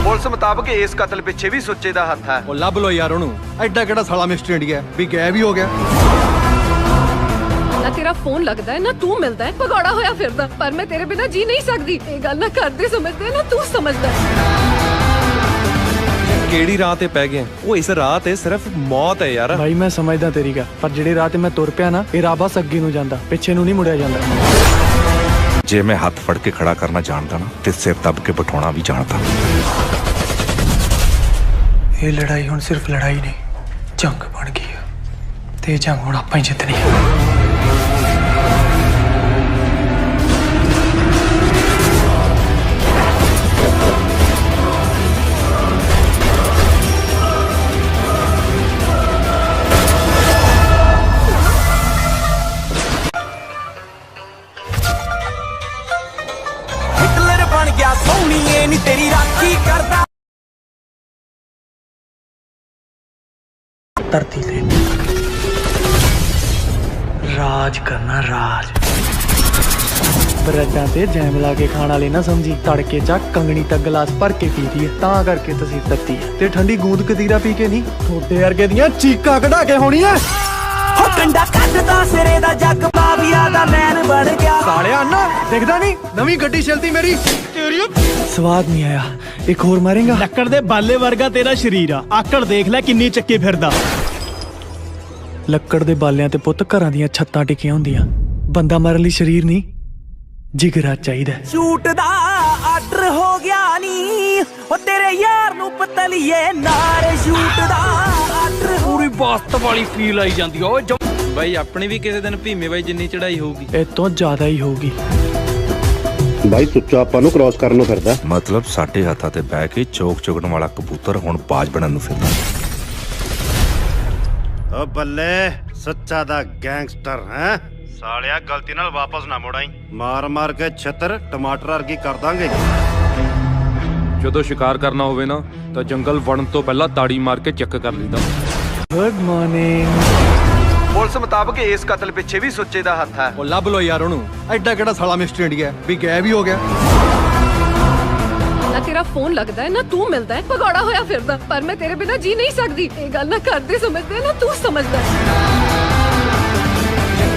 ਪੁਲਿਸ ਮੁਤਾਬਕ ਇਸ ਕਤਲ ਪਿੱਛੇ ਵੀ ਸੁੱਚੇ ਦਾ ਹੱਥ ਹੈ। ਉਹ ਲੱਭ ਲੋ ਯਾਰ ਉਹਨੂੰ ਐਡਾ ਕਿਹੜਾ ਸਾਲਾ ਮਿਸਟਰ ਇੰਡੀਆ ਵੀ ਗਾਇਬ ਹੀ ਹੋ ਗਿਆ
ਨਾ ਤੇਰਾ ਫੋਨ ਲੱਗਦਾ ਹੈ ਨਾ ਤੂੰ ਮਿਲਦਾ ਹੈ ਭਗੌੜਾ ਹੋਇਆ ਫਿਰਦਾ ਪਰ ਮੈਂ ਤੇਰੇ ਬਿਨਾ ਜੀ ਨਹੀਂ ਸਕਦੀ ਇਹ ਗੱਲ ਨਾ ਕਰਦੇ ਸਮਝਦੇ ਨਾ ਤੂੰ ਸਮਝਦਾ
ਕਿਹੜੀ ਰਾਹ ਤੇ ਪੈ ਗਏ ਉਹ ਇਸ ਰਾਹ ਤੇ ਸਿਰਫ ਮੌਤ ਹੈ ਯਾਰ
ਭਾਈ ਮੈਂ ਸਮਝਦਾ ਤੇਰੀ ਗੱਲ ਪਰ ਜਿਹੜੇ ਰਾਹ ਤੇ ਮੈਂ ਤੁਰ ਪਿਆ ਨਾ ਇਹ ਰਾਹ ਬਸ ਅੱਗੇ ਨੂੰ ਜਾਂਦਾ ਪਿੱਛੇ ਨੂੰ ਨਹੀਂ ਮੁੜਿਆ ਜਾਂਦਾ
ਜੇ ਮੈਂ ਹੱਥ ਫੜ ਕੇ ਖੜਾ ਕਰਨਾ ਜਾਣਦਾ ਨਾ ਤੇ ਸਿਰ ਦੱਬ ਕੇ ਬਿਠਾਉਣਾ ਵੀ ਜਾਣਦਾ
ਇਹ ਲੜਾਈ ਹੁਣ ਸਿਰਫ ਲੜਾਈ ਨਹੀਂ ਜੰਗ ਬਣ ਗਈ ਹੈ ਤੇ ਇਹ ਜੰਗ ਹੁਣ ਆਪਾਂ ਹੀ ਜਿੱਤਣੀ ਹੈ
ਹਿਟਲਰ ਬਣ ਗਿਆ ਸੋਹਣੀਏ ਨੀ ਤੇਰੀ ਰਾਖੀ ਕਰਦਾ
ਧਰਤੀ ਤੇ ਰਾਜ ਕਰਨਾ ਰਾਜ ਬਰੈਡਾਂ ਤੇ ਜੈਮ ਲਾ ਕੇ ਖਾਣ ਵਾਲੇ ਨਾ ਸਮਝੀ ਤੜਕੇ ਚ ਕੰਗਣੀ ਤੱਕ ਗਲਾਸ ਭਰ ਕੇ ਪੀਦੀ ਹੈ ਤਾਂ ਕਰਕੇ ਤੁਸੀਂ ਤੱਤੀ ਹੈ ਤੇ ਠੰਡੀ ਗੂੰਦ ਕਤੀਰਾ ਪੀ ਕੇ ਨਹੀਂ ਥੋੜੇ ਵਰਗੇ ਦੀਆਂ ਚੀਕਾਂ ਕਢਾ ਕੇ ਹੋਣੀਆਂ
ਹੋ ਕੰਡਾ ਕੱਢਦਾ ਸਿਰੇ ਦਾ ਜੱਗ ਮਾਵੀਆ ਦਾ ਮੈਨ ਬਣ ਗਿਆ
ਸਾਲਿਆ ਅੰਨਾ ਦਿਖਦਾ ਨਹੀਂ ਨਵੀਂ ਗੱਡੀ ਚਲਦੀ ਮੇਰੀ ਤੇਰੀ ਸਵਾਦ ਨਹੀਂ ਆਇਆ ਇੱਕ ਹੋਰ ਮਾਰੇਗਾ
ਲੱਕੜ ਦੇ ਬਾਲੇ ਵਰਗਾ ਤੇਰਾ ਸ਼ਰੀਰ ਆ ਆਕੜ ਦੇਖ ਲੈ ਕਿੰਨੀ ਚੱਕੀ ਫਿਰਦਾ
ਲੱਕੜ ਦੇ ਬਾਲਿਆਂ ਤੇ ਪੁੱਤ ਘਰਾਂ ਦੀਆਂ ਛੱਤਾਂ ਟਿਕੀਆਂ ਹੁੰਦੀਆਂ ਬੰਦਾ ਮਾਰਨ ਲਈ ਸਰੀਰ ਨਹੀਂ ਜਿਗਰਾ ਚਾਹੀਦਾ।
ਸ਼ੂਟ ਦਾ ਆਰਡਰ ਹੋ ਗਿਆ ਨੀ ਉਹ ਤੇਰੇ ਯਾਰ ਨੂੰ ਪਤਲੀਏ ਨਾਲ ਸ਼ੂਟ ਦਾ ਆਰਡਰ
ਪੂਰੀ ਬਾਸਤ ਵਾਲੀ ਫੀਲ ਆਈ ਜਾਂਦੀ ਓਏ ਬਾਈ ਆਪਣੀ ਵੀ ਕਿਸੇ ਦਿਨ ਭੀਮੇ ਬਾਈ ਜਿੰਨੀ ਚੜਾਈ ਹੋਊਗੀ
ਇਹ ਤੋਂ ਜ਼ਿਆਦਾ ਹੀ ਹੋਊਗੀ।
ਬਾਈ ਸੁੱਚਾ ਆਪਾਂ ਨੂੰ ਕ੍ਰਾਸ ਕਰਨ ਨੂੰ ਫਿਰਦਾ।
ਮਤਲਬ ਸਾਡੇ ਹੱਥਾਂ ਤੇ ਬਹਿ ਕੇ ਚੋਕ ਚੁਗਣ ਵਾਲਾ ਕਬੂਤਰ ਹੁਣ ਬਾਜ ਬਣਨ ਨੂੰ ਫਿਰਦਾ।
ਓ ਬੱਲੇ ਸੱਚਾ ਦਾ ਗੈਂਗਸਟਰ ਹੈ ਸਾਲਿਆ, ਗਲਤੀ ਨਾਲ ਵਾਪਸ ਨਾ ਮੁੜਾਈ, ਮਾਰ ਮਾਰ ਕੇ ਛਿੱਤਰ ਟਮਾਟਰ ਵਰਗੀ ਕਰ ਦਾਂਗੇ।
ਜਦੋਂ ਸ਼ਿਕਾਰ ਕਰਨਾ ਹੋਵੇ ਨਾ ਤਾਂ ਜੰਗਲ ਵੜਨ ਤੋਂ ਪਹਿਲਾਂ ਤਾੜੀ ਮਾਰ ਕੇ ਚੈੱਕ ਕਰ ਲਈਦਾ।
Good morning.
ਪੁਲਿਸ ਮੁਤਾਬਕ ਇਸ ਕਤਲ ਪਿੱਛੇ ਵੀ ਸੁੱਚੇ ਦਾ ਹੱਥ ਹੈ। ਉਹ ਲੱਭ ਲੋ ਯਾਰ ਉਹਨੂੰ, ਐਡਾ ਕਿਹੜਾ ਸਾਲਾ ਮਿਸਟਰ ਇੰਡੀਆ ਵੀ ਗਾਇਬ ਹੀ ਹੋ ਗਿਆ।
ਨਾ ਤੇਰਾ ਫੋਨ ਲੱਗਦਾ ਹੈ ਨਾ ਤੂੰ ਮਿਲਦਾ ਹੈ, ਭਗੌੜਾ ਹੋਇਆ ਫਿਰਦਾ। ਪਰ ਮੈਂ ਤੇਰੇ ਬਿਨਾ ਜੀ ਨਹੀਂ ਸਕਦੀ। ਇਹ ਗੱਲ ਨਾ ਕਰਦੇ ਸਮਝਦੇ ਨਾ ਤੂੰ ਸਮਝਦਾ।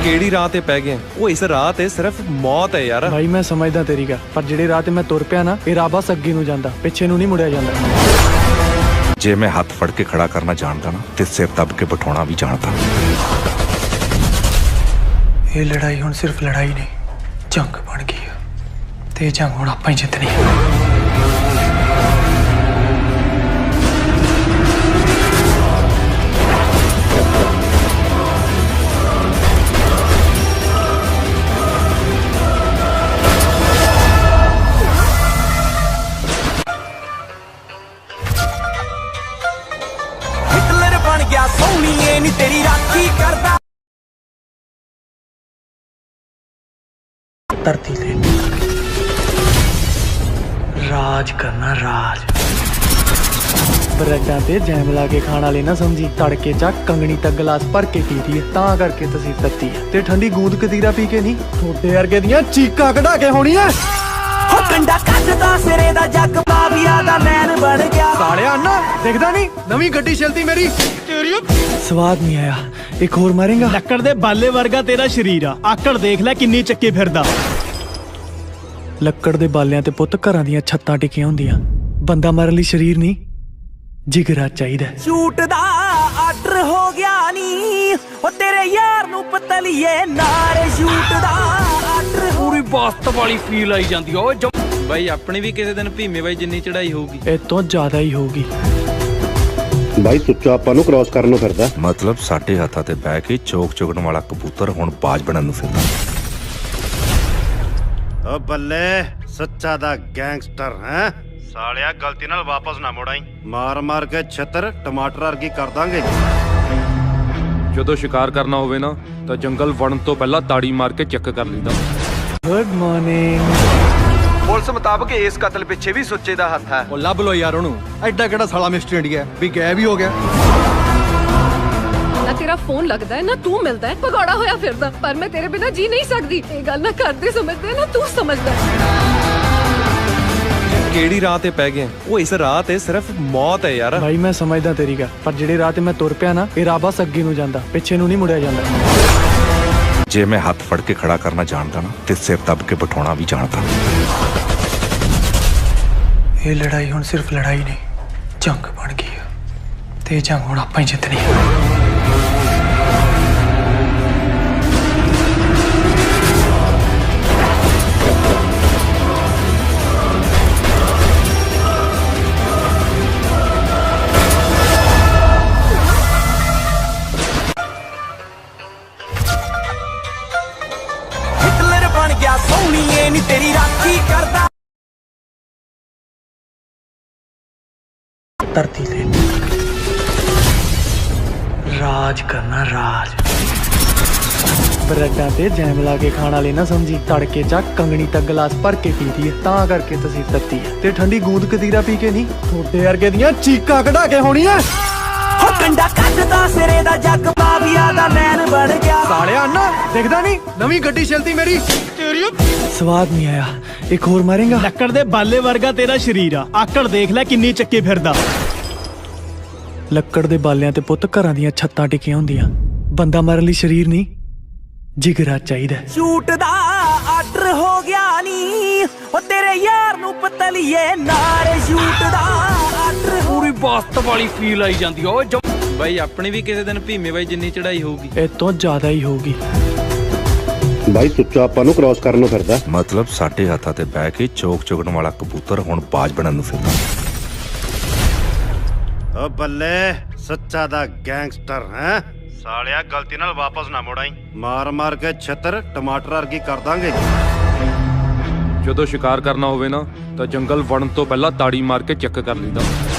ਕਿਹੜੀ ਰਾਹ ਤੇ ਪੈ ਗਏ? ਉਹ ਇਸ ਰਾਹ ਤੇ ਸਿਰਫ ਮੌਤ ਹੈ ਯਾਰ।
ਭਾਈ ਮੈਂ ਸਮਝਦਾ ਤੇਰੀ ਗੱਲ, ਪਰ ਜਿਹੜੇ ਰਾਹ ਤੇ ਮੈਂ ਤੁਰ ਪਿਆ ਨਾ ਇਹ ਰਾਹ ਬਸ ਅੱਗੇ ਨੂੰ ਜਾਂਦਾ, ਪਿੱਛੇ ਨੂੰ ਨਹੀਂ ਮੁੜਿਆ ਜਾਂਦਾ।
ਜੇ ਮੈਂ ਹੱਥ ਫੜ ਕੇ ਖੜਾ ਕਰਨਾ ਜਾਣਦਾ ਨਾ ਤੇ ਸਿਰ ਦੱਬ ਕੇ ਬਿਠਾਉਣਾ ਵੀ ਜਾਣਦਾ।
ਇਹ ਲੜਾਈ ਹੁਣ ਸਿਰਫ ਲੜਾਈ ਨਹੀਂ ਜੰਗ ਬਣ ਗਈ ਹੈ ਤੇ ਇਹ ਜੰਗ ਹੁਣ ਆਪਾਂ ਹੀ ਜਿੱਤਣੀ ਹੈ।
ਹਿਟਲਰ ਬਣ ਗਿਆ ਸੋਹਣੀਏ ਨੀ ਤੇਰੀ ਰਾਖੀ ਕਰਦਾ।
ਧਰਤੀ ਤੇ ਰਾਜ ਕਰਨਾ ਰਾਜ। ਬਰੈਡਾਂ ਤੇ ਜੈਮ ਲਾ ਕੇ ਖਾਣ ਵਾਲੇ ਨਾ ਸਮਝੀ, ਤੜਕੇ ਚ ਕੰਗਣੀ ਤੱਕ ਗਲਾਸ ਭਰ ਕੇ ਪੀਦੀ ਹੈ ਤਾਂ ਕਰਕੇ ਤੁਸੀਂ ਤੱਤੀ ਹੈ। ਤੇ ਠੰਡੀ ਗੂੰਦ ਕਤੀਰਾ ਪੀ ਕੇ ਨਹੀਂ, ਥੋੜੇ ਵਰਗੇ ਦੀਆਂ ਚੀਕਾਂ ਕਢਾ ਕੇ ਹੋਣੀਆਂ।
ਹੋ ਕੰਡਾ ਕੱਢਦਾ ਸਿਰੇ ਦਾ ਜੱਗ ਮਾਵੀਆ ਦਾ ਮੈਨ ਬਣ ਗਿਆ।
ਸਾਲਿਆ ਨਾ ਦਿਖਦਾ ਨਹੀਂ ਨਵੀਂ ਗੱਡੀ ਚਲਦੀ ਮੇਰੀ ਤੇਰੀ। ਸਵਾਦ ਨਹੀਂ ਆਇਆ, ਇੱਕ ਹੋਰ ਮਾਰੇਗਾ।
ਲੱਕੜ ਦੇ ਬਾਲੇ ਵਰਗਾ ਤੇਰਾ ਸਰੀਰ ਆ, ਆਕੜ ਦੇਖ ਲੈ ਕਿੰਨੀ ਚੱਕੀ ਫਿਰਦਾ।
ਲੱਕੜ ਦੇ ਬਾਲਿਆਂ ਤੇ ਪੁੱਤ ਘਰਾਂ ਦੀਆਂ ਛੱਤਾਂ ਟਿਕੀਆਂ ਹੁੰਦੀਆਂ। ਬੰਦਾ ਮਾਰਨ ਲਈ ਸਰੀਰ ਨਹੀਂ ਜਿਗਰਾ ਚਾਹੀਦਾ।
ਸ਼ੂਟ ਦਾ ਆਰਡਰ ਹੋ ਗਿਆ ਨੀ ਉਹ ਤੇਰੇ ਯਾਰ ਨੂੰ ਪਤਲੀਏ ਨਾਲ ਸ਼ੂਟ ਦਾ ਆਰਡਰ।
ਪੂਰੀ ਬਾਸਤ ਵਾਲੀ ਫੀਲ ਆਈ ਜਾਂਦੀ ਓਏ ਬਾਈ ਆਪਣੀ ਵੀ ਕਿਸੇ ਦਿਨ ਭੀਮੇ ਬਾਈ ਜਿੰਨੀ ਚੜਾਈ ਹੋਊਗੀ
ਇਹ ਤੋਂ ਜ਼ਿਆਦਾ ਹੀ ਹੋਊਗੀ।
ਬਾਈ ਸੁੱਚਾ ਆਪਾਂ ਨੂੰ ਕ੍ਰਾਸ ਕਰਨ ਨੂੰ ਫਿਰਦਾ।
ਮਤਲਬ ਸਾਡੇ ਹੱਥਾਂ ਤੇ ਬਹਿ ਕੇ ਚੋਕ ਚੁਗਣ ਵਾਲਾ ਕਬੂਤਰ ਹੁਣ ਬਾਜ ਬਣਨ ਨੂੰ ਫਿਰਦਾ।
ਓ ਬੱਲੇ ਸੱਚਾ ਦਾ ਗੈਂਗਸਟਰ ਹੈ ਸਾਲਿਆ, ਗਲਤੀ ਨਾਲ ਵਾਪਸ ਨਾ ਮੁੜਾਈ, ਮਾਰ ਮਾਰ ਕੇ ਛਿੱਤਰ ਟਮਾਟਰ ਵਰਗੀ ਕਰ ਦਾਂਗੇ।
ਜਦੋਂ ਸ਼ਿਕਾਰ ਕਰਨਾ ਹੋਵੇ ਨਾ ਤਾਂ ਜੰਗਲ ਵੜਨ ਤੋਂ ਪਹਿਲਾਂ ਤਾੜੀ ਮਾਰ ਕੇ ਚੈੱਕ ਕਰ ਲਈਦਾ।
Good morning.
ਪੁਲਿਸ ਮੁਤਾਬਕ ਇਸ ਕਤਲ ਪਿੱਛੇ ਵੀ ਸੁੱਚੇ ਦਾ ਹੱਥ ਹੈ। ਉਹ ਲੱਭ ਲੋ ਯਾਰ ਉਹਨੂੰ, ਐਡਾ ਕਿਹੜਾ ਸਾਲਾ ਮਿਸਟਰ ਇੰਡੀਆ ਵੀ ਗਾਇਬ ਹੀ ਹੋ ਗਿਆ।
ਨਾ ਤੇਰਾ ਫੋਨ ਲੱਗਦਾ ਹੈ ਨਾ ਤੂੰ ਮਿਲਦਾ ਹੈ, ਭਗੌੜਾ ਹੋਇਆ ਫਿਰਦਾ। ਪਰ ਮੈਂ ਤੇਰੇ ਬਿਨਾ ਜੀ ਨਹੀਂ ਸਕਦੀ। ਇਹ ਗੱਲ ਨਾ ਕਰਦੇ ਸਮਝਦੇ ਨਾ ਤੂੰ ਸਮਝਦਾ।
ਕਿਹੜੀ ਰਾਹ ਤੇ ਪੈ ਗਏ? ਉਹ ਇਸ ਰਾਹ ਤੇ ਸਿਰਫ ਮੌਤ ਹੈ ਯਾਰ।
ਭਾਈ ਮੈਂ ਸਮਝਦਾ ਤੇਰੀ ਗੱਲ, ਪਰ ਜਿਹੜੇ ਰਾਹ ਤੇ ਮੈਂ ਤੁਰ ਪਿਆ ਨਾ ਇਹ ਰਾਹ ਬਸ ਅੱਗੇ ਨੂੰ ਜਾਂਦਾ, ਪਿੱਛੇ ਨੂੰ ਨਹੀਂ ਮੁੜਿਆ ਜਾਂਦਾ।
ਜੇ ਮੈਂ ਹੱਥ ਫੜ ਕੇ ਖੜਾ ਕਰਨਾ ਜਾਣਦਾ ਨਾ ਤੇ ਸਿਰ ਦੱਬ ਕੇ ਬਿਠਾਉਣਾ ਵੀ ਜਾਣਦਾ।
ਇਹ ਲੜਾਈ ਹੁਣ ਸਿਰਫ ਲੜਾਈ ਨਹੀਂ ਜੰਗ ਬਣ ਗਈ ਹੈ ਤੇ ਇਹ ਜੰਗ ਹੁਣ ਆਪਾਂ ਹੀ ਜਿੱਤਣੀ ਹੈ।
ਹਿਟਲਰ ਬਣ ਗਿਆ ਸੋਹਣੀਏ ਨੀ ਤੇਰੀ ਰਾਖੀ ਕਰਦਾ।
ਧਰਤੀ ਤੇ ਰਾਜ ਕਰਨਾ ਰਾਜ। ਬਰੈਡਾਂ ਤੇ ਜੈਮ ਲਾ ਕੇ ਖਾਣ ਵਾਲੇ ਨਾ ਸਮਝੀ, ਤੜਕੇ ਚ ਕੰਗਣੀ ਤੱਕ ਗਲਾਸ ਭਰ ਕੇ ਪੀਦੀ ਹੈ ਤਾਂ ਕਰਕੇ ਤੁਸੀਂ ਤੱਤੀ ਹੈ। ਤੇ ਠੰਡੀ ਗੂੰਦ ਕਤੀਰਾ ਪੀ ਕੇ ਨਹੀਂ, ਥੋੜੇ ਵਰਗੇ ਦੀਆਂ ਚੀਕਾਂ ਕਢਾ ਕੇ ਹੋਣੀਆਂ।
ਹੋ ਕੰਡਾ ਕੱਢਦਾ ਸਿਰੇ ਦਾ ਜੱਗ ਮਾਵੀਆ ਦਾ ਮੈਨ ਬਣ ਗਿਆ।
ਸਾਲਿਆ ਨਾ ਦਿਖਦਾ ਨਹੀਂ ਨਵੀਂ ਗੱਡੀ ਚਲਦੀ ਮੇਰੀ ਤੇਰੀ। ਸਵਾਦ ਨਹੀਂ ਆਇਆ, ਇੱਕ ਹੋਰ ਮਾਰੇਗਾ।
ਲੱਕੜ ਦੇ ਬਾਲੇ ਵਰਗਾ ਤੇਰਾ ਸਰੀਰ ਆ, ਆਕੜ ਦੇਖ ਲੈ ਕਿੰਨੀ ਚੱਕੀ ਫਿਰਦਾ।
ਲੱਕੜ ਦੇ ਬਾਲਿਆਂ ਤੇ ਪੁੱਤ ਘਰਾਂ ਦੀਆਂ ਛੱਤਾਂ ਟਿਕੀਆਂ ਹੁੰਦੀਆਂ। ਬੰਦਾ ਮਾਰਨ ਲਈ ਸਰੀਰ ਨਹੀਂ ਜਿਗਰਾ ਚਾਹੀਦਾ।
ਸ਼ੂਟ ਦਾ ਆਰਡਰ ਹੋ ਗਿਆ ਨੀ ਉਹ ਤੇਰੇ ਯਾਰ ਨੂੰ ਪਤਲੀਏ ਨਾਲ ਸ਼ੂਟ ਦਾ ਆਰਡਰ।
ਪੂਰੀ ਬਾਸਤ ਵਾਲੀ ਫੀਲ ਆਈ ਜਾਂਦੀ ਓਏ ਬਾਈ ਆਪਣੀ ਵੀ ਕਿਸੇ ਦਿਨ ਭੀਮੇ ਬਾਈ ਜਿੰਨੀ ਚੜਾਈ ਹੋਊਗੀ
ਇਹ ਤੋਂ ਜ਼ਿਆਦਾ ਹੀ ਹੋਊਗੀ।
ਬਾਈ ਸੁੱਚਾ ਆਪਾਂ ਨੂੰ ਕ੍ਰਾਸ ਕਰਨ ਨੂੰ ਫਿਰਦਾ।
ਮਤਲਬ ਸਾਡੇ ਹੱਥਾਂ ਤੇ ਬਹਿ ਕੇ ਚੋਕ ਚੁਗਣ ਵਾਲਾ ਕਬੂਤਰ ਹੁਣ ਬਾਜ ਬਣਨ ਨੂੰ ਫਿਰਦਾ।
ਓ ਬੱਲੇ ਸੱਚਾ ਦਾ ਗੈਂਗਸਟਰ ਹੈ ਸਾਲਿਆ, ਗਲਤੀ ਨਾਲ ਵਾਪਸ ਨਾ ਮੁੜਾਈ, ਮਾਰ ਮਾਰ ਕੇ ਛਿੱਤਰ ਟਮਾਟਰ ਵਰਗੀ ਕਰ ਦਾਂਗੇ।
ਜਦੋਂ ਸ਼ਿਕਾਰ ਕਰਨਾ ਹੋਵੇ ਨਾ ਤਾਂ ਜੰਗਲ ਵੜਨ ਤੋਂ ਪਹਿਲਾਂ ਤਾੜੀ ਮਾਰ ਕੇ ਚੈੱਕ ਕਰ ਲਈਦਾ।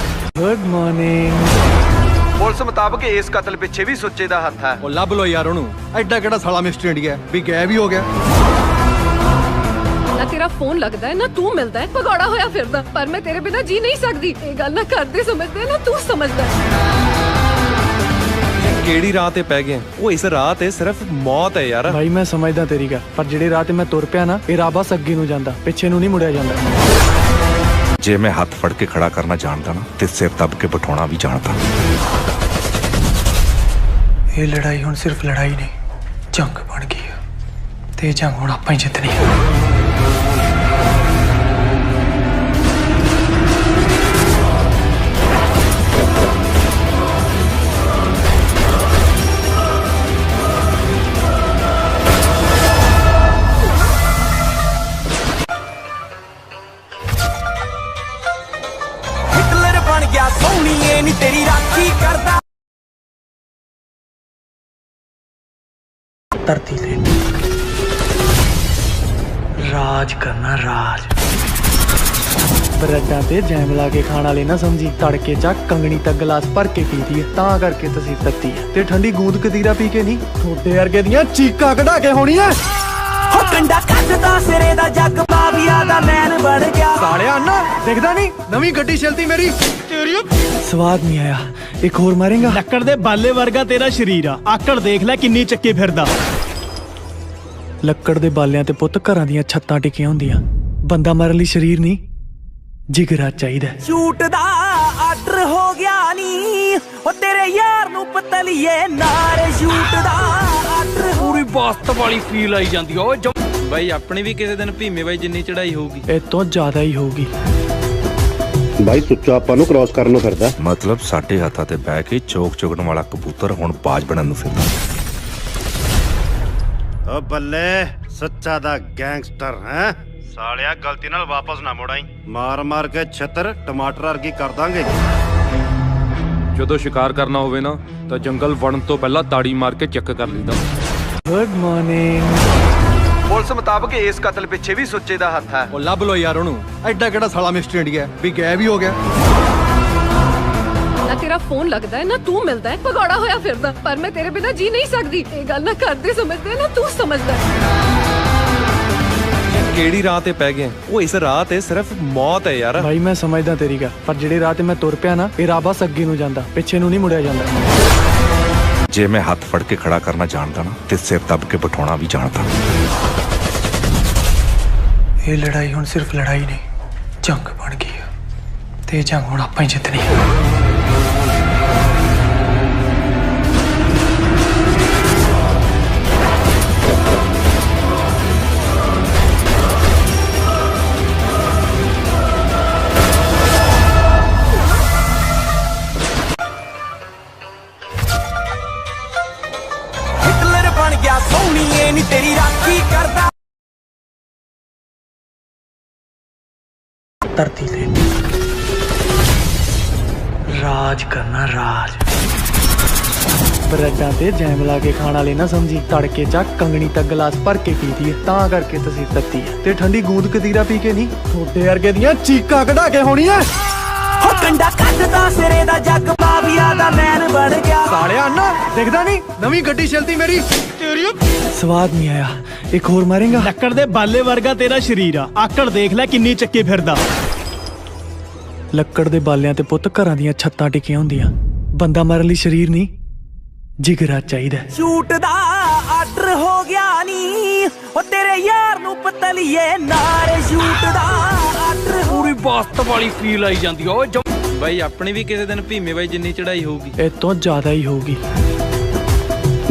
Good morning.
ਪੁਲਿਸ ਮੁਤਾਬਕ ਇਸ ਕਤਲ ਪਿੱਛੇ ਵੀ ਸੁੱਚੇ ਦਾ ਹੱਥ ਹੈ। ਉਹ ਲੱਭ ਲੋ ਯਾਰ ਉਹਨੂੰ, ਐਡਾ ਕਿਹੜਾ ਸਾਲਾ ਮਿਸਟਰ ਇੰਡੀਆ ਵੀ ਗਾਇਬ ਹੀ ਹੋ ਗਿਆ।
ਨਾ ਤੇਰਾ ਫੋਨ ਲੱਗਦਾ ਹੈ ਨਾ ਤੂੰ ਮਿਲਦਾ ਹੈ, ਭਗੌੜਾ ਹੋਇਆ ਫਿਰਦਾ। ਪਰ ਮੈਂ ਤੇਰੇ ਬਿਨਾ ਜੀ ਨਹੀਂ ਸਕਦੀ। ਇਹ ਗੱਲ ਨਾ ਕਰਦੇ ਸਮਝਦੇ ਨਾ ਤੂੰ ਸਮਝਦਾ।
ਕਿਹੜੀ ਰਾਹ ਤੇ ਪੈ ਗਏ? ਉਹ ਇਸ ਰਾਹ ਤੇ ਸਿਰਫ ਮੌਤ ਹੈ ਯਾਰ।
ਭਾਈ ਮੈਂ ਸਮਝਦਾ ਤੇਰੀ ਗੱਲ, ਪਰ ਜਿਹੜੇ ਰਾਹ ਤੇ ਮੈਂ ਤੁਰ ਪਿਆ ਨਾ, ਇਹ ਰਾਹ ਬਸ ਅੱਗੇ ਨੂੰ ਜਾਂਦਾ, ਪਿੱਛੇ ਨੂੰ ਨਹੀਂ ਮੁੜਿਆ ਜਾਂਦਾ।
ਜੇ ਮੈਂ ਹੱਥ ਫੜ ਕੇ ਖੜਾ ਕਰਨਾ ਜਾਣਦਾ ਨਾ ਤੇ ਸਿਰ ਦੱਬ ਕੇ ਬਿਠਾਉਣਾ ਵੀ ਜਾਣਦਾ।
ਇਹ ਲੜਾਈ ਹੁਣ ਸਿਰਫ ਲੜਾਈ ਨਹੀਂ, ਜੰਗ ਬਣ ਗਈ ਹੈ ਤੇ ਇਹ ਜੰਗ ਹੁਣ ਆਪਾਂ ਹੀ ਜਿੱਤਣੀ ਹੈ।
ਹਿਟਲਰ ਬਣ ਗਿਆ ਸੋਹਣੀਏ ਨੀ ਤੇਰੀ ਰਾਖੀ ਕਰਦਾ।
ਧਰਤੀ ਤੇ ਰਾਜ ਕਰਨਾ, ਰਾਜ। ਬਰੈਡਾਂ ਤੇ ਜੈਮ ਲਾ ਕੇ ਖਾਣ ਵਾਲੇ ਨਾ ਸਮਝੀ, ਤੜਕੇ ਚ ਕੰਗਣੀ ਤੱਕ ਗਲਾਸ ਭਰ ਕੇ ਪੀਦੀ ਹੈ, ਤਾਂ ਕਰਕੇ ਤੁਸੀਂ ਤੱਤੀ ਹੈ। ਤੇ ਠੰਡੀ ਗੂੰਦ ਕਤੀਰਾ ਪੀ ਕੇ ਨਹੀਂ, ਥੋੜੇ ਵਰਗੇ ਦੀਆਂ ਚੀਕਾਂ ਕਢਾ ਕੇ ਹੋਣੀਆਂ।
ਹੋ ਕੰਡਾ ਕੱਢਦਾ ਸਿਰੇ ਦਾ ਜੱਗ ਮਾਵੀਆ ਦਾ ਮੈਨ ਬਣ ਗਿਆ।
ਸਾਲਿਆ ਨਾ ਦਿਖਦਾ ਨਹੀਂ, ਨਵੀਂ ਗੱਡੀ ਚਲਦੀ ਮੇਰੀ ਤੇਰੀ। ਸਵਾਦ ਨਹੀਂ ਆਇਆ, ਇੱਕ ਹੋਰ ਮਾਰੇਗਾ।
ਲੱਕੜ ਦੇ ਬਾਲੇ ਵਰਗਾ ਤੇਰਾ ਸ਼ਰੀਰ ਆ, ਆਕੜ ਦੇਖ ਲੈ ਕਿੰਨੀ ਚੱਕੀ ਫਿਰਦਾ।
ਲੱਕੜ ਦੇ ਬਾਲਿਆਂ ਤੇ ਪੁੱਤ ਘਰਾਂ ਦੀਆਂ ਛੱਤਾਂ ਟਿਕੀਆਂ ਹੁੰਦੀਆਂ, ਬੰਦਾ ਮਾਰਨ ਲਈ ਸਰੀਰ ਨਹੀਂ, ਜਿਗਰਾ ਚਾਹੀਦਾ।
ਸ਼ੂਟ ਦਾ ਆਰਡਰ ਹੋ ਗਿਆ ਨੀ, ਉਹ ਤੇਰੇ ਯਾਰ ਨੂੰ ਪਤਲੀਏ ਨਾਰ। ਸ਼ੂਟ ਦਾ ਆਰਡਰ
ਪੂਰੀ ਬਾਸਤ ਵਾਲੀ ਫੀਲ ਆਈ ਜਾਂਦੀ ਓਏ ਬਾਈ, ਆਪਣੀ ਵੀ ਕਿਸੇ ਦਿਨ ਭੀਮੇ ਬਾਈ ਜਿੰਨੀ ਚੜਾਈ ਹੋਊਗੀ।
ਇਹ ਤੋਂ ਜ਼ਿਆਦਾ ਹੀ ਹੋਊਗੀ।
ਬਾਈ ਸੁੱਚਾ ਆਪਾਂ ਨੂੰ ਕ੍ਰਾਸ ਕਰਨ ਨੂੰ ਫਿਰਦਾ।
ਮਤਲਬ ਸਾਡੇ ਹੱਥਾਂ ਤੇ ਬਹਿ ਕੇ ਚੋਕ ਚੁਗਣ ਵਾਲਾ ਕਬੂਤਰ ਹੁਣ ਬਾਜ ਬਣਨ ਨੂੰ ਫਿਰਦਾ।
ਓ ਬੱਲੇ ਸੱਚਾ ਦਾ ਗੈਂਗਸਟਰ ਹੈ ਸਾਲਿਆ, ਗਲਤੀ ਨਾਲ ਵਾਪਸ ਨਾ ਮੁੜਾਈ, ਮਾਰ ਮਾਰ ਕੇ ਛਿੱਤਰ ਟਮਾਟਰ ਵਰਗੀ ਕਰ ਦਾਂਗੇ।
ਜਦੋਂ ਸ਼ਿਕਾਰ ਕਰਨਾ ਹੋਵੇ ਨਾ ਤਾਂ ਜੰਗਲ ਵੜਨ ਤੋਂ ਪਹਿਲਾਂ ਤਾੜੀ ਮਾਰ ਕੇ ਚੈੱਕ ਕਰ ਲਈਦਾ।
Good morning.
ਪੁਲਿਸ ਮੁਤਾਬਕ ਇਸ ਕਤਲ ਪਿੱਛੇ ਵੀ ਸੁੱਚੇ ਦਾ ਹੱਥ ਹੈ। ਉਹ ਲੱਭ ਲੋ ਯਾਰ ਉਹਨੂੰ, ਐਡਾ ਕਿਹੜਾ ਸਾਲਾ ਮਿਸਟਰ ਇੰਡੀਆ ਵੀ ਗਾਇਬ ਹੀ ਹੋ ਗਿਆ।
ਨਾ ਤੇਰਾ ਫੋਨ ਲੱਗਦਾ ਹੈ ਨਾ ਤੂੰ ਮਿਲਦਾ ਹੈ, ਭਗੌੜਾ ਹੋਇਆ ਫਿਰਦਾ। ਪਰ ਮੈਂ ਤੇਰੇ ਬਿਨਾ ਜੀ ਨਹੀਂ ਸਕਦੀ। ਇਹ ਗੱਲ ਨਾ ਕਰਦੇ ਸਮਝਦੇ ਨਾ ਤੂੰ ਸਮਝਦਾ।
ਕਿਹੜੀ ਰਾਹ ਤੇ ਪੈ ਗਏ? ਉਹ ਇਸ ਰਾਹ ਤੇ ਸਿਰਫ ਮੌਤ ਹੈ ਯਾਰ।
ਭਾਈ ਮੈਂ ਸਮਝਦਾ ਤੇਰੀ ਗੱਲ, ਪਰ ਜਿਹੜੇ ਰਾਹ ਤੇ ਮੈਂ ਤੁਰ ਪਿਆ ਨਾ, ਇਹ ਰਾਹ ਬਸ ਅੱਗੇ ਨੂੰ ਜਾਂਦਾ, ਪਿੱਛੇ ਨੂੰ ਨਹੀਂ ਮੁੜਿਆ ਜਾਂਦਾ।
ਜੇ ਮੈਂ ਹੱਥ ਫੜ ਕੇ ਖੜਾ ਕਰਨਾ ਜਾਣਦਾ ਨਾ ਤੇ ਸਿਰ ਦੱਬ ਕੇ ਬਿਠਾਉਣਾ ਵੀ ਜਾਣਦਾ।
ਇਹ ਲੜਾਈ ਹੁਣ ਸਿਰਫ ਲੜਾਈ ਨਹੀਂ, ਜੰਗ ਬਣ ਗਈ ਹੈ ਤੇ ਇਹ ਜੰਗ ਹੁਣ ਆਪਾਂ ਹੀ ਜਿੱਤਣੀ ਹੈ।
ਹਿਟਲਰ ਬਣ ਗਿਆ ਸੋਹਣੀਏ ਨੀ ਤੇਰੀ ਰਾਖੀ ਕਰਦਾ।
ਧਰਤੀ ਤੇ ਰਾਜ ਕਰਨਾ, ਰਾਜ। ਬਰੈਡਾਂ ਤੇ ਜੈਮ ਲਾ ਕੇ ਖਾਣ ਵਾਲੇ ਨਾ ਸਮਝੀ, ਤੜਕੇ ਚ ਕੰਗਣੀ ਤੱਕ ਗਲਾਸ ਭਰ ਕੇ ਪੀਦੀ ਹੈ, ਤਾਂ ਕਰਕੇ ਤੁਸੀਂ ਤੱਤੀ ਹੈ। ਤੇ ਠੰਡੀ ਗੂੰਦ ਕਤੀਰਾ ਪੀ ਕੇ ਨਹੀਂ, ਥੋੜੇ ਵਰਗੇ ਦੀਆਂ ਚੀਕਾਂ ਕਢਾ ਕੇ ਹੋਣੀਆਂ।
ਹੋ ਕੰਡਾ ਕੱਢਦਾ ਸਿਰੇ ਦਾ ਜੱਗ ਮਾਵੀਆ ਦਾ ਮੈਨ ਬਣ ਗਿਆ।
ਸਾਲਿਆ ਨਾ ਦਿਖਦਾ ਨਹੀਂ, ਨਵੀਂ ਗੱਡੀ ਚਲਦੀ ਮੇਰੀ ਤੇਰੀ। ਸਵਾਦ ਨਹੀਂ ਆਇਆ, ਇੱਕ ਹੋਰ ਮਾਰੇਗਾ।
ਲੱਕੜ ਦੇ ਬਾਲੇ ਵਰਗਾ ਤੇਰਾ ਸ਼ਰੀਰ ਆ, ਆਕੜ ਦੇਖ ਲੈ ਕਿੰਨੀ ਚੱਕੀ ਫਿਰਦਾ।
ਲੱਕੜ ਦੇ ਬਾਲਿਆਂ ਤੇ ਪੁੱਤ ਘਰਾਂ ਦੀਆਂ ਛੱਤਾਂ ਟਿਕੀਆਂ ਹੁੰਦੀਆਂ, ਬੰਦਾ ਮਾਰਨ ਲਈ ਸਰੀਰ ਨਹੀਂ, ਜਿਗਰਾ ਚਾਹੀਦਾ।
ਸ਼ੂਟ ਦਾ ਆਰਡਰ ਹੋ ਗਿਆ ਨੀ, ਉਹ ਤੇਰੇ ਯਾਰ ਨੂੰ ਪਤਲੀਏ ਨਾਰ। ਸ਼ੂਟ ਦਾ ਆਰਡਰ
ਪੂਰੀ ਬਾਸਤ ਵਾਲੀ ਫੀਲ ਆਈ ਜਾਂਦੀ ਓਏ ਬਾਈ, ਆਪਣੀ ਵੀ ਕਿਸੇ ਦਿਨ ਭੀਮੇ ਬਾਈ ਜਿੰਨੀ ਚੜਾਈ ਹੋਊਗੀ।
ਇਹ ਤੋਂ ਜ਼ਿਆਦਾ ਹੀ ਹੋਊਗੀ।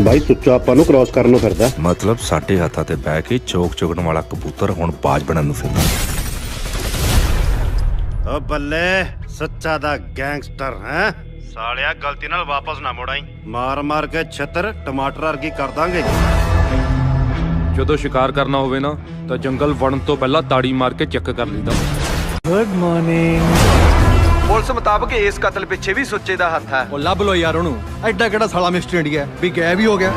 ਬਾਈ ਸੁੱਚਾ ਆਪਾਂ ਨੂੰ ਕ੍ਰਾਸ ਕਰਨ ਨੂੰ ਫਿਰਦਾ।
ਮਤਲਬ ਸਾਡੇ ਹੱਥਾਂ ਤੇ ਬਹਿ ਕੇ ਚੋਕ ਚੁਗਣ ਵਾਲਾ ਕਬੂਤਰ ਹੁਣ ਬਾਜ ਬਣਨ ਨੂੰ ਫਿਰਦਾ।
ਓ ਬੱਲੇ ਸੱਚਾ ਦਾ ਗੈਂਗਸਟਰ ਹੈ ਸਾਲਿਆ, ਗਲਤੀ ਨਾਲ ਵਾਪਸ ਨਾ ਮੁੜਾਈ, ਮਾਰ ਮਾਰ ਕੇ ਛਿੱਤਰ ਟਮਾਟਰ ਵਰਗੀ ਕਰ ਦਾਂਗੇ।
ਜਦੋਂ ਸ਼ਿਕਾਰ ਕਰਨਾ ਹੋਵੇ ਨਾ ਤਾਂ ਜੰਗਲ ਵੜਨ ਤੋਂ ਪਹਿਲਾਂ ਤਾੜੀ ਮਾਰ ਕੇ ਚੈੱਕ ਕਰ ਲਈਦਾ।
Good morning.
ਪੁਲਿਸ ਮੁਤਾਬਕ ਇਸ ਕਤਲ ਪਿੱਛੇ ਵੀ ਸੁੱਚੇ ਦਾ ਹੱਥ ਹੈ। ਉਹ ਲੱਭ ਲੋ ਯਾਰ ਉਹਨੂੰ। ਐਡਾ ਕਿਹੜਾ ਸਾਲਾ ਮਿਸਟਰ ਇੰਡੀਆ ਵੀ ਗਾਇਬ ਹੀ ਹੋ ਗਿਆ।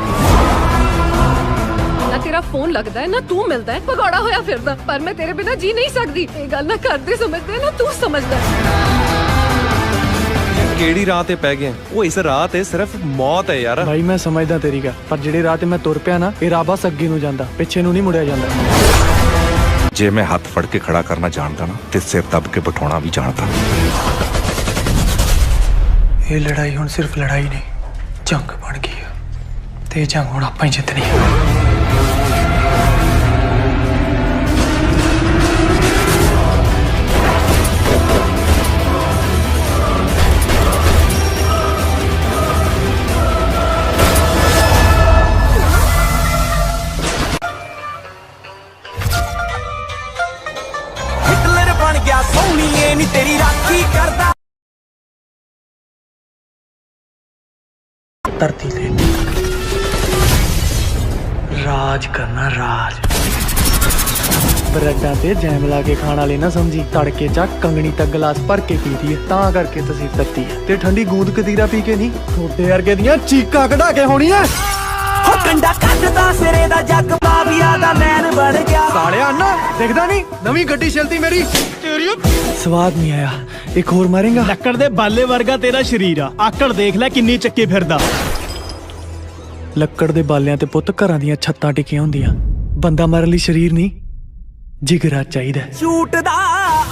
ਨਾ ਤੇਰਾ ਫੋਨ ਲੱਗਦਾ ਹੈ ਨਾ ਤੂੰ ਮਿਲਦਾ ਹੈ ਭਗੌੜਾ ਹੋਇਆ ਫਿਰਦਾ ਪਰ ਮੈਂ ਤੇਰੇ ਬਿਨਾ ਜੀ ਨਹੀਂ ਸਕਦੀ ਇਹ ਗੱਲ ਨਾ ਕਰਦੇ ਸਮਝਦੇ ਨਾ ਤੂੰ ਸਮਝਦਾ
ਕਿਹੜੀ ਰਾਹ ਤੇ ਪੈ ਗਏ? ਉਹ ਇਸ ਰਾਹ ਤੇ ਸਿਰਫ ਮੌਤ ਹੈ ਯਾਰ।
ਭਾਈ ਮੈਂ ਸਮਝਦਾ ਤੇਰੀ ਗੱਲ ਪਰ ਜਿਹੜੇ ਰਾਹ ਤੇ ਮੈਂ ਤੁਰ ਪਿਆ ਨਾ ਇਹ ਰਾਹ ਬਸ ਅੱਗੇ ਨੂੰ ਜਾਂਦਾ ਪਿੱਛੇ ਨੂੰ ਨਹੀਂ ਮੁੜਿਆ ਜਾਂਦਾ।
ਜੇ ਮੈਂ ਹੱਥ ਫੜ ਕੇ ਖੜਾ ਕਰਨਾ ਜਾਣਦਾ ਨਾ ਤੇ ਸਿਰ ਦੱਬ ਕੇ ਬਿਠਾਉਣਾ ਵੀ ਜਾਣਦਾ।
ਇਹ ਲੜਾਈ ਹੁਣ ਸਿਰਫ ਲੜਾਈ ਨਹੀਂ ਜੰਗ ਬਣ ਗਈ ਹੈ ਤੇ ਇਹ ਜੰਗ ਹੁਣ ਆਪਾਂ ਹੀ ਜਿੱਤਣੀ ਹੈ।
ਹਿਟਲਰ ਬਣ ਗਿਆ ਸੋਹਣੀਏ ਨੀ ਤੇਰੀ ਰਾਖੀ ਕਰਦਾ
ਧਰਤੀ ਤੇ ਰਾਜ ਕਰਨਾ ਰਾਜ। ਬਰੈਡਾਂ ਤੇ ਜੈਮ ਲਾ ਕੇ ਖਾਣ ਵਾਲੇ ਨਾ ਸਮਝੀ ਤੜਕੇ ਚ ਕੰਗਣੀ ਤੱਕ ਗਲਾਸ ਭਰ ਕੇ ਪੀਦੀ ਹੈ ਤਾਂ ਕਰਕੇ ਤੁਸੀਂ ਤੱਤੀ ਹੈ ਤੇ ਠੰਡੀ ਗੂੰਦ ਕਤੀਰਾ ਪੀ ਕੇ ਨਹੀਂ ਥੋੜੇ ਵਰਗੇ ਦੀਆਂ ਚੀਕਾਂ ਕਢਾ ਕੇ ਹੋਣੀਆਂ।
ਹੋ ਕੰਡਾ ਕੱਢਦਾ ਸਿਰੇ ਦਾ ਜੱਗ ਮਾਵੀਆ ਦਾ ਮੈਨ ਬਣ ਗਿਆ।
ਸਾਲਿਆ ਨਾ ਦਿਖਦਾ ਨਹੀਂ ਨਵੀਂ ਗੱਡੀ ਚਲਦੀ ਮੇਰੀ ਤੇਰੀ ਸਵਾਦ ਨਹੀਂ ਆਇਆ ਇੱਕ ਹੋਰ ਮਾਰੇਗਾ।
ਲੱਕੜ ਦੇ ਬਾਲੇ ਵਰਗਾ ਤੇਰਾ ਸ਼ਰੀਰ ਆ ਆਕੜ ਦੇਖ ਲੈ ਕਿੰਨੀ ਚੱਕੀ ਫਿਰਦਾ।
ਲੱਕੜ ਦੇ ਬਾਲਿਆਂ ਤੇ ਪੁੱਤ ਘਰਾਂ ਦੀਆਂ ਛੱਤਾਂ ਟਿਕੀਆਂ ਹੁੰਦੀਆਂ ਬੰਦਾ ਮਾਰਨ ਲਈ ਸਰੀਰ ਨਹੀਂ ਜਿਗਰਾ ਚਾਹੀਦਾ।
ਸ਼ੂਟ ਦਾ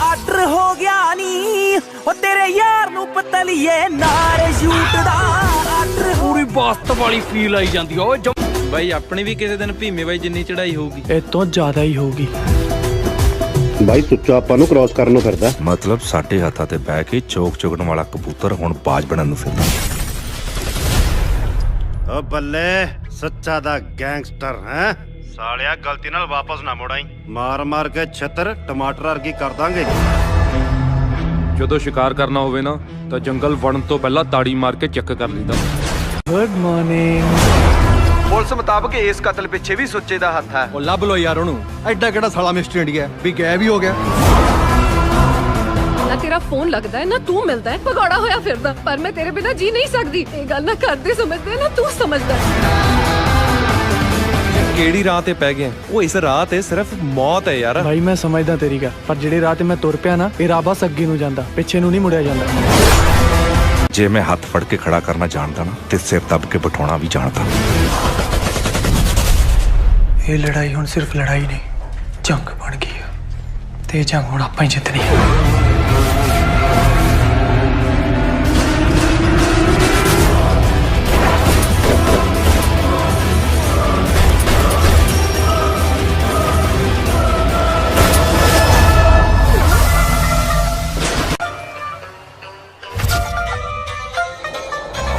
ਆਰਡਰ ਹੋ ਗਿਆ ਨੀ ਉਹ ਤੇਰੇ ਯਾਰ ਨੂੰ ਪਤਲੀਏ ਨਾਰ ਸ਼ੂਟ ਦਾ ਆਰਡਰ
ਪੂਰੀ ਬਾਸਤ ਵਾਲੀ ਫੀਲ ਆਈ ਜਾਂਦੀ ਓਏ ਬਾਈ ਆਪਣੀ ਵੀ ਕਿਸੇ ਦਿਨ ਭੀਮੇ ਬਾਈ ਜਿੰਨੀ ਚੜਾਈ ਹੋਊਗੀ
ਇਹ ਤੋਂ ਜ਼ਿਆਦਾ ਹੀ ਹੋਊਗੀ।
ਬਾਈ ਸੁੱਚਾ ਆਪਾਂ ਨੂੰ ਕ੍ਰਾਸ ਕਰਨ ਨੂੰ ਫਿਰਦਾ।
ਮਤਲਬ ਸਾਡੇ ਹੱਥਾਂ ਤੇ ਬਹਿ ਕੇ ਚੋਕ ਚੁਗਣ ਵਾਲਾ ਕਬੂਤਰ ਹੁਣ ਬਾਜ ਬਣਨ ਨੂੰ ਫਿਰਦਾ।
ਓ ਬੱਲੇ ਸੱਚਾ ਦਾ ਗੈਂਗਸਟਰ ਹੈ ਸਾਲਿਆ ਗਲਤੀ ਨਾਲ ਵਾਪਸ ਨਾ ਮੁੜਾਈ ਮਾਰ ਮਾਰ ਕੇ ਛੱਤਰ ਟਮਾਟਰ ਵਰਗੀ ਕਰ ਦਾਂਗੇ।
ਜਦੋਂ ਸ਼ਿਕਾਰ ਕਰਨਾ ਹੋਵੇ ਨਾ ਤਾਂ ਜੰਗਲ ਵੜਨ ਤੋਂ ਪਹਿਲਾਂ ਤਾੜੀ ਮਾਰ ਕੇ ਚੈੱਕ ਕਰ ਲਈਦਾ।
Good morning.
ਪੁਲਿਸ ਮੁਤਾਬਕ ਇਸ ਕਤਲ ਪਿੱਛੇ ਵੀ ਸੁੱਚੇ ਦਾ ਹੱਥ ਹੈ। ਉਹ ਲੱਭ ਲੋ ਯਾਰ ਉਹਨੂੰ। ਐਡਾ ਕਿਹੜਾ ਸਾਲਾ ਮਿਸਟਰ ਇੰਡੀਆ ਵੀ ਗਾਇਬ ਹੀ ਹੋ ਗਿਆ।
ਨਾ ਤੇਰਾ ਫੋਨ ਲੱਗਦਾ ਹੈ ਨਾ ਤੂੰ ਮਿਲਦਾ ਹੈ ਭਗੌੜਾ ਹੋਇਆ ਫਿਰਦਾ ਪਰ ਮੈਂ ਤੇਰੇ ਬਿਨਾ ਜੀ ਨਹੀਂ ਸਕਦੀ ਇਹ ਗੱਲ ਨਾ ਕਰਦੇ ਸਮਝਦੇ ਨਾ ਤੂੰ ਸਮਝਦਾ
ਕਿਹੜੀ ਰਾਹ ਤੇ ਪੈ ਗਏ? ਉਹ ਇਸ ਰਾਹ ਤੇ ਸਿਰਫ ਮੌਤ ਹੈ ਯਾਰ।
ਭਾਈ ਮੈਂ ਸਮਝਦਾ ਤੇਰੀ ਗੱਲ ਪਰ ਜਿਹੜੇ ਰਾਹ ਤੇ ਮੈਂ ਤੁਰ ਪਿਆ ਨਾ ਇਹ ਰਾਹ ਬਸ ਅੱਗੇ ਨੂੰ ਜਾਂਦਾ ਪਿੱਛੇ ਨੂੰ ਨਹੀਂ ਮੁੜਿਆ ਜਾਂਦਾ।
ਜੇ ਮੈਂ ਹੱਥ ਫੜ ਕੇ ਖੜਾ ਕਰਨਾ ਜਾਣਦਾ ਨਾ ਤੇ ਸਿਰ ਦੱਬ ਕੇ ਬਿਠਾਉਣਾ ਵੀ ਜਾਣਦਾ।
ਇਹ ਲੜਾਈ ਹੁਣ ਸਿਰਫ ਲੜਾਈ ਨਹੀਂ ਜੰਗ ਬਣ ਗਈ ਹੈ ਤੇ ਇਹ ਜੰਗ ਹੁਣ ਆਪਾਂ ਹੀ ਜਿੱਤਣੀ ਹੈ।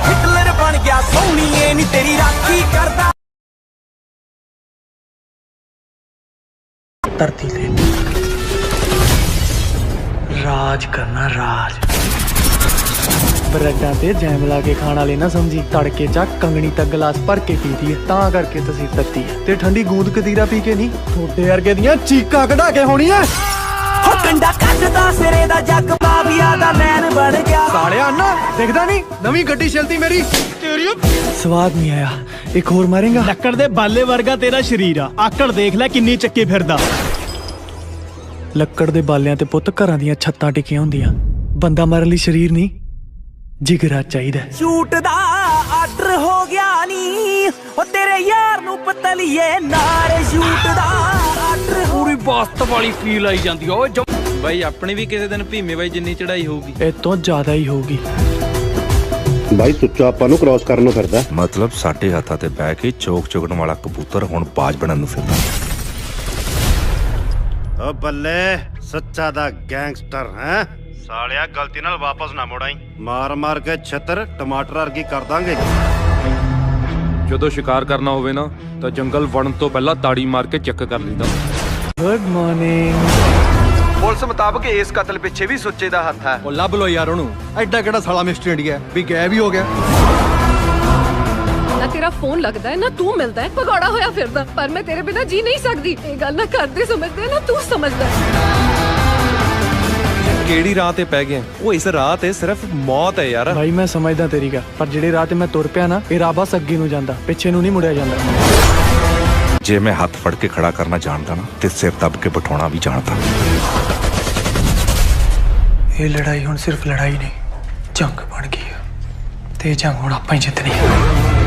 ਹਿਟਲਰ ਬਣ ਗਿਆ ਸੋਹਣੀਏ ਨੀ ਤੇਰੀ ਰਾਖੀ ਕਰਦਾ।
ਧਰਤੀ ਤੇ ਰਾਜ ਕਰਨਾ ਰਾਜ। ਬਰੈਡਾਂ ਤੇ ਜੈਮ ਲਾ ਕੇ ਖਾਣ ਵਾਲੇ ਨਾ ਸਮਝੀ ਤੜਕੇ ਚ ਕੰਗਣੀ ਤੱਕ ਗਲਾਸ ਭਰ ਕੇ ਪੀਦੀ ਹੈ ਤਾਂ ਕਰਕੇ ਤੁਸੀਂ ਤੱਤੀ ਹੈ ਤੇ ਠੰਡੀ ਗੂੰਦ ਕਤੀਰਾ ਪੀ ਕੇ ਨਹੀਂ ਥੋੜੇ ਵਰਗੇ ਦੀਆਂ ਚੀਕਾਂ ਕਢਾ ਕੇ ਹੋਣੀਆਂ।
ਹੋ ਕੰਡਾ ਕੱਢਦਾ ਸਿਰੇ ਦਾ ਜੱਗ ਮਾਵੀਆ ਦਾ ਮੈਨ ਬਣ ਗਿਆ।
ਸਾਲਿਆ ਨਾ ਦਿਖਦਾ ਨਹੀਂ ਨਵੀਂ ਗੱਡੀ ਚਲਦੀ ਮੇਰੀ ਤੇਰੀ ਸਵਾਦ ਨਹੀਂ ਆਇਆ ਇੱਕ ਹੋਰ ਮਾਰੇਗਾ।
ਲੱਕੜ ਦੇ ਬਾਲੇ ਵਰਗਾ ਤੇਰਾ ਸ਼ਰੀਰ ਆ ਆਕੜ ਦੇਖ ਲੈ ਕਿੰਨੀ ਚੱਕੀ ਫਿਰਦਾ।
ਲੱਕੜ ਦੇ ਬਾਲਿਆਂ ਤੇ ਪੁੱਤ ਘਰਾਂ ਦੀਆਂ ਛੱਤਾਂ ਟਿਕੀਆਂ ਹੁੰਦੀਆਂ ਬੰਦਾ ਮਾਰਨ ਲਈ ਸਰੀਰ ਨਹੀਂ ਜਿਗਰਾ ਚਾਹੀਦਾ।
ਸ਼ੂਟ ਦਾ ਆਰਡਰ ਹੋ ਗਿਆ ਨੀ ਉਹ ਤੇਰੇ ਯਾਰ ਨੂੰ ਪਤਲੀਏ ਨਾਰ ਸ਼ੂਟ ਦਾ ਆਰਡਰ
ਪੂਰੀ ਬਾਸਤ ਵਾਲੀ ਫੀਲ ਆਈ ਜਾਂਦੀ ਓਏ ਬਾਈ ਆਪਣੀ ਵੀ ਕਿਸੇ ਦਿਨ ਭੀਮੇ ਬਾਈ ਜਿੰਨੀ ਚੜਾਈ ਹੋਊਗੀ
ਇਹ ਤੋਂ ਜ਼ਿਆਦਾ ਹੀ ਹੋਊਗੀ।
ਬਾਈ ਸੁੱਚਾ ਆਪਾਂ ਨੂੰ ਕ੍ਰਾਸ ਕਰਨ ਨੂੰ ਫਿਰਦਾ।
ਮਤਲਬ ਸਾਡੇ ਹੱਥਾਂ ਤੇ ਬਹਿ ਕੇ ਚੋਕ ਚੁਗਣ ਵਾਲਾ ਕਬੂਤਰ ਹੁਣ ਬਾਜ ਬਣਨ ਨੂੰ ਫਿਰਦਾ।
ਓ ਬੱਲੇ ਸੱਚਾ ਦਾ ਗੈਂਗਸਟਰ ਹੈ ਸਾਲਿਆ ਗਲਤੀ ਨਾਲ ਵਾਪਸ ਨਾ ਮੁੜਾਈ ਮਾਰ ਮਾਰ ਕੇ ਛੱਤਰ ਟਮਾਟਰ ਵਰਗੀ ਕਰ ਦਾਂਗੇ।
ਜਦੋਂ ਸ਼ਿਕਾਰ ਕਰਨਾ ਹੋਵੇ ਨਾ ਤਾਂ ਜੰਗਲ ਵੜਨ ਤੋਂ ਪਹਿਲਾਂ ਤਾੜੀ ਮਾਰ ਕੇ ਚੈੱਕ ਕਰ ਲਈਦਾ।
Good morning.
ਪੁਲਿਸ ਮੁਤਾਬਕ ਇਸ ਕਤਲ ਪਿੱਛੇ ਵੀ ਸੁੱਚੇ ਦਾ ਹੱਥ ਹੈ। ਉਹ ਲੱਭ ਲੋ ਯਾਰ ਉਹਨੂੰ। ਐਡਾ ਕਿਹੜਾ ਸਾਲਾ ਮਿਸਟਰ ਇੰਡੀਆ ਵੀ ਗਾਇਬ ਹੀ ਹੋ ਗਿਆ।
ਨਾ ਤੇਰਾ ਫੋਨ ਲੱਗਦਾ ਹੈ ਨਾ ਤੂੰ ਮਿਲਦਾ ਹੈ ਭਗੌੜਾ ਹੋਇਆ ਫਿਰਦਾ ਪਰ ਮੈਂ ਤੇਰੇ ਬਿਨਾ ਜੀ ਨਹੀਂ ਸਕਦੀ ਇਹ ਗੱਲ ਨਾ ਕਰਦੇ ਸਮਝਦੇ ਨਾ ਤੂੰ ਸਮਝਦਾ
ਕਿਹੜੀ ਰਾਹ ਤੇ ਪੈ ਗਏ ਉਹ ਇਸ ਰਾਹ ਤੇ ਸਿਰਫ ਮੌਤ ਹੈ ਯਾਰ
ਭਾਈ ਮੈਂ ਸਮਝਦਾ ਤੇਰੀ ਗੱਲ ਪਰ ਜਿਹੜੇ ਰਾਹ ਤੇ ਮੈਂ ਤੁਰ ਪਿਆ ਨਾ ਇਹ ਰਾਹ ਬਸ ਅੱਗੇ ਨੂੰ ਜਾਂਦਾ ਪਿੱਛੇ ਨੂੰ ਨਹੀਂ ਮੁੜਿਆ ਜਾਂਦਾ
ਜੇ ਮੈਂ ਹੱਥ ਫੜ ਕੇ ਖੜਾ ਕਰਨਾ ਜਾਣਦਾ ਨਾ ਤੇ ਸਿਰ ਦੱਬ ਕੇ ਬਿਠਾਉਣਾ ਵੀ ਜਾਣਦਾ
ਇਹ ਲੜਾਈ ਹੁਣ ਸਿਰਫ ਲੜਾਈ ਨਹੀਂ ਜੰਗ ਬਣ ਗਈ ਹੈ ਤੇ ਇਹ ਜੰਗ ਹੁਣ ਆਪਾਂ ਹੀ ਜਿੱਤਣੀ ਹੈ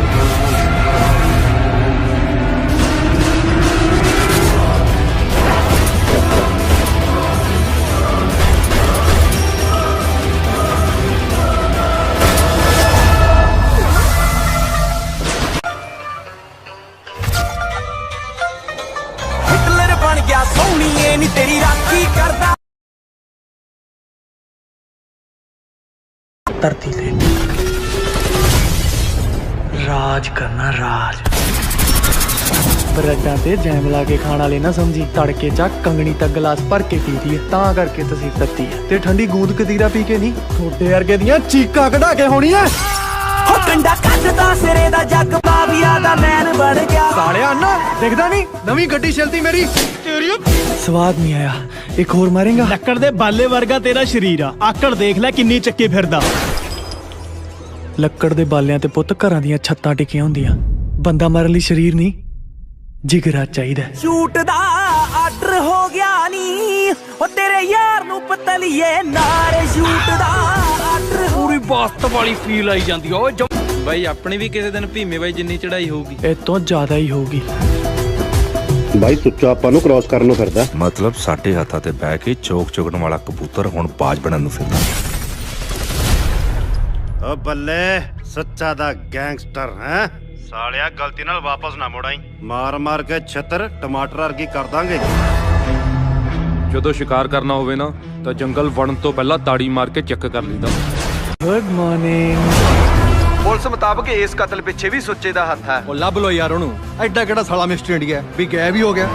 ਹਿਟਲਰ ਬਣ ਗਿਆ ਸੋਹਣੀਏ ਨੀ ਤੇਰੀ ਰਾਖੀ ਕਰਦਾ
ਧਰਤੀ ਤੇ ਰਾਜ ਕਰਨਾ ਰਾਜ ਬਰੈਡਾਂ ਤੇ ਜੈਮ ਲਾ ਕੇ ਖਾਣ ਵਾਲੇ ਨਾ ਸਮਝੀ ਤੜਕੇ ਚ ਕੰਗਣੀ ਤੱਕ ਗਲਾਸ ਭਰ ਕੇ ਪੀਦੀ ਹੈ ਤਾਂ ਕਰਕੇ ਤਸੀਰ ਤੱਤੀ ਹੈ ਤੇ ਠੰਡੀ ਗੂੰਦ ਕਤੀਰਾ ਪੀ ਕੇ ਨਹੀਂ ਥੋੜੇ ਵਰਗੇ ਦੀਆਂ ਚੀਕਾਂ ਕਢਾ ਕੇ ਹੋਣੀਆਂ
ਹੋ ਕੰਡਾ ਕੱਢਦਾ ਸਿਰੇ ਦਾ ਜੱਗ ਪਾਵੀਆ ਦਾ ਮੈਨ ਬਣ ਗਿਆ
ਸਾਲਿਆ ਨਾ ਦਿਖਦਾ ਨਹੀਂ ਨਵੀਂ ਗੱਡੀ ਚਲਦੀ ਮੇਰੀ ਤੇਰੀ ਸਵਾਦ ਨਹੀਂ ਆਇਆ ਇੱਕ ਹੋਰ ਮਾਰੇਗਾ
ਲੱਕੜ ਦੇ ਬਾਲੇ ਵਰਗਾ ਤੇਰਾ ਸ਼ਰੀਰ ਆ ਆਕੜ ਦੇਖ ਲੈ ਕਿੰਨੀ ਚੱਕੀ ਫਿਰਦਾ
ਲੱਕੜ ਦੇ ਬਾਲਿਆਂ ਤੇ ਪੁੱਤ ਘਰਾਂ ਦੀਆਂ ਛੱਤਾਂ ਟਿਕੀਆਂ ਹੁੰਦੀਆਂ ਬੰਦਾ ਮਾਰਨ ਲਈ ਸਰੀਰ ਨਹੀਂ ਜਿਗਰਾ ਚਾਹੀਦਾ
ਸ਼ੂਟ ਦਾ ਆਰਡਰ ਹੋ ਗਿਆ ਨੀ ਉਹ ਤੇਰੇ ਯਾਰ ਨੂੰ ਪਤਲੀਏ ਨਾਰੇ ਸ਼ੂਟ ਦਾ ਆਰਡਰ
ਪੂਰੀ ਬਾਸਤ ਵਾਲੀ ਫੀਲ ਆਈ ਜਾਂਦੀ ਓਏ ਬਾਈ ਆਪਣੀ ਵੀ ਕਿਸੇ ਦਿਨ ਭੀਮੇ ਬਾਈ ਜਿੰਨੀ ਚੜਾਈ ਹੋਊਗੀ
ਇਹ ਤੋਂ ਜ਼ਿਆਦਾ ਹੀ ਹੋਊਗੀ
ਬਾਈ ਸੁੱਚਾ ਆਪਾਂ ਨੂੰ ਕ੍ਰਾਸ ਕਰਨ ਨੂੰ ਫਿਰਦਾ
ਮਤਲਬ ਸਾਡੇ ਹੱਥਾਂ ਤੇ ਬਹਿ ਕੇ ਚੋਕ ਚੁਗਣ ਵਾਲਾ ਕਬੂਤਰ ਹੁਣ ਬਾਜ ਬਣਨ ਨੂੰ ਫਿਰਦਾ
ਓ ਬੱਲੇ ਸੱਚਾ ਦਾ ਗੈਂਗਸਟਰ ਹੈ ਸਾਲਿਆ ਗਲਤੀ ਨਾਲ ਵਾਪਸ ਨਾ ਮੁੜਾਈ ਮਾਰ ਮਾਰ ਕੇ ਛੱਤਰ ਟਮਾਟਰ ਵਰਗੀ ਕਰ ਦਾਂਗੇ
ਜਦੋਂ ਸ਼ਿਕਾਰ ਕਰਨਾ ਹੋਵੇ ਨਾ ਤਾਂ ਜੰਗਲ ਵੜਨ ਤੋਂ ਪਹਿਲਾਂ ਤਾੜੀ ਮਾਰ ਕੇ ਚੈੱਕ ਕਰ ਲਈਦਾ
ਗੁੱਡ ਮਾਰਨਿੰਗ
ਪੁਲਿਸ ਮੁਤਾਬਕ ਇਸ ਕਤਲ ਪਿੱਛੇ ਵੀ ਸੁੱਚੇ ਦਾ ਹੱਥ ਹੈ ਉਹ ਲੱਭ ਲੋ ਯਾਰ ਉਹਨੂੰ ਐਡਾ ਕਿਹੜਾ ਸਾਲਾ ਮਿਸਟਰ ਇੰਡੀਆ ਵੀ ਗਾਇਬ ਹੀ ਹੋ ਗਿਆ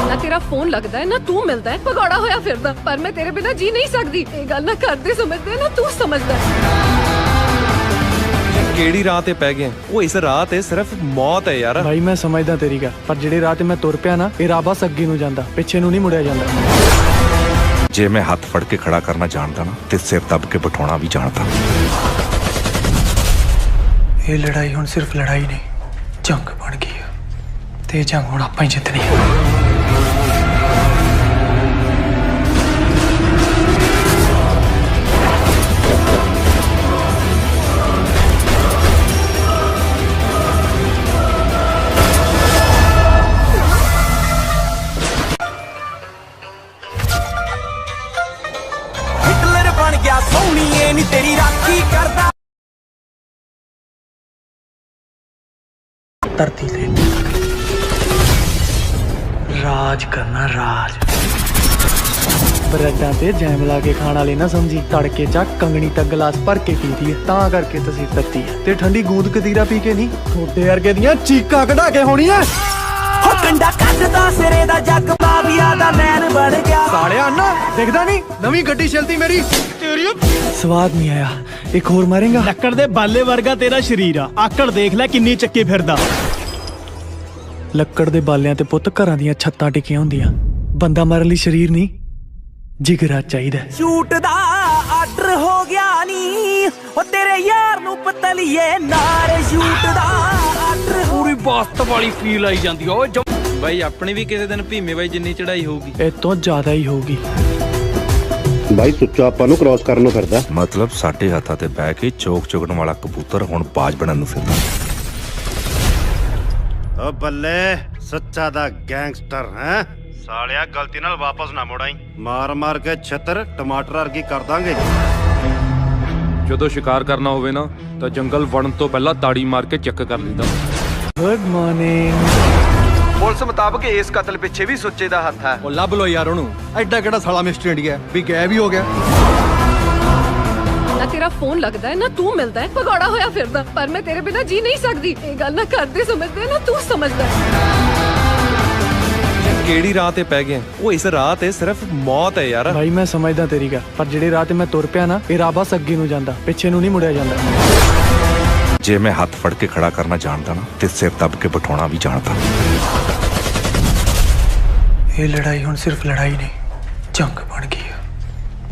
ਨਾ ਤੇਰਾ ਫੋਨ ਲੱਗਦਾ ਹੈ ਨਾ ਤੂੰ ਮਿਲਦਾ ਹੈ ਭਗੌੜਾ ਹੋਇਆ ਫਿਰਦਾ ਪਰ ਮੈਂ ਤੇਰੇ ਬਿਨਾ ਜੀ ਨਹੀਂ ਸਕਦੀ ਇਹ ਗੱਲ ਨਾ ਕਰਦੇ ਸਮਝਦੇ ਨਾ ਤੂੰ ਸਮਝਦਾ
ਕਿਹੜੀ ਰਾਹ ਤੇ ਪੈ ਗਏ ਉਹ ਇਸ ਰਾਹ ਤੇ ਸਿਰਫ ਮੌਤ ਹੈ ਯਾਰ
ਭਾਈ ਮੈਂ ਸਮਝਦਾ ਤੇਰੀ ਗੱਲ ਪਰ ਜਿਹੜੇ ਰਾਹ ਤੇ ਮੈਂ ਤੁਰ ਪਿਆ ਨਾ ਇਹ ਰਾਹ ਬਸ ਅੱਗੇ ਨੂੰ ਜਾਂਦਾ ਪਿੱਛੇ ਨੂੰ ਨਹੀਂ ਮੁੜਿਆ ਜਾਂਦਾ
ਜੇ ਮੈਂ ਹੱਥ ਫੜ ਕੇ ਖੜਾ ਕਰਨਾ ਜਾਣਦਾ ਨਾ ਤੇ ਸਿਰ ਦੱਬ ਕੇ ਬਿਠਾਉਣਾ ਵੀ ਜਾਣਦਾ
ਇਹ ਲੜਾਈ ਹੁਣ ਸਿਰਫ ਲੜਾਈ ਨਹੀਂ ਜੰਗ ਬਣ ਗਈ ਹੈ ਤੇ ਇਹ ਜੰਗ ਹੁਣ ਆਪਾਂ ਹੀ ਜਿੱਤਣੀ ਹੈ
ਹਿਟਲਰ ਬਣ ਗਿਆ ਸੋਹਣੀਏ ਨੀ ਤੇਰੀ ਰਾਖੀ ਕਰਦਾ
ਧਰਤੀ ਤੇ ਰਾਜ ਕਰਨਾ ਰਾਜ ਬਰੈਡਾਂ ਤੇ ਜੈਮ ਲਾ ਕੇ ਖਾਣ ਵਾਲੇ ਨਾ ਸਮਝੀ ਤੜਕੇ ਚ ਕੰਗਣੀ ਤੱਕ ਗਲਾਸ ਭਰ ਕੇ ਪੀਦੀ ਹੈ ਤਾਂ ਕਰਕੇ ਤਸੀਰ ਤੱਤੀ ਹੈ ਤੇ ਠੰਡੀ ਗੂੰਦ ਕਤੀਰਾ ਪੀ ਕੇ ਨਹੀਂ ਥੋੜੇ ਵਰਗੇ ਦੀਆਂ ਚੀਕਾਂ ਕਢਾ ਕੇ ਹੋਣੀਆਂ
ਹੋ ਕੰਡਾ ਕੱਢਦਾ ਸਿਰੇ ਦਾ ਜੱਗ ਪਾਵੀਆ ਦਾ ਮੈਨ ਬਣ ਗਿਆ
ਸਾਲਿਆ ਨਾ ਦਿਖਦਾ ਨਹੀਂ ਨਵੀਂ ਗੱਡੀ ਚਲਦੀ ਮੇਰੀ ਤੇਰੀ ਸਵਾਦ ਨਹੀਂ ਆਇਆ ਇੱਕ ਹੋਰ ਮਾਰੇਗਾ
ਲੱਕੜ ਦੇ ਬਾਲੇ ਵਰਗਾ ਤੇਰਾ ਸ਼ਰੀਰ ਆ ਆਕੜ ਦੇਖ ਲੈ ਕਿੰਨੀ ਚੱਕੀ ਫਿਰਦਾ
ਲੱਕੜ ਦੇ ਬਾਲਿਆਂ ਤੇ ਪੁੱਤ ਘਰਾਂ ਦੀਆਂ ਛੱਤਾਂ ਟਿਕੀਆਂ ਹੁੰਦੀਆਂ ਬੰਦਾ ਮਾਰਨ ਲਈ ਸਰੀਰ ਨਹੀਂ ਜਿਗਰਾ ਚਾਹੀਦਾ
ਸ਼ੂਟ ਦਾ ਆਰਡਰ ਹੋ ਗਿਆ ਨੀ ਉਹ ਤੇਰੇ ਯਾਰ ਨੂੰ ਪਤਲੀਏ ਨਾਰੇ ਸ਼ੂਟ ਦਾ ਆਰਡਰ
ਪੂਰੀ ਬਾਸਤ ਵਾਲੀ ਫੀਲ ਆਈ ਜਾਂਦੀ ਓਏ ਬਾਈ ਆਪਣੀ ਵੀ ਕਿਸੇ ਦਿਨ ਭੀਮੇ ਬਾਈ ਜਿੰਨੀ ਚੜਾਈ ਹੋਊਗੀ
ਇਹ ਤੋਂ ਜ਼ਿਆਦਾ ਹੀ ਹੋਊਗੀ
ਬਾਈ ਸੁੱਚਾ ਆਪਾਂ ਨੂੰ ਕ੍ਰਾਸ ਕਰਨ ਨੂੰ ਫਿਰਦਾ
ਮਤਲਬ ਸਾਡੇ ਹੱਥਾਂ ਤੇ ਬਹਿ ਕੇ ਚੋਕ ਚੁਗਣ ਵਾਲਾ ਕਬੂਤਰ ਹੁਣ ਬਾਜ ਬਣਨ ਨੂੰ ਫਿਰਦਾ
ਓ ਬੱਲੇ ਸੱਚਾ ਦਾ ਗੈਂਗਸਟਰ ਹੈ ਸਾਲਿਆ ਗਲਤੀ ਨਾਲ ਵਾਪਸ ਨਾ ਮੁੜਾਈ ਮਾਰ ਮਾਰ ਕੇ ਛੱਤਰ ਟਮਾਟਰ ਵਰਗੀ ਕਰ ਦਾਂਗੇ
ਜਦੋਂ ਸ਼ਿਕਾਰ ਕਰਨਾ ਹੋਵੇ ਨਾ ਤਾਂ ਜੰਗਲ ਵੜਨ ਤੋਂ ਪਹਿਲਾਂ ਤਾੜੀ ਮਾਰ ਕੇ ਚੈੱਕ ਕਰ ਲਈਦਾ
ਗੁੱਡ ਮਾਰਨਿੰਗ
ਪੁਲਿਸ ਮੁਤਾਬਕ ਇਸ ਕਤਲ ਪਿੱਛੇ ਵੀ ਸੁੱਚੇ ਦਾ ਹੱਥ ਹੈ ਉਹ ਲੱਭ ਲੋ ਯਾਰ ਉਹਨੂੰ ਐਡਾ ਕਿਹੜਾ ਸਾਲਾ ਮਿਸਟਰ ਇੰਡੀਆ ਵੀ ਗਾਇਬ ਹੀ ਹੋ ਗਿਆ
ਨਾ ਤੇਰਾ ਫੋਨ ਲੱਗਦਾ ਹੈ ਨਾ ਤੂੰ ਮਿਲਦਾ ਹੈ ਭਗੌੜਾ ਹੋਇਆ ਫਿਰਦਾ ਪਰ ਮੈਂ ਤੇਰੇ ਬਿਨਾ ਜੀ ਨਹੀਂ ਸਕਦੀ ਇਹ ਗੱਲ ਨਾ ਕਰਦੇ ਸਮਝਦੇ ਨਾ ਤੂੰ ਸਮਝਦਾ
ਕਿਹੜੀ ਰਾਹ ਤੇ ਪੈ ਗਏ ਉਹ ਇਸ ਰਾਹ ਤੇ ਸਿਰਫ ਮੌਤ ਹੈ ਯਾਰ
ਭਾਈ ਮੈਂ ਸਮਝਦਾ ਤੇਰੀ ਗੱਲ ਪਰ ਜਿਹੜੇ ਰਾਹ ਤੇ ਮੈਂ ਤੁਰ ਪਿਆ ਨਾ ਇਹ ਰਾਹ ਬਸ ਅੱਗੇ ਨੂੰ ਜਾਂਦਾ ਪਿੱਛੇ ਨੂੰ ਨਹੀਂ ਮੁੜਿਆ ਜਾਂਦਾ
ਜੇ ਮੈਂ ਹੱਥ ਫੜ ਕੇ ਖੜਾ ਕਰਨਾ ਜਾਣਦਾ ਨਾ ਤੇ ਸਿਰ ਦੱਬ ਕੇ ਬਿਠਾਉਣਾ ਵੀ ਜਾਣਦਾ।
ਇਹ ਲੜਾਈ ਹੁਣ ਸਿਰਫ ਲੜਾਈ ਨਹੀਂ, ਜੰਗ ਬਣ ਗਈ ਆ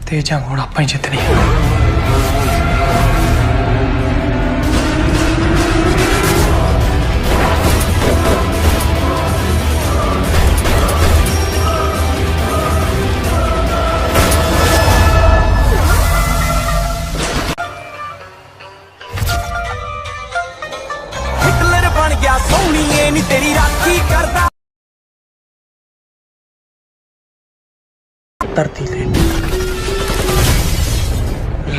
ਤੇ ਇਹ ਜੰਗ ਹੁਣ ਆਪਾਂ ਹੀ ਜਿੱਤਣੀ ਆ।
ਹਿਟਲਰ ਬਣ ਗਿਆ ਸੋਹਣੀਏ ਨੀ ਤੇਰੀ ਰਾਖੀ ਕਰਦਾ।
ਧਰਤੀ ਤੇ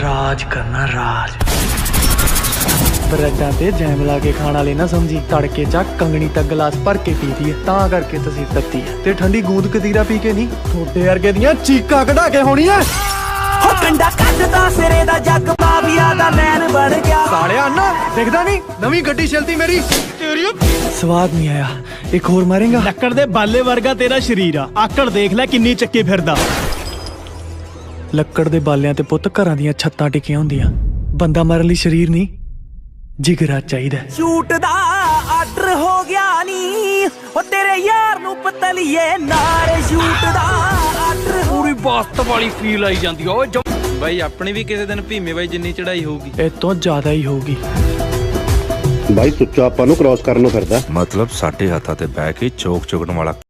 ਰਾਜ ਕਰਨਾ, ਰਾਜ। ਬ੍ਰੈਡਾਂ ਤੇ ਜੈਮ ਲਾ ਕੇ ਖਾਣ ਵਾਲੇ ਨਾ ਸਮਝੀ, ਤੜਕੇ ਚ ਕੰਗਣੀ ਤੱਕ ਗਲਾਸ ਭਰ ਕੇ ਪੀਦੀ ਹੈ, ਤਾਂ ਕਰਕੇ ਤੁਸੀਂ ਤੱਤੀ ਹੈ। ਤੇ ਠੰਡੀ ਗੂੰਦ ਕਤੀਰਾ ਪੀ ਕੇ ਨਹੀਂ, ਥੋੜੇ ਵਰਗੇ ਦੀਆਂ ਚੀਕਾਂ ਕਢਾ ਕੇ ਹੋਣੀਆਂ।
ਹੋ ਕੰਡਾ ਕੱਢਦਾ ਸਿਰੇ ਦਾ ਜੱਗ ਮਾਵੀਆ ਦਾ ਮੈਨ ਬਣ ਗਿਆ।
ਸਾਲਿਆ ਨਾ ਦਿਖਦਾ ਨਹੀਂ, ਨਵੀਂ ਗੱਡੀ ਚਲਦੀ ਮੇਰੀ ਤੇਰੀ। ਸਵਾਦ ਨਹੀਂ ਆਇਆ, ਇੱਕ ਹੋਰ ਮਾਰੇਗਾ।
ਲੱਕੜ ਦੇ ਬਾਲੇ ਵਰਗਾ ਤੇਰਾ ਸ਼ਰੀਰ ਆ, ਆਕੜ ਦੇਖ ਲੈ ਕਿੰਨੀ ਚੱਕੀ ਫਿਰਦਾ।
ਲੱਕੜ ਦੇ ਬਾਲਿਆਂ ਤੇ ਪੁੱਤ ਘਰਾਂ ਦੀਆਂ ਛੱਤਾਂ ਟਿਕੀਆਂ ਹੁੰਦੀਆਂ, ਬੰਦਾ ਮਾਰਨ ਲਈ ਸਰੀਰ ਨਹੀਂ ਜਿਗਰਾ ਚਾਹੀਦਾ।
ਸ਼ੂਟ ਦਾ ਆਰਡਰ ਹੋ ਗਿਆ ਨੀ, ਉਹ ਤੇਰੇ ਯਾਰ ਨੂੰ ਪਤਲੀਏ ਨਾਰ ਸ਼ੂਟ ਦਾ ਆਰਡਰ।
ਪੂਰੀ ਬਾਸਤ ਵਾਲੀ ਫੀਲ ਆਈ ਜਾਂਦੀ ਓਏ ਬਾਈ ਆਪਣੀ ਵੀ ਕਿਸੇ ਦਿਨ ਭੀਮੇ ਬਾਈ ਜਿੰਨੀ ਚੜਾਈ ਹੋਊਗੀ।
ਇਹ ਤੋਂ ਜ਼ਿਆਦਾ ਹੀ ਹੋਊਗੀ।
ਬਾਈ ਸੁੱਚਾ ਆਪਾਂ ਨੂੰ ਕ੍ਰਾਸ ਕਰਨ ਨੂੰ ਫਿਰਦਾ।
ਮਤਲਬ ਸਾਡੇ ਹੱਥਾਂ ਤੇ ਬਹਿ ਕੇ ਚੋਕ ਚੁਗਣ ਵਾਲਾ